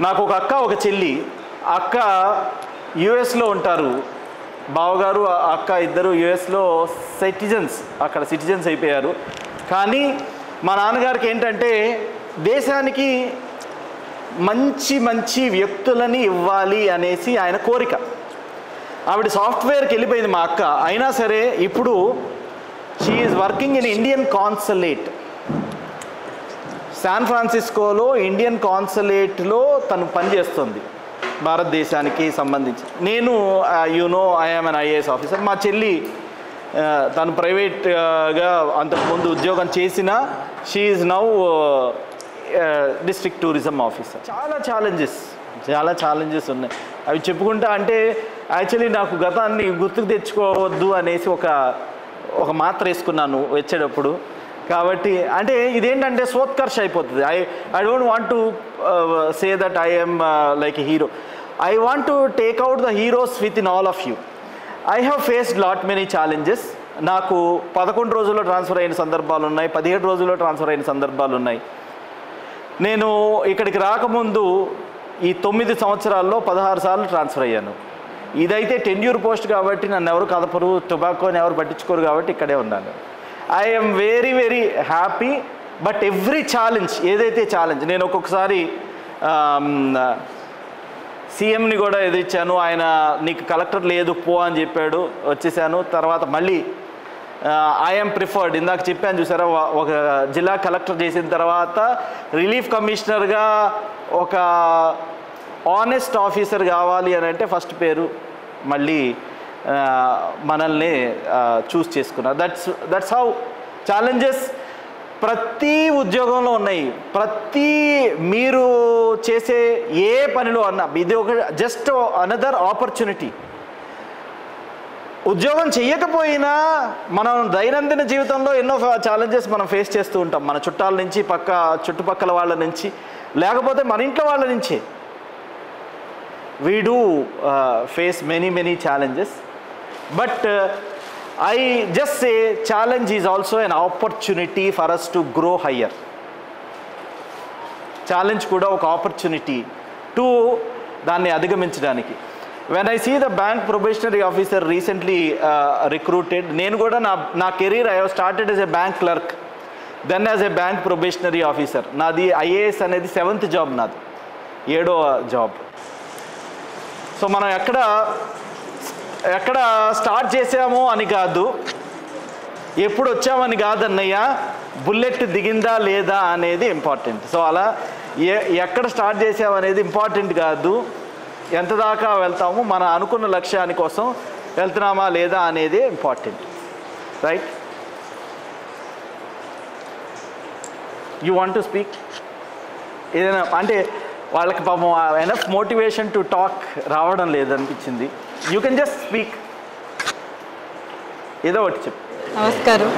నాకు ఒక అక్క ఒక చెల్లి. అక్క యుఎస్లో ఉంటారు, బావగారు అక్క ఇద్దరు యుఎస్లో అక్కడ సిటిజన్స్ అయిపోయారు. కానీ మా నాన్నగారికి ఏంటంటే దేశానికి మంచి మంచి వ్యక్తులని ఇవ్వాలి అనేసి ఆయన కోరిక. ఆవిడ సాఫ్ట్వేర్కి వెళ్ళిపోయింది మా అక్క. అయినా సరే ఇప్పుడు she is working in Indian consulate, San ఫ్రాన్సిస్కోలో ఇండియన్ కాన్సులేట్లో తను పనిచేస్తుంది, భారతదేశానికి సంబంధించి. నేను I am an IAS officer. మా చెల్లి తను ప్రైవేట్గా అంతకుముందు ఉద్యోగం చేసిన, she is now district tourism officer. చాలా ఛాలెంజెస్ ఉన్నాయి. అవి చెప్పుకుంటా అంటే యాక్చువల్లీ నాకు గతాన్ని గుర్తుకు తెచ్చుకోవద్దు అనేసి ఒక మాత్ర వేసుకున్నాను వచ్చేటప్పుడు. కాబట్టి అంటే ఇదేంటంటే సోత్కర్ష అయిపోతుంది. I don't want to say that I am like a hero. I want to take out the heroes within all of you. I have faced lot many challenges. నాకు 11 రోజుల్లో ట్రాన్స్ఫర్ అయిన సందర్భాలు ఉన్నాయి, 17 రోజుల్లో ట్రాన్స్ఫర్ అయిన సందర్భాలు ఉన్నాయి. నేను ఇక్కడికి రాకముందు ఈ 9 సంవత్సరాల్లో 16 సార్లు ట్రాన్స్ఫర్ అయ్యాను. ఇదైతే టెన్యూర్ పోస్ట్ కాబట్టి నన్ను ఎవరు కదపరు, టొబాకోని ఎవరు పట్టించుకోరు కాబట్టి ఇక్కడే ఉన్నాను. I M very very happy. But every challenge, ఏదైతే ఛాలెంజ్, నేను ఒక్కొక్కసారి సీఎంని కూడా ఎదిరించాను. ఆయన నీకు కలెక్టర్ లేదు పో అని చెప్పాడు, వచ్చేసాను. తర్వాత మళ్ళీ ఐఎమ్ ప్రిఫర్డ్, ఇందాక చెప్పాను చూసారా, ఒక జిల్లా కలెక్టర్ చేసిన తర్వాత రిలీఫ్ కమిషనర్గా ఒక ఆనెస్ట్ ఆఫీసర్ కావాలి అని అంటే ఫస్ట్ పేరు మళ్ళీ మనల్ని చూస్ చేసుకున్నారు. దట్స్ హౌ ఛాలెంజెస్ ప్రతి ఉద్యోగంలో ఉన్నాయి. మీరు చేసే ఏ పనిలో అన్నా ఇది ఒక జస్ట్ అనదర్ ఆపర్చునిటీ. ఉద్యోగం చెయ్యకపోయినా మనం దైనందిన జీవితంలో ఎన్నో ఛాలెంజెస్ మనం ఫేస్ చేస్తూ ఉంటాం, మన చుట్టాల నుంచి, చుట్టుపక్కల వాళ్ళ నుంచి, లేకపోతే మన ఇంట్లో వాళ్ళ నుంచి. we do face many challenges, but I just say challenge is also an opportunity for us to grow higher. Challenge kuda oka opportunity to danni adhigaminchadانiki. When I see the bank probationary officer recently recruited, nenu kuda na career I have started as a bank clerk, then as a bank probationary officer. Nadi IAS anedi 7th job, nadi 7వ జాబ్. సో మనం ఎక్కడ స్టార్ట్ చేసామో అని కాదు, ఎప్పుడు వచ్చామని కాదన్నయ్య, బుల్లెట్ దిగిందా లేదా అనేది ఇంపార్టెంట్. సో అలా ఎక్కడ స్టార్ట్ చేసామనేది ఇంపార్టెంట్ కాదు, ఎంత దాకా వెళ్తాము, మన అనుకున్న లక్ష్యాని కోసం వెళ్తున్నామా లేదా అనేది important. Right? You want to speak? ఏదైనా అంటే వాళ్ళకి పాపం ఎనఫ్ మోటివేషన్ టు టాక్ రావడం లేదనిపించింది. యూ కెన్ జస్ట్ స్పీక్, ఏదో ఒకటి చెప్పు. నమస్కారం.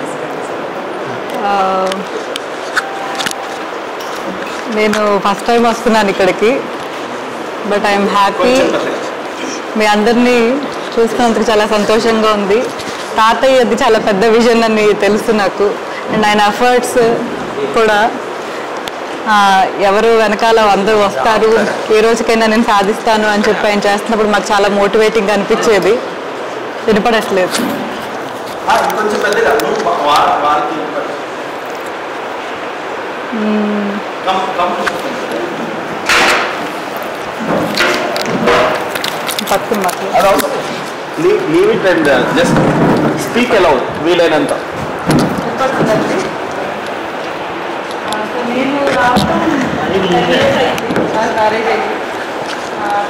నేను ఫస్ట్ టైం వస్తున్నాను ఇక్కడికి, బట్ ఐఎమ్ హ్యాపీ. మీ అందరినీ చూసుకున్నందుకు చాలా సంతోషంగా ఉంది. తాతయ్యది చాలా పెద్ద విజన్ అని తెలుసు నాకు, అండ్ ఆయన ఎఫర్ట్స్ కూడా ఎవరు వెనకాల అందరూ వస్తారు, ఏ రోజుకైనా నేను సాధిస్తాను అని చెప్పి ఆయన చేస్తున్నప్పుడు మాకు చాలా మోటివేటింగ్గా అనిపించేది. వినపడట్లేదు. వీలైనంత నేను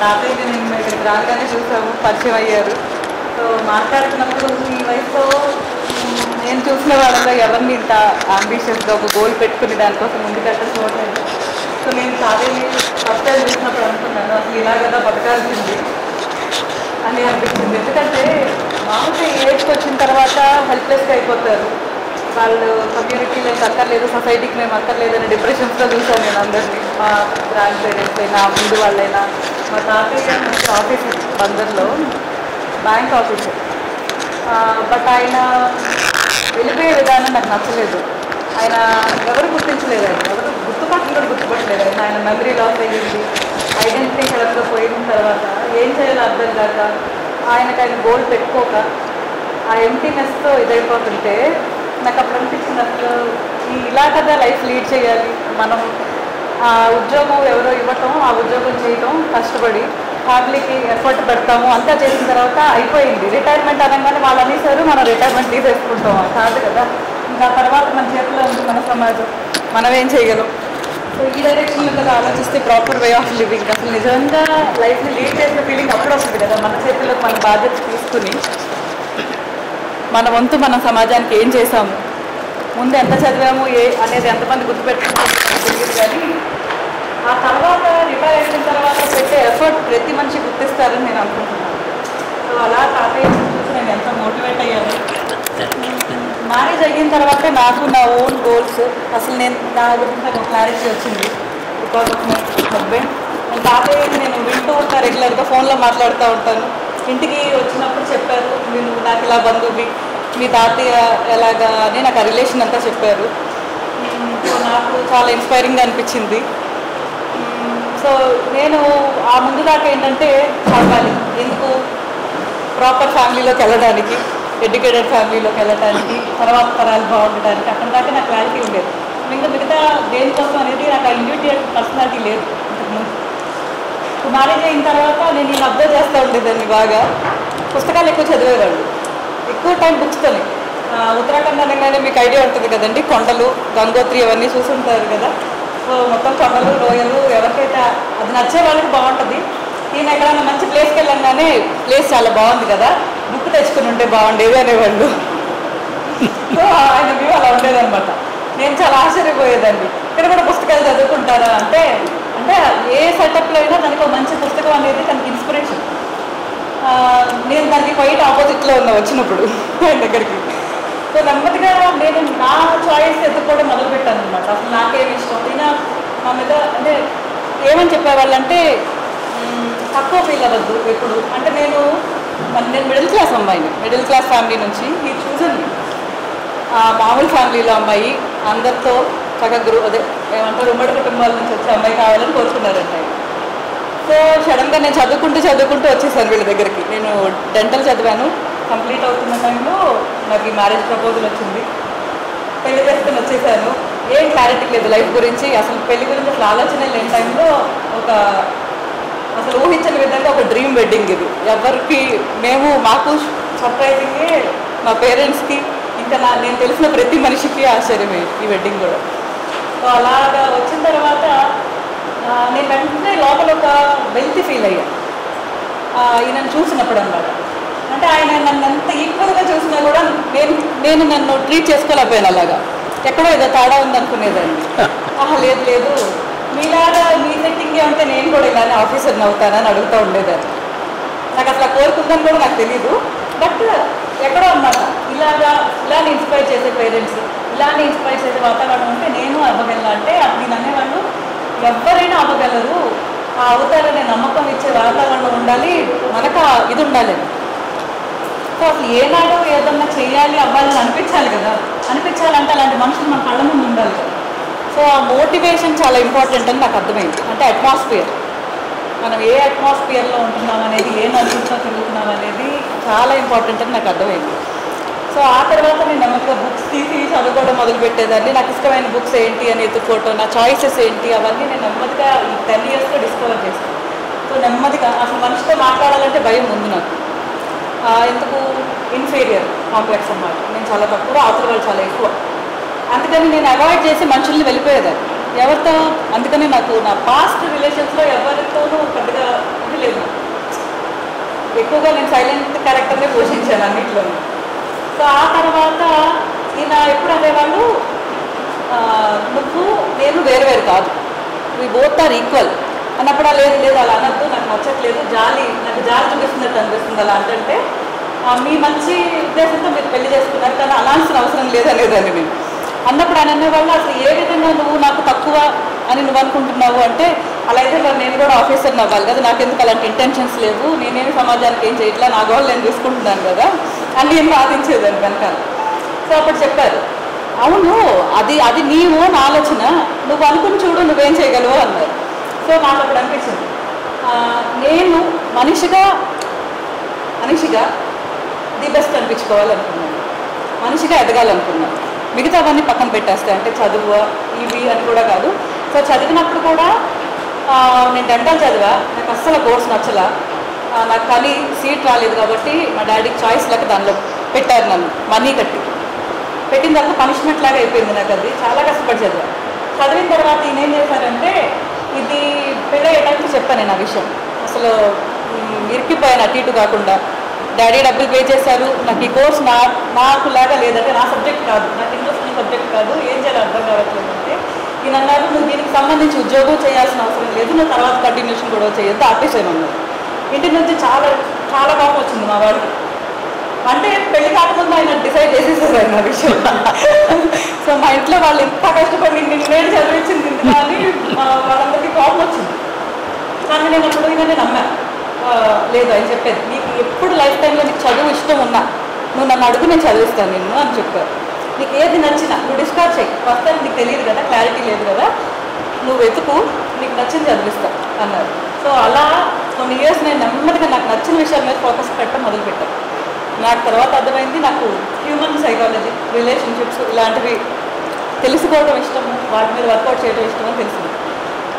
తాతయ్య నేను ఇక్కడికి రాగానే చూసాము, పరిచయం అయ్యారు. సో మాట్లాడుతున్నప్పుడు ఈ వయసులో నేను చూసిన వాళ్ళలో ఎవరిని ఇంత అంబిషియస్గా ఒక గోల్ పెట్టుకుని దానికోసం ముందుకెళ్ళడం చూడలేదు. సో నేను తాతయ్యని ఫస్ట్ టైం చూసినప్పుడు అనుకున్నాను అసలు ఇలా కదా బతకాల్సింది అని అనిపించింది. ఎందుకంటే మామూలుగా ఏజ్కి వచ్చిన తర్వాత హెల్ప్లెస్గా అయిపోతారు. వాళ్ళు కమ్యూనిటీలో ఏం అక్కర్లేదు, సొసైటీకి మేము అక్కర్లేదు అని డిప్రెషన్స్లో చూసాను నేను అందరినీ. మా గ్రాండ్ పేరెంట్స్ అయినా ముందు వాళ్ళైనా. మా తాతయ్య మంచి ఆఫీసర్ బందర్లో, బ్యాంక్ ఆఫీసర్. బట్ ఆయన వెళ్ళిపోయే విధానం నాకు నచ్చలేదు. ఆయన ఎవరు గుర్తించలేదు, ఆయన ఎవరు గుర్తుపట్టలు కూడా గుర్తుపట్టలేదు. ఆయన మెమరీ లాస్ అయ్యింది, ఐడెంటిటీ కరెక్ట్గా పోయిన తర్వాత ఏం చేయాలో అర్థం కాక ఆయన గోల్ పెట్టుకోక ఆ ఎంటీనెస్తో ఇదైపోతుంటే నాకు అప్పుడు అనిపించింది అసలు ఇలా కదా లైఫ్ లీడ్ చేయాలి మనం. ఆ ఉద్యోగం ఎవరో ఇవ్వటం, ఆ ఉద్యోగం చేయటం, కష్టపడి ఫ్యామిలీకి ఎఫర్ట్ పెడతాము, అంతా చేసిన తర్వాత అయిపోయింది. రిటైర్మెంట్ అనగానే వాళ్ళు అనేసారు మనం రిటైర్మెంట్ తీసేసుకుంటాం. కాదు కదా, ఇంకా తర్వాత మన చేతిలో ఉంది మన సమాజం, మనం ఏం చేయగలం. సో ఈ డైరెక్షన్లో కదా ఆలోచిస్తే ప్రాపర్ వే ఆఫ్ లివింగ్, అసలు నిజంగా లైఫ్ని లీడ్ చేసిన ఫీలింగ్ అప్పుడు వస్తుంది కదా. మన చేతిలో మన బాధ్యత తీసుకుని మన వంతు మన సమాజానికి ఏం చేసాము, ముందు ఎంత చదివాము అనేది ఎంతమంది గుర్తుపెట్టుకుంటాము తెలియదు. కానీ ఆ తర్వాత రిటైర్ అయిన తర్వాత పెట్టే ఎఫర్ట్ ప్రతి మనిషి గుర్తిస్తారని నేను అనుకుంటున్నాను. సో అలా తాతయ్య చూసి నేను ఎంత మోటివేట్ అయ్యాను. మ్యారేజ్ అయిన తర్వాత నాకు నా ఓన్ గోల్స్ అసలు నా గురించి నాకు క్లారిటీ వచ్చింది. Because of my husband. తాతయ్య నేను వింటూ ఉంటాను, రెగ్యులర్గా ఫోన్లో మాట్లాడుతూ ఉంటాను. ఇంటికి వచ్చినప్పుడు చెప్పారు, నేను నాకు ఇలా బంధువువి, మీ తాతయ్య ఎలాగా అని నాకు ఆ రిలేషన్ అంతా చెప్పారు. సో నాకు చాలా ఇన్స్పైరింగ్గా అనిపించింది. సో నేను ఆ ముందు దాకా ఏంటంటే చదవాలి, ఎందుకు ప్రాపర్ ఫ్యామిలీలోకి వెళ్ళడానికి, ఎడ్యుకేటెడ్ ఫ్యామిలీలోకి వెళ్ళడానికి, తర్వాత తరాలు బాగుండడానికి, అక్కడ దాకా నాకు క్లారిటీ ఉండేది. ఇంకా మిగతా దేనికోసం అనేది నాకు ఆ ఇండివిజువల్ పర్సనాలిటీ లేదు ఇంతకుముందు. మ్యారేజ్ అయిన తర్వాత నేను ఈయన అబ్జర్వ్ చేస్తూ ఉండేదాన్ని. బాగా పుస్తకాలు ఎక్కువ చదివేవాళ్ళు, ఎక్కువ టైం బుక్స్తోనే. ఉత్తరాఖండ్ అనగానే మీకు ఐడియా ఉంటుంది కదండి, కొండలు, గంగోత్రి అవన్నీ చూసుంటారు కదా. సో మొత్తం కొండలు, లోయలు, ఎవరికైతే అది నచ్చే వాళ్ళకి బాగుంటుంది. ఈయన ఎక్కడైనా మంచి ప్లేస్కి వెళ్ళంగానే ప్లేస్ చాలా బాగుంది కదా, బుక్ తెచ్చుకుని ఉంటే బాగుండేది అనేవాళ్ళు. సో ఆయన వ్యూ అలా ఉండేదన్నమాట. నేను చాలా ఆశ్చర్యపోయేదాన్ని, ఇక్కడ కూడా పుస్తకాలు చదువుకుంటారా అంటే ఏ సెటప్లో అయినా దానికి ఒక మంచి పుస్తకం అనేది తనకి ఇన్స్పిరేషన్. నేను దానికి క్వైట్ ఆపోజిట్లో ఉన్నా వచ్చినప్పుడు ఆయన దగ్గరికి. సో నెమ్మదిగా నేను నా చాయిస్ ఎత్తుకోవడం మొదలుపెట్టాను అనమాట. అసలు నాకేమి ఇష్టం, ఈయన మా మీద అంటే ఏమని చెప్పేవాళ్ళంటే తక్కువ ఫీల్ అవ్వద్దు ఎప్పుడు. అంటే నేను మిడిల్ క్లాస్ అమ్మాయిని, మిడిల్ క్లాస్ ఫ్యామిలీ నుంచి ఈ చూసండి. మామూలు ఫ్యామిలీలో అమ్మాయి, అందరితో చక్కగా ఏమంటారు ఉమ్మడి కుటుంబాల నుంచి వచ్చే అమ్మాయి కావాలని కోరుకున్నారంట. సో సడన్గా నేను చదువుకుంటూ వచ్చేసాను వీళ్ళ దగ్గరికి. నేను డెంటల్ చదివాను, కంప్లీట్ అవుతున్న టైంలో నాకు ఈ మ్యారేజ్ ప్రపోజల్ వచ్చింది. పెళ్లి చేసుకుని వచ్చేసాను. ఏం క్లారిటీ లేదు లైఫ్ గురించి, అసలు పెళ్లి గురించి అసలు ఆలోచన లేని టైంలో అసలు ఊహించని విధంగా ఒక డ్రీమ్ వెడ్డింగ్ ఇది. ఎవరికి మాకు సర్ప్రైజింగే, మా పేరెంట్స్కి, ఇంకా నేను తెలిసిన ప్రతి మనిషికి ఆశ్చర్యమే ఈ వెడ్డింగ్ కూడా. సో అలాగా వచ్చిన తర్వాత నేను వెంటనే లోపల ఒక వెల్తీ ఫీల్ అయ్యా ఈయనను చూసినప్పుడు అన్నమాట. అంటే ఆయన నన్ను ఎంత ఈక్వల్గా చూసినా కూడా నేను నన్ను ట్రీట్ చేసుకోలేకపోయాను. అలాగా ఎక్కడో ఏదో తేడా ఉందనుకునేదాన్ని. లేదు మీలాగా మీ సెట్టింగే ఉంటే నేను కూడా ఇలానే ఆఫీసర్ని అవుతానని అడుగుతూ ఉండేదాన్ని. నాకు అసలు కోరుకుందని కూడా నాకు తెలీదు. బట్ ఎక్కడో అన్నమాట ఇలానే ఇన్స్పైర్ చేసే పేరెంట్స్, ఇలానే ఇన్స్పైర్ చేసే వాతావరణం ఉంటే నేను అవ్వగలను. అంటే నేను అనేవాళ్ళు ఎవరైనా అవ్వగలరు, ఆ అవుతారనే నమ్మకం ఇచ్చే వాతావరణం ఉండాలి, మనకు ఇది ఉండాలి. సో అసలు ఏనాడో ఏదన్నా చేయాలి, అవ్వాలని అనిపించాలంటే అలాంటి మనుషులు మన కళ్ళ ముందు ఉండాలి కదా. సో ఆ మోటివేషన్ చాలా ఇంపార్టెంట్ అని నాకు అర్థమైంది. అంటే అట్మాస్ఫియర్, మనం ఏ అట్మాస్ఫియర్లో ఉంటున్నాం అనేది, ఏ నలుగురితో తిరుగుతున్నాం అనేది చాలా ఇంపార్టెంట్ అని నాకు అర్థమైంది. సో ఆ తర్వాత నేను నెమ్మదిగా బుక్స్ తీసి చదువుకోవడం మొదలుపెట్టేదాన్ని. నాకు ఇష్టమైన బుక్స్ ఏంటి అని ఎత్తుకోవటం, నా చాయిసెస్ ఏంటి అవన్నీ నేను నెమ్మదిగా ఈ 10 yearsలో డిస్కవర్ చేస్తాను. సో నెమ్మదిగా అసలు మనిషితో మాట్లాడాలంటే భయం ఉంది నాకు. ఎందుకు ఇన్ఫీరియర్ కాంప్లెక్స్ అన్నమాట. నేను చాలా తక్కువ, అవతల వాళ్ళు చాలా ఎక్కువ. అందుకని నేను అవాయిడ్ చేసి మనుషుల్ని వెళ్ళిపోయేదాన్ని ఎవరితో. అందుకని నాకు నా పాస్ట్ రిలేషన్స్లో ఎవరితోనూ పెద్దగా ఇది లేదు. ఎక్కువగా నేను సైలెంట్ క్యారెక్టర్నే పోషించాను అన్నింటిలోనూ. సో ఆ తర్వాత ఈయన ఎప్పుడు అనేవాళ్ళు నువ్వు నేను వేరు వేరు కాదు, వీ బోత్ ఆర్ ఈక్వల్ అన్నప్పుడు లేదు లేదు అలా అనద్దు, నాకు నచ్చట్లేదు, నాకు జాలి చూపిస్తున్నట్టు అనిపిస్తుంది అలా అంటే మీ మంచి ఉద్దేశంతో మీరు పెళ్లి చేసుకున్నారు కానీ అలాల్సిన అవసరం లేదనేదాన్ని నేను అన్నప్పుడు ఆయన అనేవాళ్ళు అసలు ఏ విధంగా నువ్వు నాకు తక్కువ అని నువ్వు అనుకుంటున్నావు అంటే అలా అయితే నేను కూడా ఆఫీసర్ని అవ్వాలి కదా, నాకెందుకు అలాంటి ఇంటెన్షన్స్ లేవు, నేనేమి సమాజానికి ఏం చేయట్లా, నా గోల్ నేను చూసుకుంటున్నాను కదా అని నేను వాదించేదాన్ని వెనకాల. సో అప్పుడు చెప్పారు అవును అది నీ ఓన్ ఆలోచన, నువ్వు అనుకుని చూడు నువ్వేం చేయగలవు అన్నారు. సో నాకు అప్పుడు అనిపించింది నేను మనిషిగా ది బెస్ట్ అనిపించుకోవాలనుకున్నాను, మనిషిగా ఎదగాలనుకున్నాను. మిగతావన్నీ పక్కన పెట్టేస్తాయి, అంటే చదువు ఇవి అని కూడా కాదు. సో చదివినప్పుడు కూడా నేను డెంటల్ చదివా, నాకు అస్సలు కోర్స్ నచ్చలా, నాకు కానీ సీట్ రాలేదు కాబట్టి మా డాడీకి చాయిస్ లేక దానిలో పెట్టారు, నన్ను మనీ కట్టి పెట్టిన తర్వాత పనిష్మెంట్ లాగా అయిపోయింది నాకు. అది చాలా కష్టపడి చదివా. చదివిన తర్వాత ఈయన ఏం చేశారంటే ఇది పెళ్ళయ్యేటప్పుడు చెప్పాను నేను ఆ విషయం, అసలు ఇరికిపోయాను అటు ఇటు కాకుండా. డాడీ డబ్బులు పే చేశారు, నాకు ఈ కోర్స్ నాకు లాగా లేదంటే నా సబ్జెక్ట్ కాదు, నాకు ఇంట్రెస్ట్ సబ్జెక్ట్ కాదు, ఏం చేయాలో అర్థం కావట్లేదు అంటే ఈయన అన్నారు నువ్వు దీనికి సంబంధించి ఉద్యోగం చేయాల్సిన అవసరం లేదు, నువ్వు తర్వాత కంటిన్యూషన్ కూడా చేయొద్దు ఆపేసేయమన్నారు. ఇంటి నుంచి చాలా చాలా కోపం వచ్చింది మా వాడికి, అంటే పెళ్లి కాకముందు ఆయన డిసైడ్ చేసేసారు ఆయన విషయం. సో మా ఇంట్లో వాళ్ళు ఎంత కష్టపడి నేను చదివించింది కానీ వాళ్ళందరికీ కోపం వచ్చింది. కానీ నేను అప్పుడు ఈయన నమ్మాను, లేదు ఆయన చెప్పేది నీకు ఎప్పుడు లైఫ్ టైంలో నీకు చదువు ఇష్టం ఉన్నా నువ్వు నన్ను అడుగు నేను చదివిస్తాను నిన్ను అని చెప్పారు. నీకు ఏది నచ్చినా నువ్వు డిస్కస్ చేయి, ఫస్ట్ టైం నీకు తెలియదు కదా, క్లారిటీ లేదు కదా, నువ్వు వెతుకు, నీకు నచ్చింది చదివిస్తా అన్నారు. సో అలా కొన్ని ఇయర్స్ నేను నెమ్మదిగా నాకు నచ్చిన విషయాల మీద ఫోకస్ పెట్టడం మొదలుపెట్టాను. నాకు తర్వాత అర్థమైంది నాకు హ్యూమన్ సైకాలజీ, రిలేషన్షిప్స్ ఇలాంటివి తెలుసుకోవడం ఇష్టము, వాటి మీద వర్కౌట్ చేయడం ఇష్టం అని తెలిసింది.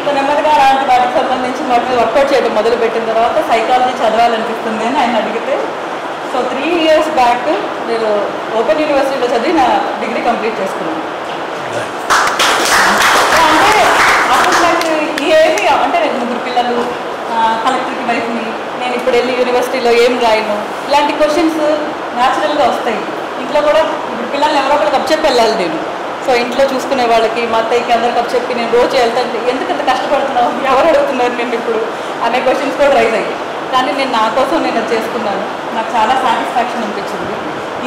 సో నెమ్మదిగా అలాంటి వాటికి సంబంధించి వాటి మీద వర్కౌట్ చేయడం మొదలుపెట్టిన తర్వాత సైకాలజీ చదవాలనిపిస్తుంది అని ఆయన అడిగితే సో 3 years బ్యాక్ నేను ఓపెన్ యూనివర్సిటీలో చదివి నా డిగ్రీ కంప్లీట్ చేసుకున్నాను. అంటే అప్పుడు నాకు ఏమి అంటే నేను 3 పిల్లలు, కలెక్టర్కి వైఫ్ని, నేను ఇప్పుడు వెళ్ళి యూనివర్సిటీలో ఏం రాయను, ఇలాంటి క్వశ్చన్స్ న్యాచురల్గా వస్తాయి. ఇంట్లో కూడా ఇప్పుడు పిల్లల్ని ఎవరో ఒకరికి అప్పచెప్పి వెళ్ళాలి నేను. సో ఇంట్లో చూసుకునే వాళ్ళకి మా అత్తయ్యకి అందరికి అప్పచెప్పి నేను రోజు వెళ్తాను, ఎందుకు ఇంత కష్టపడుతున్నావు, ఎవరు అడుగుతున్నారు నేను ఇప్పుడు అనే క్వశ్చన్స్ కూడా రైజ్ అయ్యాయి. కానీ నేను నా కోసం నేను అది చేసుకున్నాను, నాకు చాలా సాటిస్ఫాక్షన్ అనిపించింది.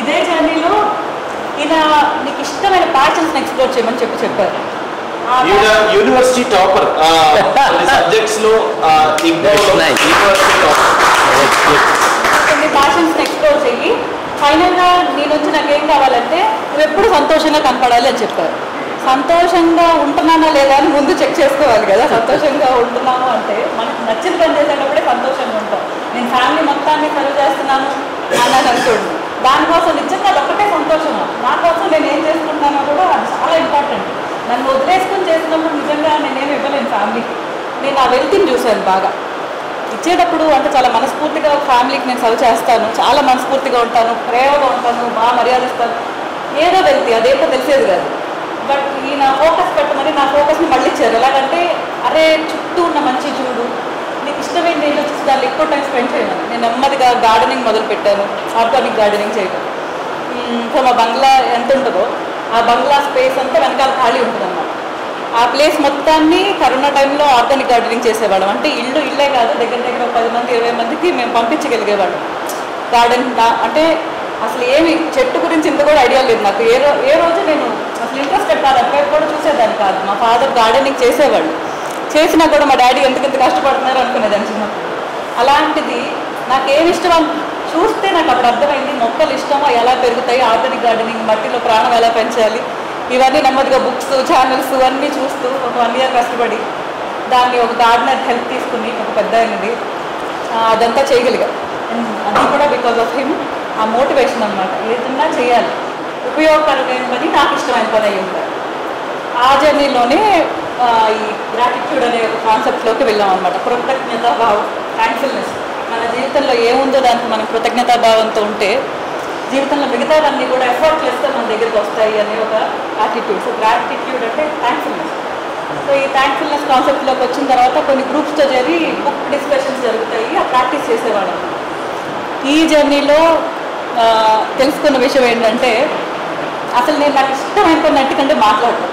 ఇదే జర్నీలో ఈయన నీకు ఇష్టమైన ప్యాషన్స్ని ఎక్స్ప్లోర్ చేయమని చెప్పారు. యూనివర్సిటీ టాపర్ సబ్జెక్ట్స్ లో కొన్ని ప్యాషన్స్ని ఎక్స్ప్లోర్ చెయ్యి, ఫైనల్గా నేను వచ్చి నాకేం కావాలంటే నువ్వు ఎప్పుడు సంతోషంగా కనపడాలి అని చెప్పారు. సంతోషంగా ఉంటున్నానా లేదా అని ముందు చెక్ చేసుకోవాలి కదా. సంతోషంగా ఉంటున్నాము అంటే మనకు నచ్చిన పని చేసేటప్పుడే సంతోషంగా ఉంటాం. నేను ఫ్యామిలీ మొత్తాన్ని సర్వ్ చేస్తున్నాను అన్నాను అనుకోండి, దానికోసం నిజంగా అదొక్కటే సంతోషమా, నా కోసం నేను ఏం చేసుకుంటున్నానో కూడా అది చాలా ఇంపార్టెంట్. నన్ను వదిలేసుకొని చేసినప్పుడు నిజంగా నేనేమి ఇవ్వలేను ఫ్యామిలీకి. నేను ఆ వెల్తిని చూశాను బాగా. ఇచ్చేటప్పుడు అంటే చాలా మనస్ఫూర్తిగా ఫ్యామిలీకి నేను సర్వ్ చేస్తాను, చాలా మనస్ఫూర్తిగా ఉంటాను, ప్రేమగా ఉంటాను, బాగా మర్యాదిస్తాను. ఏదో వెళ్తే అదేంటో తెలిసేది కాదు. బట్ ఈయన ఫోకస్ పెట్టమని నా ఫోకస్ని మళ్ళీ ఇచ్చారు. ఎలాగంటే అరే చుట్టూ ఉన్న మంచి చూడు, నీకు ఇష్టమైంది ఏంటో చూసి దాన్ని ఎక్కువ టైం స్పెండ్ చేయమని నేను నెమ్మదిగా గార్డెనింగ్ మొదలుపెట్టాను, ఆర్గానిక్ గార్డెనింగ్ చేయడం. సో మా బంగ్లా ఎంత ఉంటుందో ఆ బంగ్లా స్పేస్ అంతా వెనకాల ఖాళీ ఉంటుంది అన్నమాట. ఆ ప్లేస్ మొత్తాన్ని కరోనా టైంలో ఆర్గానిక్ గార్డెనింగ్ చేసేవాళ్ళం. అంటే ఇల్లే కాదు, దగ్గర 10 మంది 20 మందికి మేము పంపించగలిగేవాళ్ళం. గార్డెన్ అంటే అసలు ఏమి చెట్టు గురించి ఇంత కూడా ఐడియా లేదు నాకు. ఏ రోజు నేను అసలు ఇంట్రెస్టెడ్ కాదు, అటువైపు కూడా చూసేదాన్ని కాదు. మా ఫాదర్ గార్డెనింగ్ చేసేవాళ్ళు, చేసినా కూడా మా డాడీ ఎందుకంత కష్టపడుతున్నారు అనుకునేదాన్ని చిన్నప్పుడు. అలాంటిది నాకేమి ఇష్టం అని చూస్తే నాకు అప్పుడు అర్థమైంది మొక్కలు ఇష్టమో ఎలా పెరుగుతాయి, ఆర్గానిక్ గార్డెనింగ్, మట్టిలో ప్రాణం ఎలా పెంచాలి, ఇవన్నీ నెమ్మదిగా బుక్స్ ఛానల్స్ అన్నీ చూస్తూ ఒక 1 year కష్టపడి దాన్ని ఒక గార్డెనర్ హెల్ప్ తీసుకుని ఒక పెద్ద అయినది అదంతా చేయగలిగా. అది కూడా బికాజ్ ఆఫ్ హిమ్. ఆ మోటివేషన్ అనమాట, ఏదన్నా చేయాలి, ఉపయోగకరమైన పని నాకు ఇష్టమైన పని అయ్యి ఉంటారు. ఆ జర్నీలోనే ఈ గ్రాటిట్యూడ్ అనే ఒక కాన్సెప్ట్లోకి వెళ్ళాం అనమాట. కృతజ్ఞతాభావం, థ్యాంక్ఫుల్నెస్. మన జీవితంలో ఏముందో దానికి మనం కృతజ్ఞతాభావంతో ఉంటే జీవితంలో మిగతావన్నీ కూడా ఎఫర్ట్లెస్గా మన దగ్గరికి వస్తాయి అనే ఒక యాటిట్యూడ్. సో గ్రాటిట్యూడ్ అంటే థ్యాంక్ఫుల్నెస్. సో ఈ థ్యాంక్ఫుల్నెస్ కాన్సెప్ట్లోకి వచ్చిన తర్వాత కొన్ని గ్రూప్స్తో చేరి బుక్ డిస్కషన్స్ జరుగుతాయి, ఆ ప్రాక్టీస్ చేసేవాళ్ళం. ఈ జర్నీలో తెలుసుకున్న విషయం ఏంటంటే అసలు నేను నాకు ఇష్టమైన కొన్ని అన్నిటికంటే మాట్లాడటం,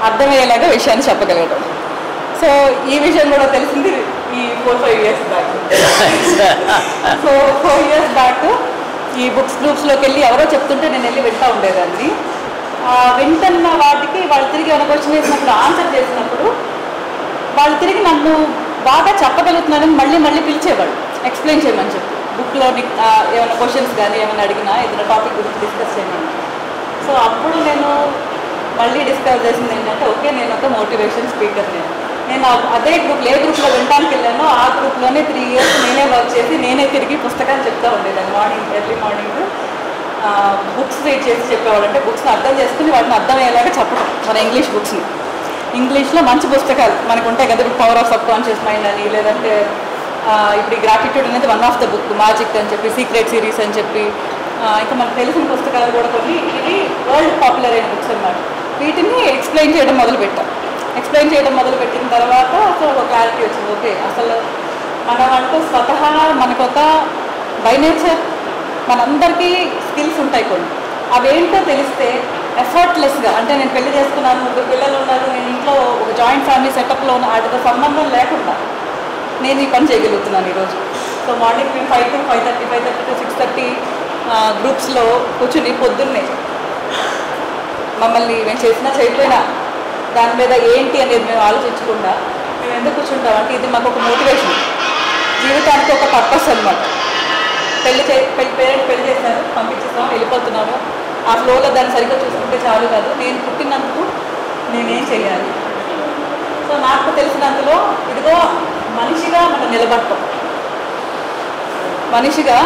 అర్థమయ్యేలాగా విషయాన్ని చెప్పగలగడం. సో ఈ విషయం కూడా తెలిసింది ఈ 4-5 years back. So 4 years back ఈ బుక్స్ గ్రూప్స్లోకి వెళ్ళి ఎవరో చెప్తుంటే నేను వెళ్ళి వింటూ ఉండేదాన్ని. వింటున్న వాటికి వాళ్ళు తిరిగి ఏమైనా క్వశ్చన్ వేసినప్పుడు ఆన్సర్ చేసినప్పుడు వాళ్ళు తిరిగి నన్ను బాగా చెప్పగలుగుతున్నానని మళ్ళీ మళ్ళీ పిలిచేవాళ్ళు ఎక్స్ప్లెయిన్ చేయమని చెప్పి. బుక్లోని ఏమైనా క్వశ్చన్స్ కానీ ఏమైనా అడిగినా ఏదైనా టాపిక్ గురించి డిస్కస్ చేయమని. సో అప్పుడు నేను మళ్ళీ డిస్కస్ చేసింది ఏంటంటే ఓకే నేను ఒక మోటివేషన్ స్పీకర్. నేను అదే గ్రూప్లో ఏ గ్రూప్లో వినడానికి వెళ్ళానో ఆ గ్రూప్లోనే 3 years నేనే వర్క్ చేసి నేనే తిరిగి పుస్తకాలు చెప్తూ ఉండేదాన్ని. Morning early morning books read చేసి చెప్పేవాళ్ళు. అంటే బుక్స్ని అర్థం చేసుకుని వాటిని అర్థమయ్యేలాగా చెప్పడం. మన ఇంగ్లీష్ బుక్స్ని ఇంగ్లీష్లో మంచి పుస్తకాలు మనకు ఉంటాయి కదా, ఇప్పుడు power of sub conscious mind అని, లేదంటే ఇప్పుడు ఈ గ్రాటిట్యూడ్ అనేది one of the book, magic అని చెప్పి, సీక్రెట్ సిరీస్ అని చెప్పి, ఇంకా మనకు తెలిసిన పుస్తకాలు కూడా కొన్ని ఇవి వరల్డ్ పాపులర్ అయిన బుక్స్ అన్నమాట. వీటిని ఎక్స్ప్లెయిన్ చేయడం మొదలుపెట్టాం. ఎక్స్ప్లెయిన్ చేయడం మొదలుపెట్టిన తర్వాత అసలు ఒక క్లారిటీ వచ్చింది. ఓకే అసలు మనం అంటూ స్వతహా మనకొక బై నేచర్ మనందరికీ స్కిల్స్ ఉంటాయి కొన్ని. అవేంటో తెలిస్తే ఎఫర్ట్లెస్గా, అంటే నేను పెళ్లి చేసుకున్నాను, 3 పిల్లలు ఉన్నారు, నేను ఇంట్లో ఒక జాయింట్ ఫ్యామిలీ సెటప్లో ఉన్న వాటితో సంబంధం లేకుండా నేను ఈ పని చేయగలుగుతున్నాను ఈరోజు. సో మార్నింగ్ మేము 5 to 5:30, 5:30 to 6:30 గ్రూప్స్లో కూర్చుని పొద్దున్నే మమ్మల్ని మేము చేసినా చేయకపోయినా దాని మీద ఏంటి అనేది మేము ఆలోచించకుండా మేము ఎందుకు కూర్చుంటామంటే ఇది మాకు ఒక మోటివేషన్, జీవితానికి ఒక పర్పస్ అనమాట. పేరెంట్స్ పెళ్లి చేశారు, పంపించేస్తాము, వెళ్ళిపోతున్నాము, ఆ ఫ్లోలో దాన్ని సరిగ్గా చూసుకుంటే చాలు కాదు, నేను పుట్టినందుకు నేనేం చేయాలి. సో నాకు తెలిసినంతలో ఇదిగో మనిషిగా మనం నిలబడతాం, మనిషిగా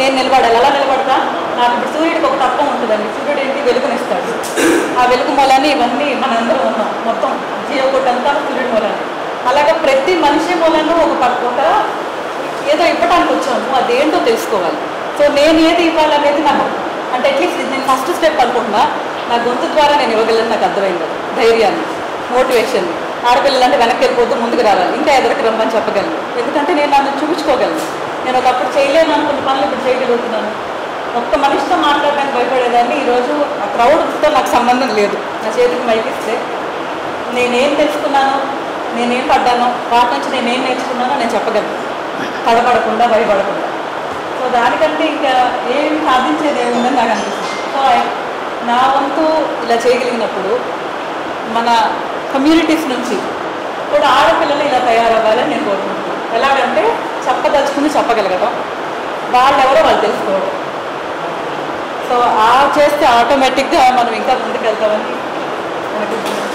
నేను నిలబడాలి. ఎలా నిలబడతా? నాకు ఇప్పుడు సూర్యుడికి ఒక తత్వం ఉంటుందండి. సూర్యుడు ఏంటి? వెలుగునిస్తాడు. ఆ వెలుగు మూలాన్ని ఇవన్నీ మనందరం ఉన్నాం, మొత్తం జీవకోటి అంతా సూర్యుడి మూలాన్ని. అలాగే ప్రతి మనిషి మూలను ఒక ఏదో ఇవ్వడానికి వచ్చాము, అదేంటో తెలుసుకోవాలి. సో నేను ఏది ఇవ్వాలనేది నాకు, అంటే అట్లీస్ట్ నేను ఫస్ట్ స్టెప్ అనుకుంటున్నా, నా గొంతు ద్వారా నేను ఇవ్వగలను. నాకు అర్థమైంది ధైర్యాన్ని, మోటివేషన్ని. ఆడపిల్లలు అంటే వెనక్కి వెళ్ళిపోతూ ముందుకు రావాలి, ఇంకా ఎదురుకి రమ్మని చెప్పగలను. ఎందుకంటే నేను నన్ను చూపించుకోగలను. నేను ఒకప్పుడు చేయలేను అనుకున్న పనులు ఇప్పుడు చేయగలుగుతున్నాను. ఒక్క మనిషితో మాట్లాడడానికి భయపడేదాన్ని, ఈరోజు ఆ క్రౌడ్తో నాకు సంబంధం లేదు. నా చేతికి మైకిస్తే నేనేం తెలుసుకున్నానో, నేనేం పడ్డానో, వాటి నుంచి నేనేం నేర్చుకున్నానో నేను చెప్పగలను, తడబడకుండా, భయపడకుండా. సో దానికంటే ఇంకా ఏం సాధించేది ఏముందని నాకు అనిపిస్తుంది. సో నా వంతు ఇలా చేయగలిగినప్పుడు మన కమ్యూనిటీస్ నుంచి కూడా ఆడపిల్లలు ఇలా తయారవ్వాలని నేను కోరుకుంటున్నాను. ఎలాగంటే చెప్పదలుచుకుని చెప్పగలగడం, వాళ్ళెవరో వాళ్ళు తెలుసుకోవడం. సో ఆ చేస్తే ఆటోమేటిక్గా మనం ఇంకా ముందుకు వెళ్తామని అనుకుంటున్నాను.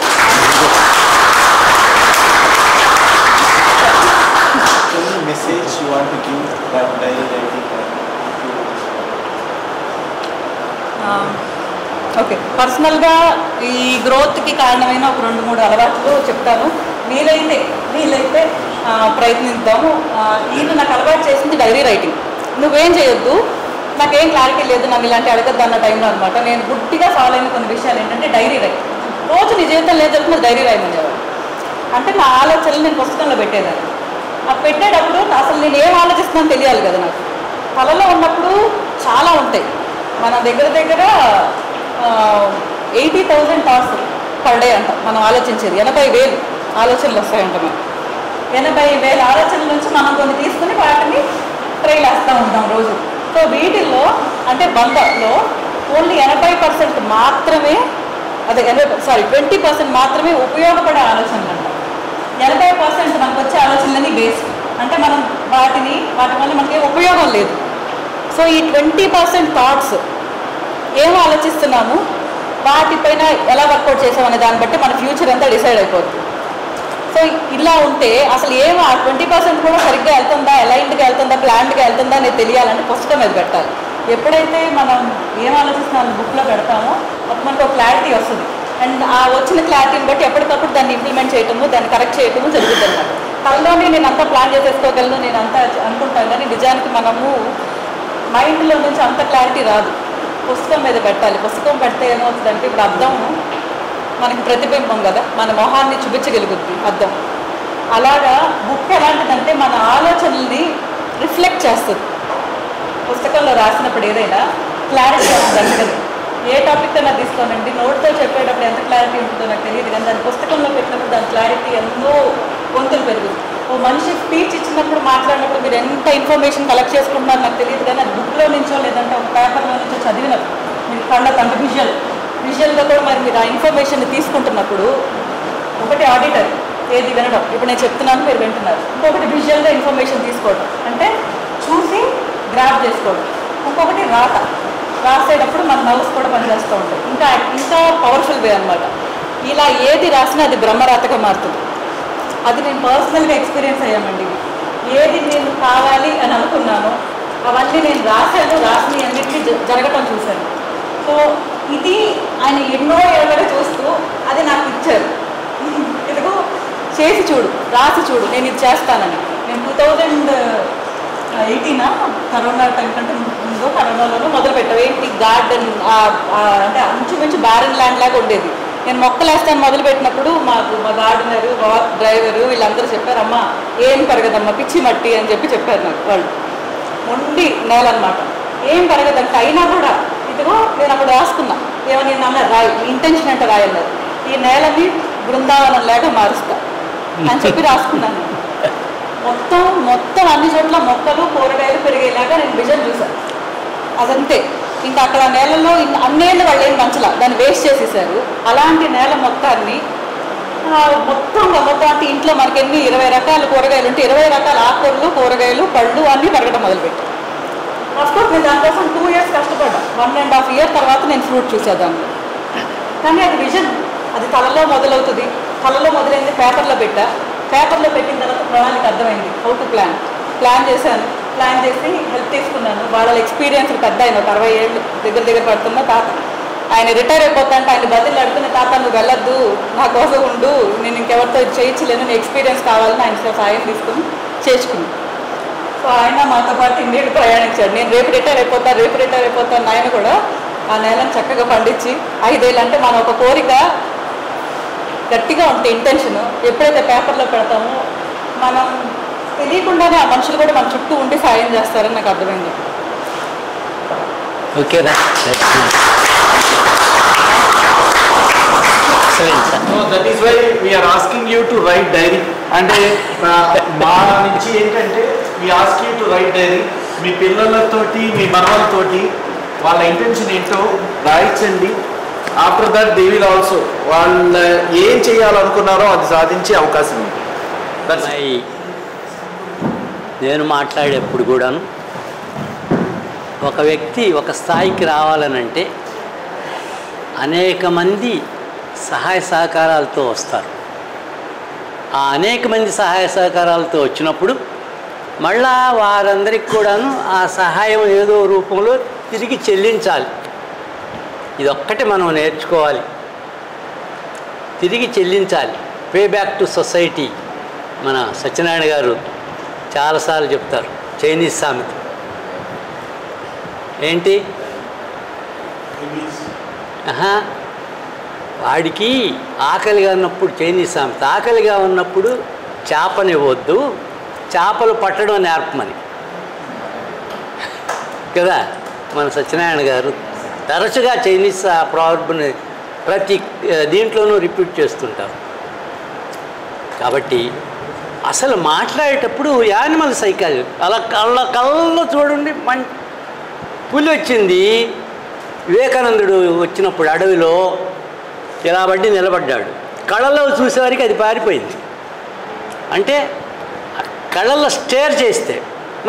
Message you want to give that diary writing? Okay, పర్సనల్గా ఈ గ్రోత్కి కారణమైన ఒక 2-3 అలవాట్లు చెప్తాను. వీలైతే ప్రయత్నిద్దాము. ఈయన నాకు అలవాటు చేసింది డైరీ రైటింగ్. నువ్వేం చేయొద్దు, నాకేం క్లారిటీ లేదు, నన్ను ఇలాంటి అడగద్దు అన్న టైంలో అనమాట నేను గుడ్డిగా ఫాలో అయిన కొన్ని విషయాలు ఏంటంటే డైరీ రైటింగ్. రోజు నీ జీవితం లేదు జరుగుతుంది డైరీ రాయమనేవాడు. అంటే నా ఆలోచనలు నేను పుస్తకంలో పెట్టేదాన్ని. ఆ పెట్టేటప్పుడు అసలు నేను ఏం ఆలోచిస్తున్నానో తెలియాలి కదా. నాకు కళలో ఉన్నప్పుడు చాలా ఉంటాయి. మన దగ్గర 80,000 థాట్స్ పర్ డే అంట మనం ఆలోచించేది. 80,000 ఆలోచనలు వస్తాయంట. మనం 80,000 ఆలోచనల నుంచి మనం కొన్ని తీసుకుని వాటిని ట్రైల్ వేస్తూ ఉంటాం రోజు. సో వీటిల్లో అంటే 100లో ఓన్లీ 80% మాత్రమే, అదే 20% మాత్రమే ఉపయోగపడే ఆలోచనలు అంట. 80% మనకు వచ్చే ఆలోచనలని వేస్ట్, అంటే మనం వాటి వల్ల మనకి ఉపయోగం లేదు. సో ఈ 20% థాట్స్ ఏం ఆలోచిస్తున్నాము, వాటిపైన ఎలా వర్కౌట్ చేసామనే దాన్ని బట్టి మన ఫ్యూచర్ అంతా డిసైడ్ అయిపోతుంది. సో ఇలా ఉంటే అసలు ఏం ఆ 20% కూడా సరిగ్గా వెళ్తుందా, అలైన్డ్గా వెళ్తుందా, ప్లాన్డ్గా వెళ్తుందా అనేది తెలియాలంటే పుస్తకం మీద పెట్టాలి. ఎప్పుడైతే మనం ఏం ఆలోచిస్తున్నామో బుక్లో పెడతామో అప్పుడు మనకు ఒక క్లారిటీ వస్తుంది. అండ్ ఆ వచ్చిన క్లారిటీని బట్టి ఎప్పటికప్పుడు దాన్ని ఇంప్లిమెంట్ చేయటము, దాన్ని కరెక్ట్ చేయటము జరుగుతుంది అన్నమాట. కళ్ళలోనే నేను అంతా ప్లాన్ చేసేసుకోగలను, నేను అంతా అనుకుంటాను, కానీ నిజానికి మనము మైండ్లో నుంచి అంత క్లారిటీ రాదు. పుస్తకం మీద పెట్టాలి. పుస్తకం పెడితే ఏమవుతుందంటే ఇప్పుడు అద్దం మనకి ప్రతిబింబం కదా, మన మొహాన్ని చూపించగలుగుద్ది అద్దం. అలాగా బుక్ ఎలాంటిదంటే మన ఆలోచనల్ని రిఫ్లెక్ట్ చేస్తుంది. పుస్తకంలో రాసినప్పుడు ఏదైనా క్లారిటీ వస్తుంది అందుకని. ఏ టాపిక్ అయినా తీసుకోనండి, నోట్తో చెప్పేటప్పుడు ఎంత క్లారిటీ ఉంటుందో నాకు తెలియదు, కానీ దాని పుస్తకంలో పెట్టినప్పుడు దాని క్లారిటీ ఎంతో గొంతులు పెరుగుతుంది. ఓ మనిషి స్పీచ్ ఇచ్చినప్పుడు మాట్లాడినప్పుడు మీరు ఎంత ఇన్ఫర్మేషన్ కలెక్ట్ చేసుకుంటున్నారో నాకు తెలియదు, కానీ అది బుక్లో నుంచో లేదంటే ఒక పేపర్లో నుంచో చదివినప్పుడు మీరు కళ్ళకంటే విజువల్గా కూడా మరి మీరు ఆ ఇన్ఫర్మేషన్ తీసుకుంటున్నప్పుడు ఒకటి ఆడిటర్ ఏది వినడం, ఇప్పుడు నేను చెప్తున్నాను మీరు వింటున్నారు, ఇంకొకటి విజువల్గా ఇన్ఫర్మేషన్ తీసుకోవడం అంటే చూసి గ్రాప్ చేసుకోవడం, ఇంకొకటి రాసేటప్పుడు మన నర్వ్స్ కూడా పనిచేస్తూ ఉంటాయి, ఇంకా పవర్ఫుల్ వే అనమాట. ఇలా ఏది రాసినా అది బ్రహ్మరాతగా మారుతుంది. అది నేను పర్సనల్గా ఎక్స్పీరియన్స్ అయ్యామండి. ఏది నేను కావాలి అని అనుకున్నానో అవన్నీ నేను రాసిని అన్నింటినీ జరగటం చూశాను. సో ఇది ఆయన ఎన్నో ఏళ్ళగా చూస్తూ అది నాకు ఇచ్చారు. ఇదిగో చేసి చూడు, రాసి చూడు, నేను ఇది చేస్తానని. నేను 2018 కరోనా టైం కంటే ముందు కరోనాలోనూ మొదలుపెట్టాను. ఏంటి గార్డెన్ అంటే అంచుమించు బ్యారన్ ల్యాండ్ లాగా ఉండేది. నేను మొక్కలు వేస్తాను మొదలుపెట్టినప్పుడు మా గార్డెనరు, డ్రైవరు వీళ్ళందరూ చెప్పారు, అమ్మ ఏం పెరగదమ్మా పిచ్చి మట్టి అని చెప్పారు నాకు. వాళ్ళు మొండి నేల అనమాట, ఏం పెరగదంటే అయినా కూడా ఇదిగో నేను అప్పుడు రాసుకున్నా, ఏమని అన్న రాయి, ఇంటెన్షన్ అంటే రాయన్నారు, ఈ నేలని బృందావనం లేక మారుస్తా అని చెప్పి రాసుకున్నాను. మొత్తం అన్ని చోట్ల మొక్కలు కూరగాయలు పెరిగేలాగా నేను విజన్ చూశాను. అదంతే. ఇంకా అక్కడ నేలలో అన్నేళ్ళు వాళ్ళు ఏం పంచలా, దాన్ని వేస్ట్ చేసేసారు. అలాంటి నేల మొత్తాన్ని మొత్తం అంటే ఇంట్లో మనకి 20 రకాల కూరగాయలు ఉంటే 20 రకాల ఆకుకూరలు, కూరగాయలు, పళ్ళు అన్నీ పెరగడం మొదలుపెట్టాను. అఫ్కోర్స్ నేను దానికోసం 2 years కష్టపడ్డాను. 1.5 year తర్వాత నేను ఫ్రూట్ చూసేదాన్ని. కానీ అది విజన్, అది తలలో మొదలవుతుంది. తలలో మొదలైంది పేపర్లో పేపర్లో పెట్టిన తర్వాత ప్రణాళిక అర్థమైంది. హౌ టు ప్లాన్ చేశాను. ప్లాన్ చేసి హెల్ప్ తీసుకున్నాను. వాళ్ళ ఎక్స్పీరియన్స్ పెద్ద ఆయన, 60 ఏళ్ళు దగ్గర పడుతున్న తాత. ఆయన రిటైర్ అయిపోతాంటే ఆయన బదులు అడుగుతున్న, తాత నువ్వు వెళ్ళొద్దు, నా కోసం ఉండు, నేను ఇంకెవరితో చేయించలేను, నీ ఎక్స్పీరియన్స్ కావాలని ఆయన సాయం తీసుకుని చేసుకుని. సో ఆయన మాతో పాటు ఇండియాకి ప్రయాణించాడు. నేను రేపు రిటైర్ అయిపోతాను. ఆయన కూడా ఆ నేలను చక్కగా పండించి 5 ఏళ్ళు అంటే మన ఒక కోరిక గట్టిగా ఉంటే ఇంటెన్షన్ ఎప్పుడైతే పేపర్లో పెడతామో మనం తెలియకుండానే ఆ మనుషులు కూడా మన చుట్టూ ఉండి సాయం చేస్తారని నాకు అర్థమైంది. ఓకేనా? So that is why we are asking you to write diary. అంటే మా నుంచి ఏంటంటే we ask you to write diary. మీ పిల్లలతోటి మీ మనవలతోటి వాళ్ళ ఇంటెన్షన్ ఏంటో రాయించండి. After that they will also వాళ్ళు ఏం చేయాలనుకున్నారో అది సాధించే అవకాశం ఉంది. నేను మాట్లాడేప్పుడు కూడాను ఒక వ్యక్తి ఒక స్థాయికి రావాలనంటే అనేక మంది సహాయ సహకారాలతో వస్తారు. ఆ అనేక మంది సహాయ సహకారాలతో వచ్చినప్పుడు మళ్ళా వారందరికి కూడాను ఆ సహాయం ఏదో రూపంలో తిరిగి చెల్లించాలి. ఇదొక్కటి మనం నేర్చుకోవాలి, తిరిగి చెల్లించాలి. Pay back to society. మన సత్యనారాయణ గారు చాలాసార్లు చెప్తారు, చైనీస్ సామెత ఏంటి, వాడికి ఆకలిగా ఉన్నప్పుడు, చైనీస్ సామెత, ఆకలిగా ఉన్నప్పుడు చేపనివ్వద్దు, చేపలు పట్టడం నేర్పమని కదా. మన సత్యనారాయణ గారు తరచుగా చైనీస్ ప్రావర్బ్ని ప్రతి దీంట్లోనూ రిపీట్ చేస్తుంటారు. కాబట్టి అసలు మాట్లాడేటప్పుడు యానిమల్ సైకాలజీ అలా కళ్ళలో చూడండి. పులి వచ్చింది, వివేకానందుడు వచ్చినప్పుడు అడవిలో ఇలా బట్టి నిలబడ్డాడు, కళ్ళలో చూసేవారికి అది పారిపోయింది. అంటే కళ్ళల్లో స్టేర్ చేస్తే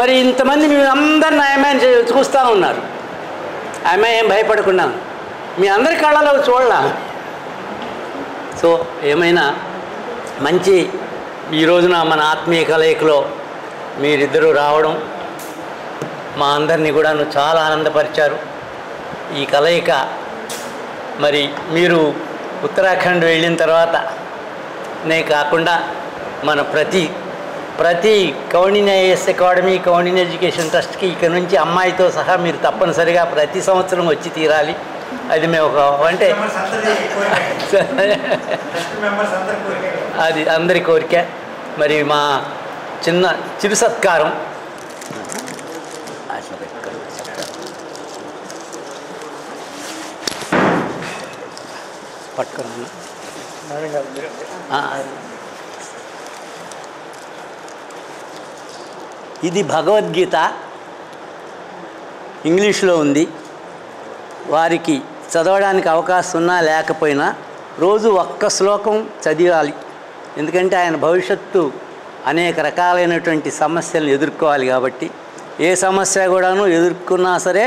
మరి ఇంతమంది మీ అందరిని ఆయమ్మాయిని చూస్తూ ఉన్నారు, ఆయమ్మాయి ఏం భయపడకుండా మీ అందరి కళ్ళలో చూడలా. సో ఏమైనా మంచి ఈ రోజున మన ఆత్మీయ కలయికలో మీరిద్దరూ రావడం మా అందరినీ కూడా చాలా ఆనందపరిచారు. ఈ కలయిక మరి మీరు ఉత్తరాఖండ్ వెళ్ళిన తర్వాత నే కాకుండా మన ప్రతి Koundinya IAS academy, Koundinya education ట్రస్ట్కి ఇక నుంచి అమ్మాయితో సహా మీరు తప్పనిసరిగా ప్రతి సంవత్సరం వచ్చి తీరాలి. అది మేము అంటే అది అందరి కోరిక. మరి మా చిరు సత్కారం పట్టుకున్నాను. ఇది భగవద్గీత, ఇంగ్లీష్లో ఉంది. వారికి చదవడానికి అవకాశం ఉన్నా లేకపోయినా రోజు ఒక్క శ్లోకం చదివాలి. ఎందుకంటే ఆయన భవిష్యత్తు అనేక రకాలైనటువంటి సమస్యలను ఎదుర్కోవాలి కాబట్టి ఏ సమస్య కూడాను ఎదుర్కొన్నా సరే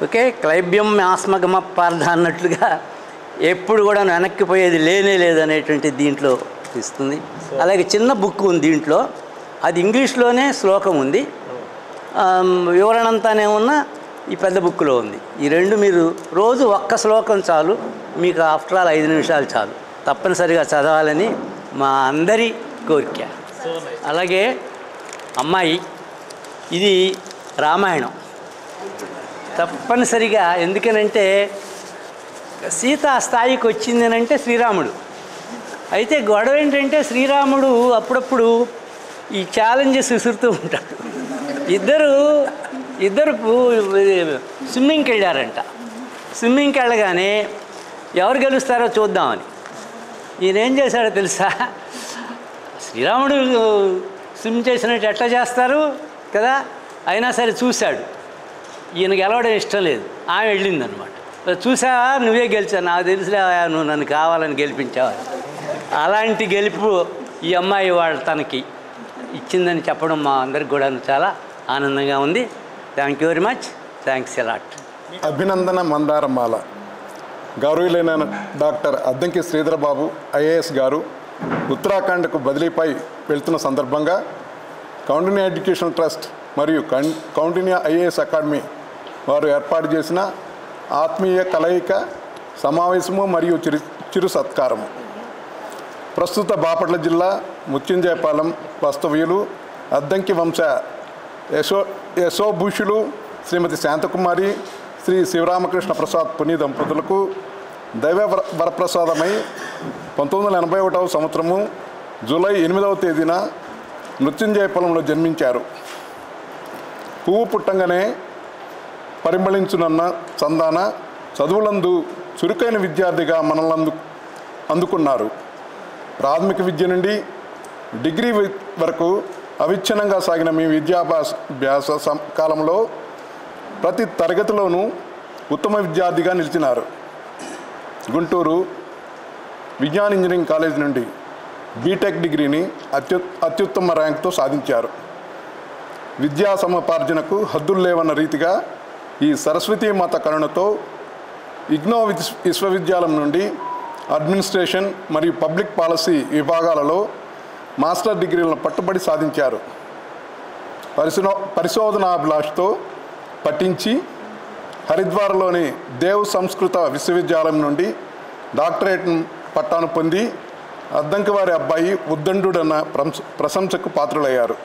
ఓకే క్లైబ్యం ఆస్మగమ పార్థ అన్నట్లుగా ఎప్పుడు కూడా వెనక్కిపోయేది లేనే లేదనేటువంటి దీంట్లో ఇస్తుంది. అలాగే చిన్న బుక్ ఉంది దీంట్లో, అది ఇంగ్లీష్లోనే శ్లోకం ఉంది, వివరణ అంతానే ఉన్న ఈ పెద్ద బుక్లో ఉంది. ఈ రెండు మీరు రోజు ఒక్క శ్లోకం చాలు, మీకు ఆఫ్టర్ ఆల్ 5 నిమిషాలు చాలు, తప్పనిసరిగా చదవాలని మా అందరి కోరిక. అలాగే అమ్మాయి ఇది రామాయణం తప్పనిసరిగా, ఎందుకనంటే సీత ఆ స్థాయికి వచ్చింది అంటే శ్రీరాముడు. అయితే గొడవ ఏంటంటే శ్రీరాముడు అప్పుడప్పుడు ఈ ఛాలెంజెస్ విసురుతూ ఉంటాడు. ఇద్దరు స్విమ్మింగ్కి వెళ్ళారంట. స్విమ్మింగ్కి వెళ్ళగానే ఎవరు గెలుస్తారో చూద్దామని ఈయన ఏం చేశాడో తెలుసా, శ్రీరాముడు స్విమ్ చేసినట్టు ఎట్లా చేస్తారు కదా, అయినా సరే చూశాడు. ఈయన గెలవడం ఇష్టం లేదు, ఆమె వెళ్ళిందనమాట. చూసావా నువ్వే గెలిచావు, నాకు తెలిసిలేవా నువ్వు నన్ను కావాలని గెలిపించావా. అలాంటి గెలుపు ఈ అమ్మాయి వాళ్ళు తనకి ఇచ్చిందని చెప్పడం మా అందరికి కూడా చాలా ఆనందంగా ఉంది. Thank you very much, thanks allot. Abhinandana మందారమాల. గౌరవులైన doctor Addanki Sridhar Babu IAS గారు ఉత్తరాఖండ్కు బదిలీపై వెళ్తున్న సందర్భంగా కౌండిన్యా ఎడ్యుకేషన్ ట్రస్ట్ మరియు కౌండిన్యా ఐఏఎస్ అకాడమీ వారు ఏర్పాటు చేసిన ఆత్మీయ కలయిక సమావేశము మరియు చిరు సత్కారము. ప్రస్తుత బాపట్ల జిల్లా ముత్యంజయపాలెం వాస్తవ్యులు అద్దంకి వంశ యశోభూషులు శ్రీమతి శాంతకుమారి శ్రీ శివరామకృష్ణ ప్రసాద్ పుని దంపతులకు దైవ వరప్రసాదమై 1981వ సంవత్సరము జూలై 8వ తేదీన మృత్యుంజయపాలెంలో జన్మించారు. పువ్వు పుట్టంగానే పరిమళించునన్న చందాన చదువులందు చురుకైన విద్యార్థిగా మనల్ని అందుకున్నారు. ప్రాథమిక విద్య నుండి డిగ్రీ వరకు అవిచ్ఛిన్నంగా సాగిన మీ విద్యాభ్యాస కాలంలో ప్రతి తరగతిలోనూ ఉత్తమ విద్యార్థిగా నిలిచినారు. గుంటూరు విజ్ఞాన ఇంజనీరింగ్ కాలేజ్ నుండి బీటెక్ డిగ్రీని అత్యుత్తమ ర్యాంక్తో సాధించారు. విద్యా సముపార్జనకు హద్దులు లేవన్న రీతిగా ఈ సరస్వతీ మాత కరుణతో ఇగ్నో విశ్వవిద్యాలయం నుండి అడ్మినిస్ట్రేషన్ మరియు పబ్లిక్ పాలసీ విభాగాలలో మాస్టర్ డిగ్రీలను పట్టుబడి సాధించారు. పరిశోధనాభిలాషతో పఠించి హరిద్వార్లోని దేవ్ సంస్కృత విశ్వవిద్యాలయం నుండి డాక్టరేట్ పట్టాను పొంది అద్దంకి వారి అబ్బాయి ఉద్దండుడన్న ప్రశంసకు పాత్రులయ్యారు.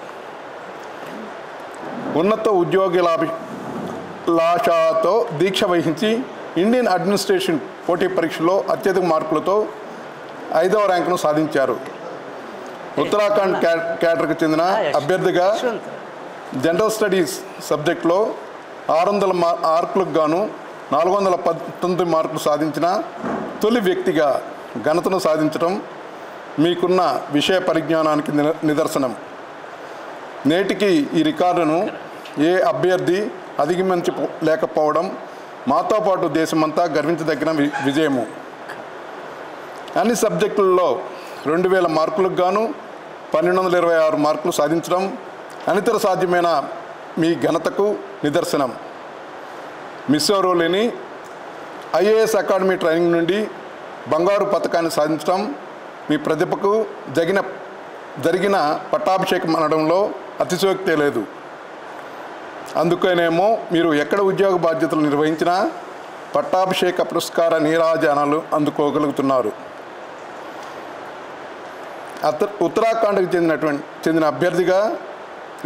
ఉన్నత ఉద్యోగులాభతో దీక్ష వహించి ఇండియన్ అడ్మినిస్ట్రేషన్ పోటీ పరీక్షలో అత్యధిక మార్కులతో 5వ ర్యాంకును సాధించారు. ఉత్తరాఖండ్ క్యాడర్కు చెందిన అభ్యర్థిగా జనరల్ స్టడీస్ సబ్జెక్టులో 600 మార్కులకు గాను 419 మార్కులు సాధించిన తొలి వ్యక్తిగా ఘనతను సాధించడం మీకున్న విషయ పరిజ్ఞానానికి నిదర్శనం. నేటికి ఈ రికార్డును ఏ అభ్యర్థి అధిగమించలేకపోవడం మాతో పాటు దేశమంతా గర్వించదగిన విజయము. అన్ని సబ్జెక్టులలో 2000 మార్కులకు గాను 1226 మార్కులు సాధించడం అనితర సాధ్యమైన మీ ఘనతకు నిదర్శనం. మిస్సౌరీలోని ఐఏఎస్ అకాడమీ ట్రైనింగ్ నుండి బంగారు పథకాన్ని సాధించడం మీ ప్రతిభకు జరిగిన పట్టాభిషేకం అనడంలో అతిశయోక్తే లేదు. అందుకనేమో మీరు ఎక్కడ ఉద్యోగ బాధ్యతలు నిర్వహించినా పట్టాభిషేక పురస్కార నీరాజనాలు అందుకోగలుగుతున్నారు. ఉత్తరాఖండ్కి చెందిన అభ్యర్థిగా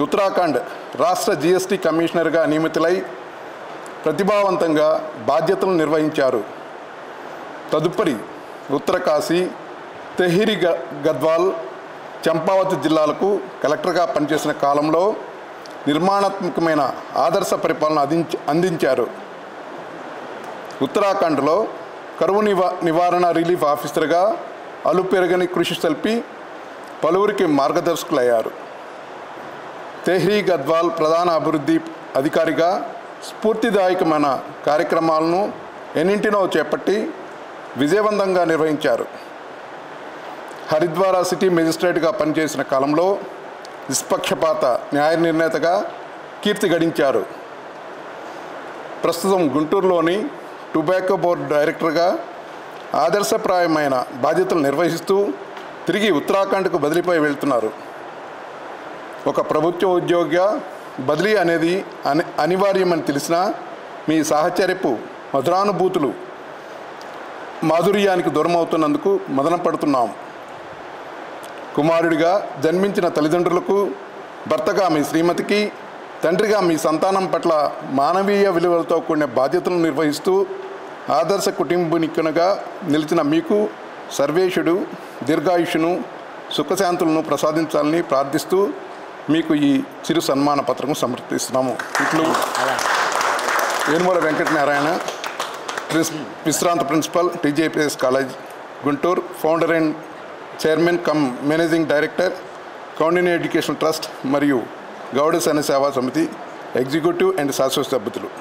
ఉత్తరాఖండ్ రాష్ట్ర జిఎస్టీ కమిషనర్గా నియమితులై ప్రతిభావంతంగా బాధ్యతలు నిర్వహించారు. తదుపరి ఉత్తరకాశీ, తెహ్రీ గద్వాల్, చంపావత్ జిల్లాలకు కలెక్టర్గా పనిచేసిన కాలంలో నిర్మాణాత్మకమైన ఆదర్శ పరిపాలన అందించారు. ఉత్తరాఖండ్లో కరువు నివారణ రిలీఫ్ ఆఫీసర్గా అలుపెరగని కృషి సల్పి పలువురికి మార్గదర్శకులయ్యారు. తెహ్రీ గద్వాల్ ప్రధాన అభివృద్ధి అధికారిగా స్ఫూర్తిదాయకమైన కార్యక్రమాలను ఎన్నింటినో చేపట్టి విజయవంతంగా నిర్వహించారు. హరిద్వార సిటీ మెజిస్ట్రేట్గా పనిచేసిన కాలంలో నిష్పక్షపాత న్యాయ నిర్ణేతగా కీర్తి గడించారు. ప్రస్తుతం గుంటూరులోని టొబాకో బోర్డు డైరెక్టర్గా ఆదర్శప్రాయమైన బాధ్యతలు నిర్వహిస్తూ తిరిగి ఉత్తరాఖండ్కు బదిలీపై వెళ్తున్నారు. ఒక ప్రభుత్వ ఉద్యోగిగా బదిలీ అనేది అనివార్యమని తెలిసినా మీ సాహచర్యపు మధురానుభూతులు మాధుర్యానికి దూరం అవుతున్నందుకు మదన పడుతున్నాం. కుమారుడిగా జన్మించిన తల్లిదండ్రులకు, భర్తగా మీ శ్రీమతికి, తండ్రిగా మీ సంతానం పట్ల మానవీయ విలువలతో కూడిన బాధ్యతలను నిర్వహిస్తూ ఆదర్శ కుటుంబీకునిగా నిలిచిన మీకు సర్వేశుడు దీర్ఘాయుషును సుఖశాంతులను ప్రసాదించాలని ప్రార్థిస్తూ మీకు ఈ చిరు సన్మాన పత్రం సమర్పిస్తున్నాము. ఇట్లు వేనుమూల వెంకటనారాయణ, విశ్రాంత principal, TJPS college Guntur, founder and chairman cum managing director, Koundinya education trust మరియు గౌడ సైన్య సేవా సమితి ఎగ్జిక్యూటివ్ అండ్ శాశ్వత సభ్యులు.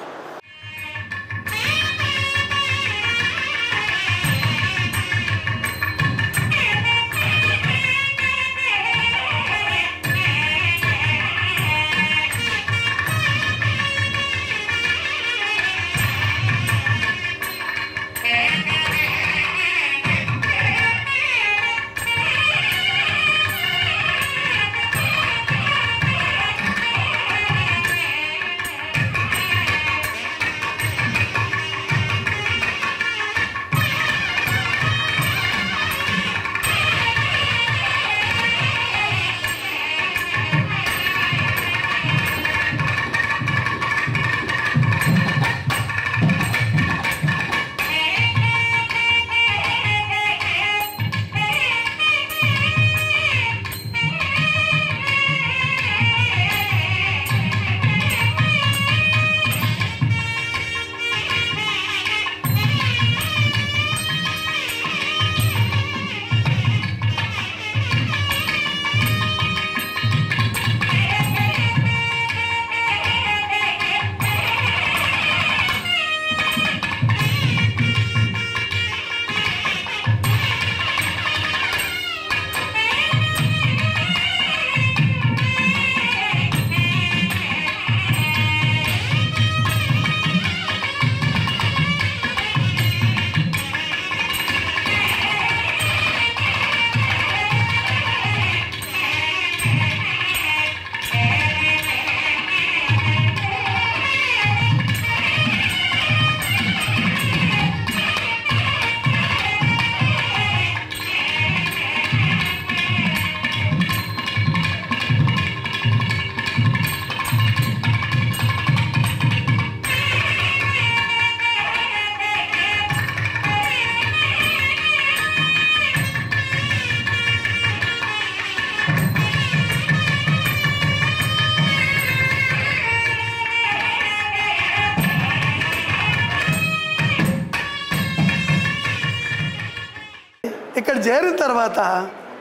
ఇక్కడ చేరిన తర్వాత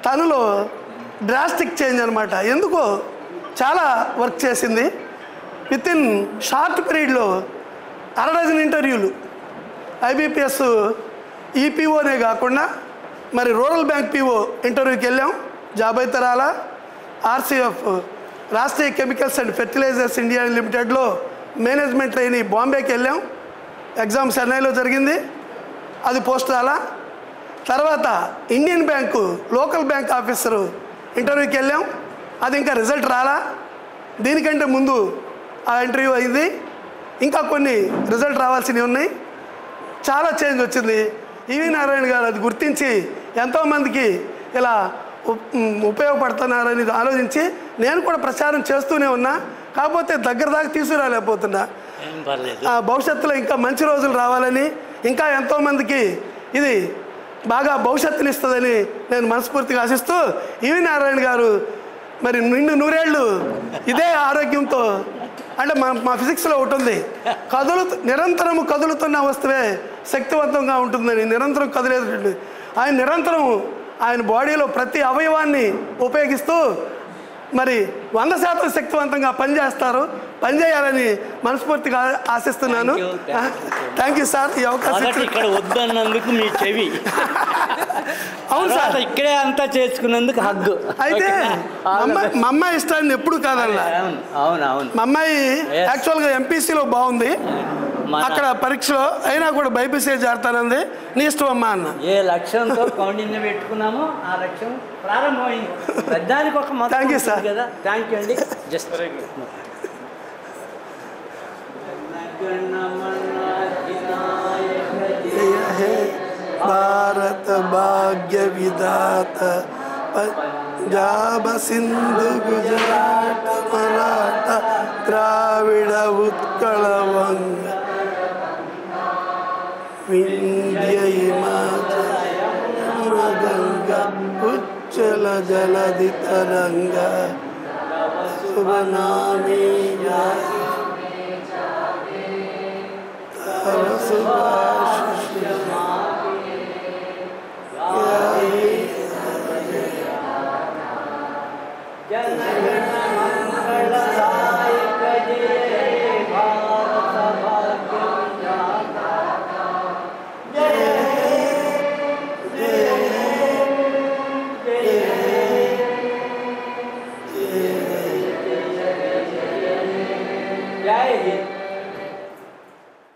తనలో డ్రాస్టిక్ చేంజ్ అనమాట. ఎందుకో చాలా వర్క్ చేసింది. విత్ ఇన్ షార్ట్ పీరియడ్లో 60 ఇంటర్వ్యూలు, ఐబీపీఎస్ ఈపీఓనే కాకుండా మరి రూరల్ బ్యాంక్ పీఓ ఇంటర్వ్యూకి వెళ్ళాం, జాబ్ అయితే రాలా. RCF Rashtriya chemicals and fertilizers India లిమిటెడ్లో మేనేజ్మెంట్ ట్రైనీ బాంబేకి వెళ్ళాం, ఎగ్జామ్ చెన్నైలో జరిగింది, అది పోస్ట్ రాలా. తర్వాత Indian bank local bank officer ఇంటర్వ్యూకి వెళ్ళాం, అది ఇంకా రిజల్ట్ రాలా. దీనికంటే ముందు ఆ ఇంటర్వ్యూ అయింది, ఇంకా కొన్ని రిజల్ట్ రావాల్సినవి ఉన్నాయి. చాలా చేంజ్ వచ్చింది. ఈవి నారాయణ గారు అది గుర్తించి ఎంతోమందికి ఇలా ఉపయోగపడుతున్నారని ఆలోచించి నేను కూడా ప్రచారం చేస్తూనే ఉన్నా. కాకపోతే దగ్గర దాకా తీసుకురాలేకపోతున్నా. భవిష్యత్తులో ఇంకా మంచి రోజులు రావాలని, ఇంకా ఎంతోమందికి ఇది బాగా భవిష్యత్తుని ఇస్తుందని నేను మనస్ఫూర్తిగా ఆశిస్తూ, ఈవి నారాయణ గారు మరి నిండు 100 ఏళ్ళు ఇదే ఆరోగ్యంతో అంటే మా ఫిజిక్స్లో ఒకటి ఉంది, నిరంతరం కదులుతున్న వస్తువే శక్తివంతంగా ఉంటుందని. నిరంతరం కదిలేది ఆయన నిరంతరం ఆయన బాడీలో ప్రతి అవయవాన్ని ఉపయోగిస్తూ మరి 100% శక్తివంతంగా పనిచేయాలని మనస్ఫూర్తిగా ఆశిస్తున్నాను. థ్యాంక్ యూ సార్ ఈ అవకాశం ఇక్కడ వద్దన్నందుకు మీ చెవి. అవును సార్, ఇక్కడే అంతా చేసుకున్నందుకు హగ్గు. అయితే మా అమ్మాయి ఇష్టాన్ని ఎప్పుడు కాదల్లా. అవునవును, మా అమ్మాయి యాక్చువల్గా ఎంపీసీలో బాగుంది, అక్కడ పరీక్షలో అయినా కూడా బైపీసీ చేరతానంది. నీ ఇష్టం అమ్మా అన్న. ఏ లక్ష్యంతో కౌండిన్య పెట్టుకున్నామో ఆ లక్ష్యం ప్రారంభమైంది. పెద్దానికి ఒక మొత్తం. Thank you sir. కదా, థ్యాంక్ యూ అండి. జస్ట్ భారత భాగ్య విధాత పంజాబ సింధు గుజరాట మరాఠ ద్రావిడ ఉత్కళ వంగ వింధ్య హిమాచల గంగా ఉచ్చల జలధి తరంగ శుభనామీ తవ సుభాషిష जय हिंद।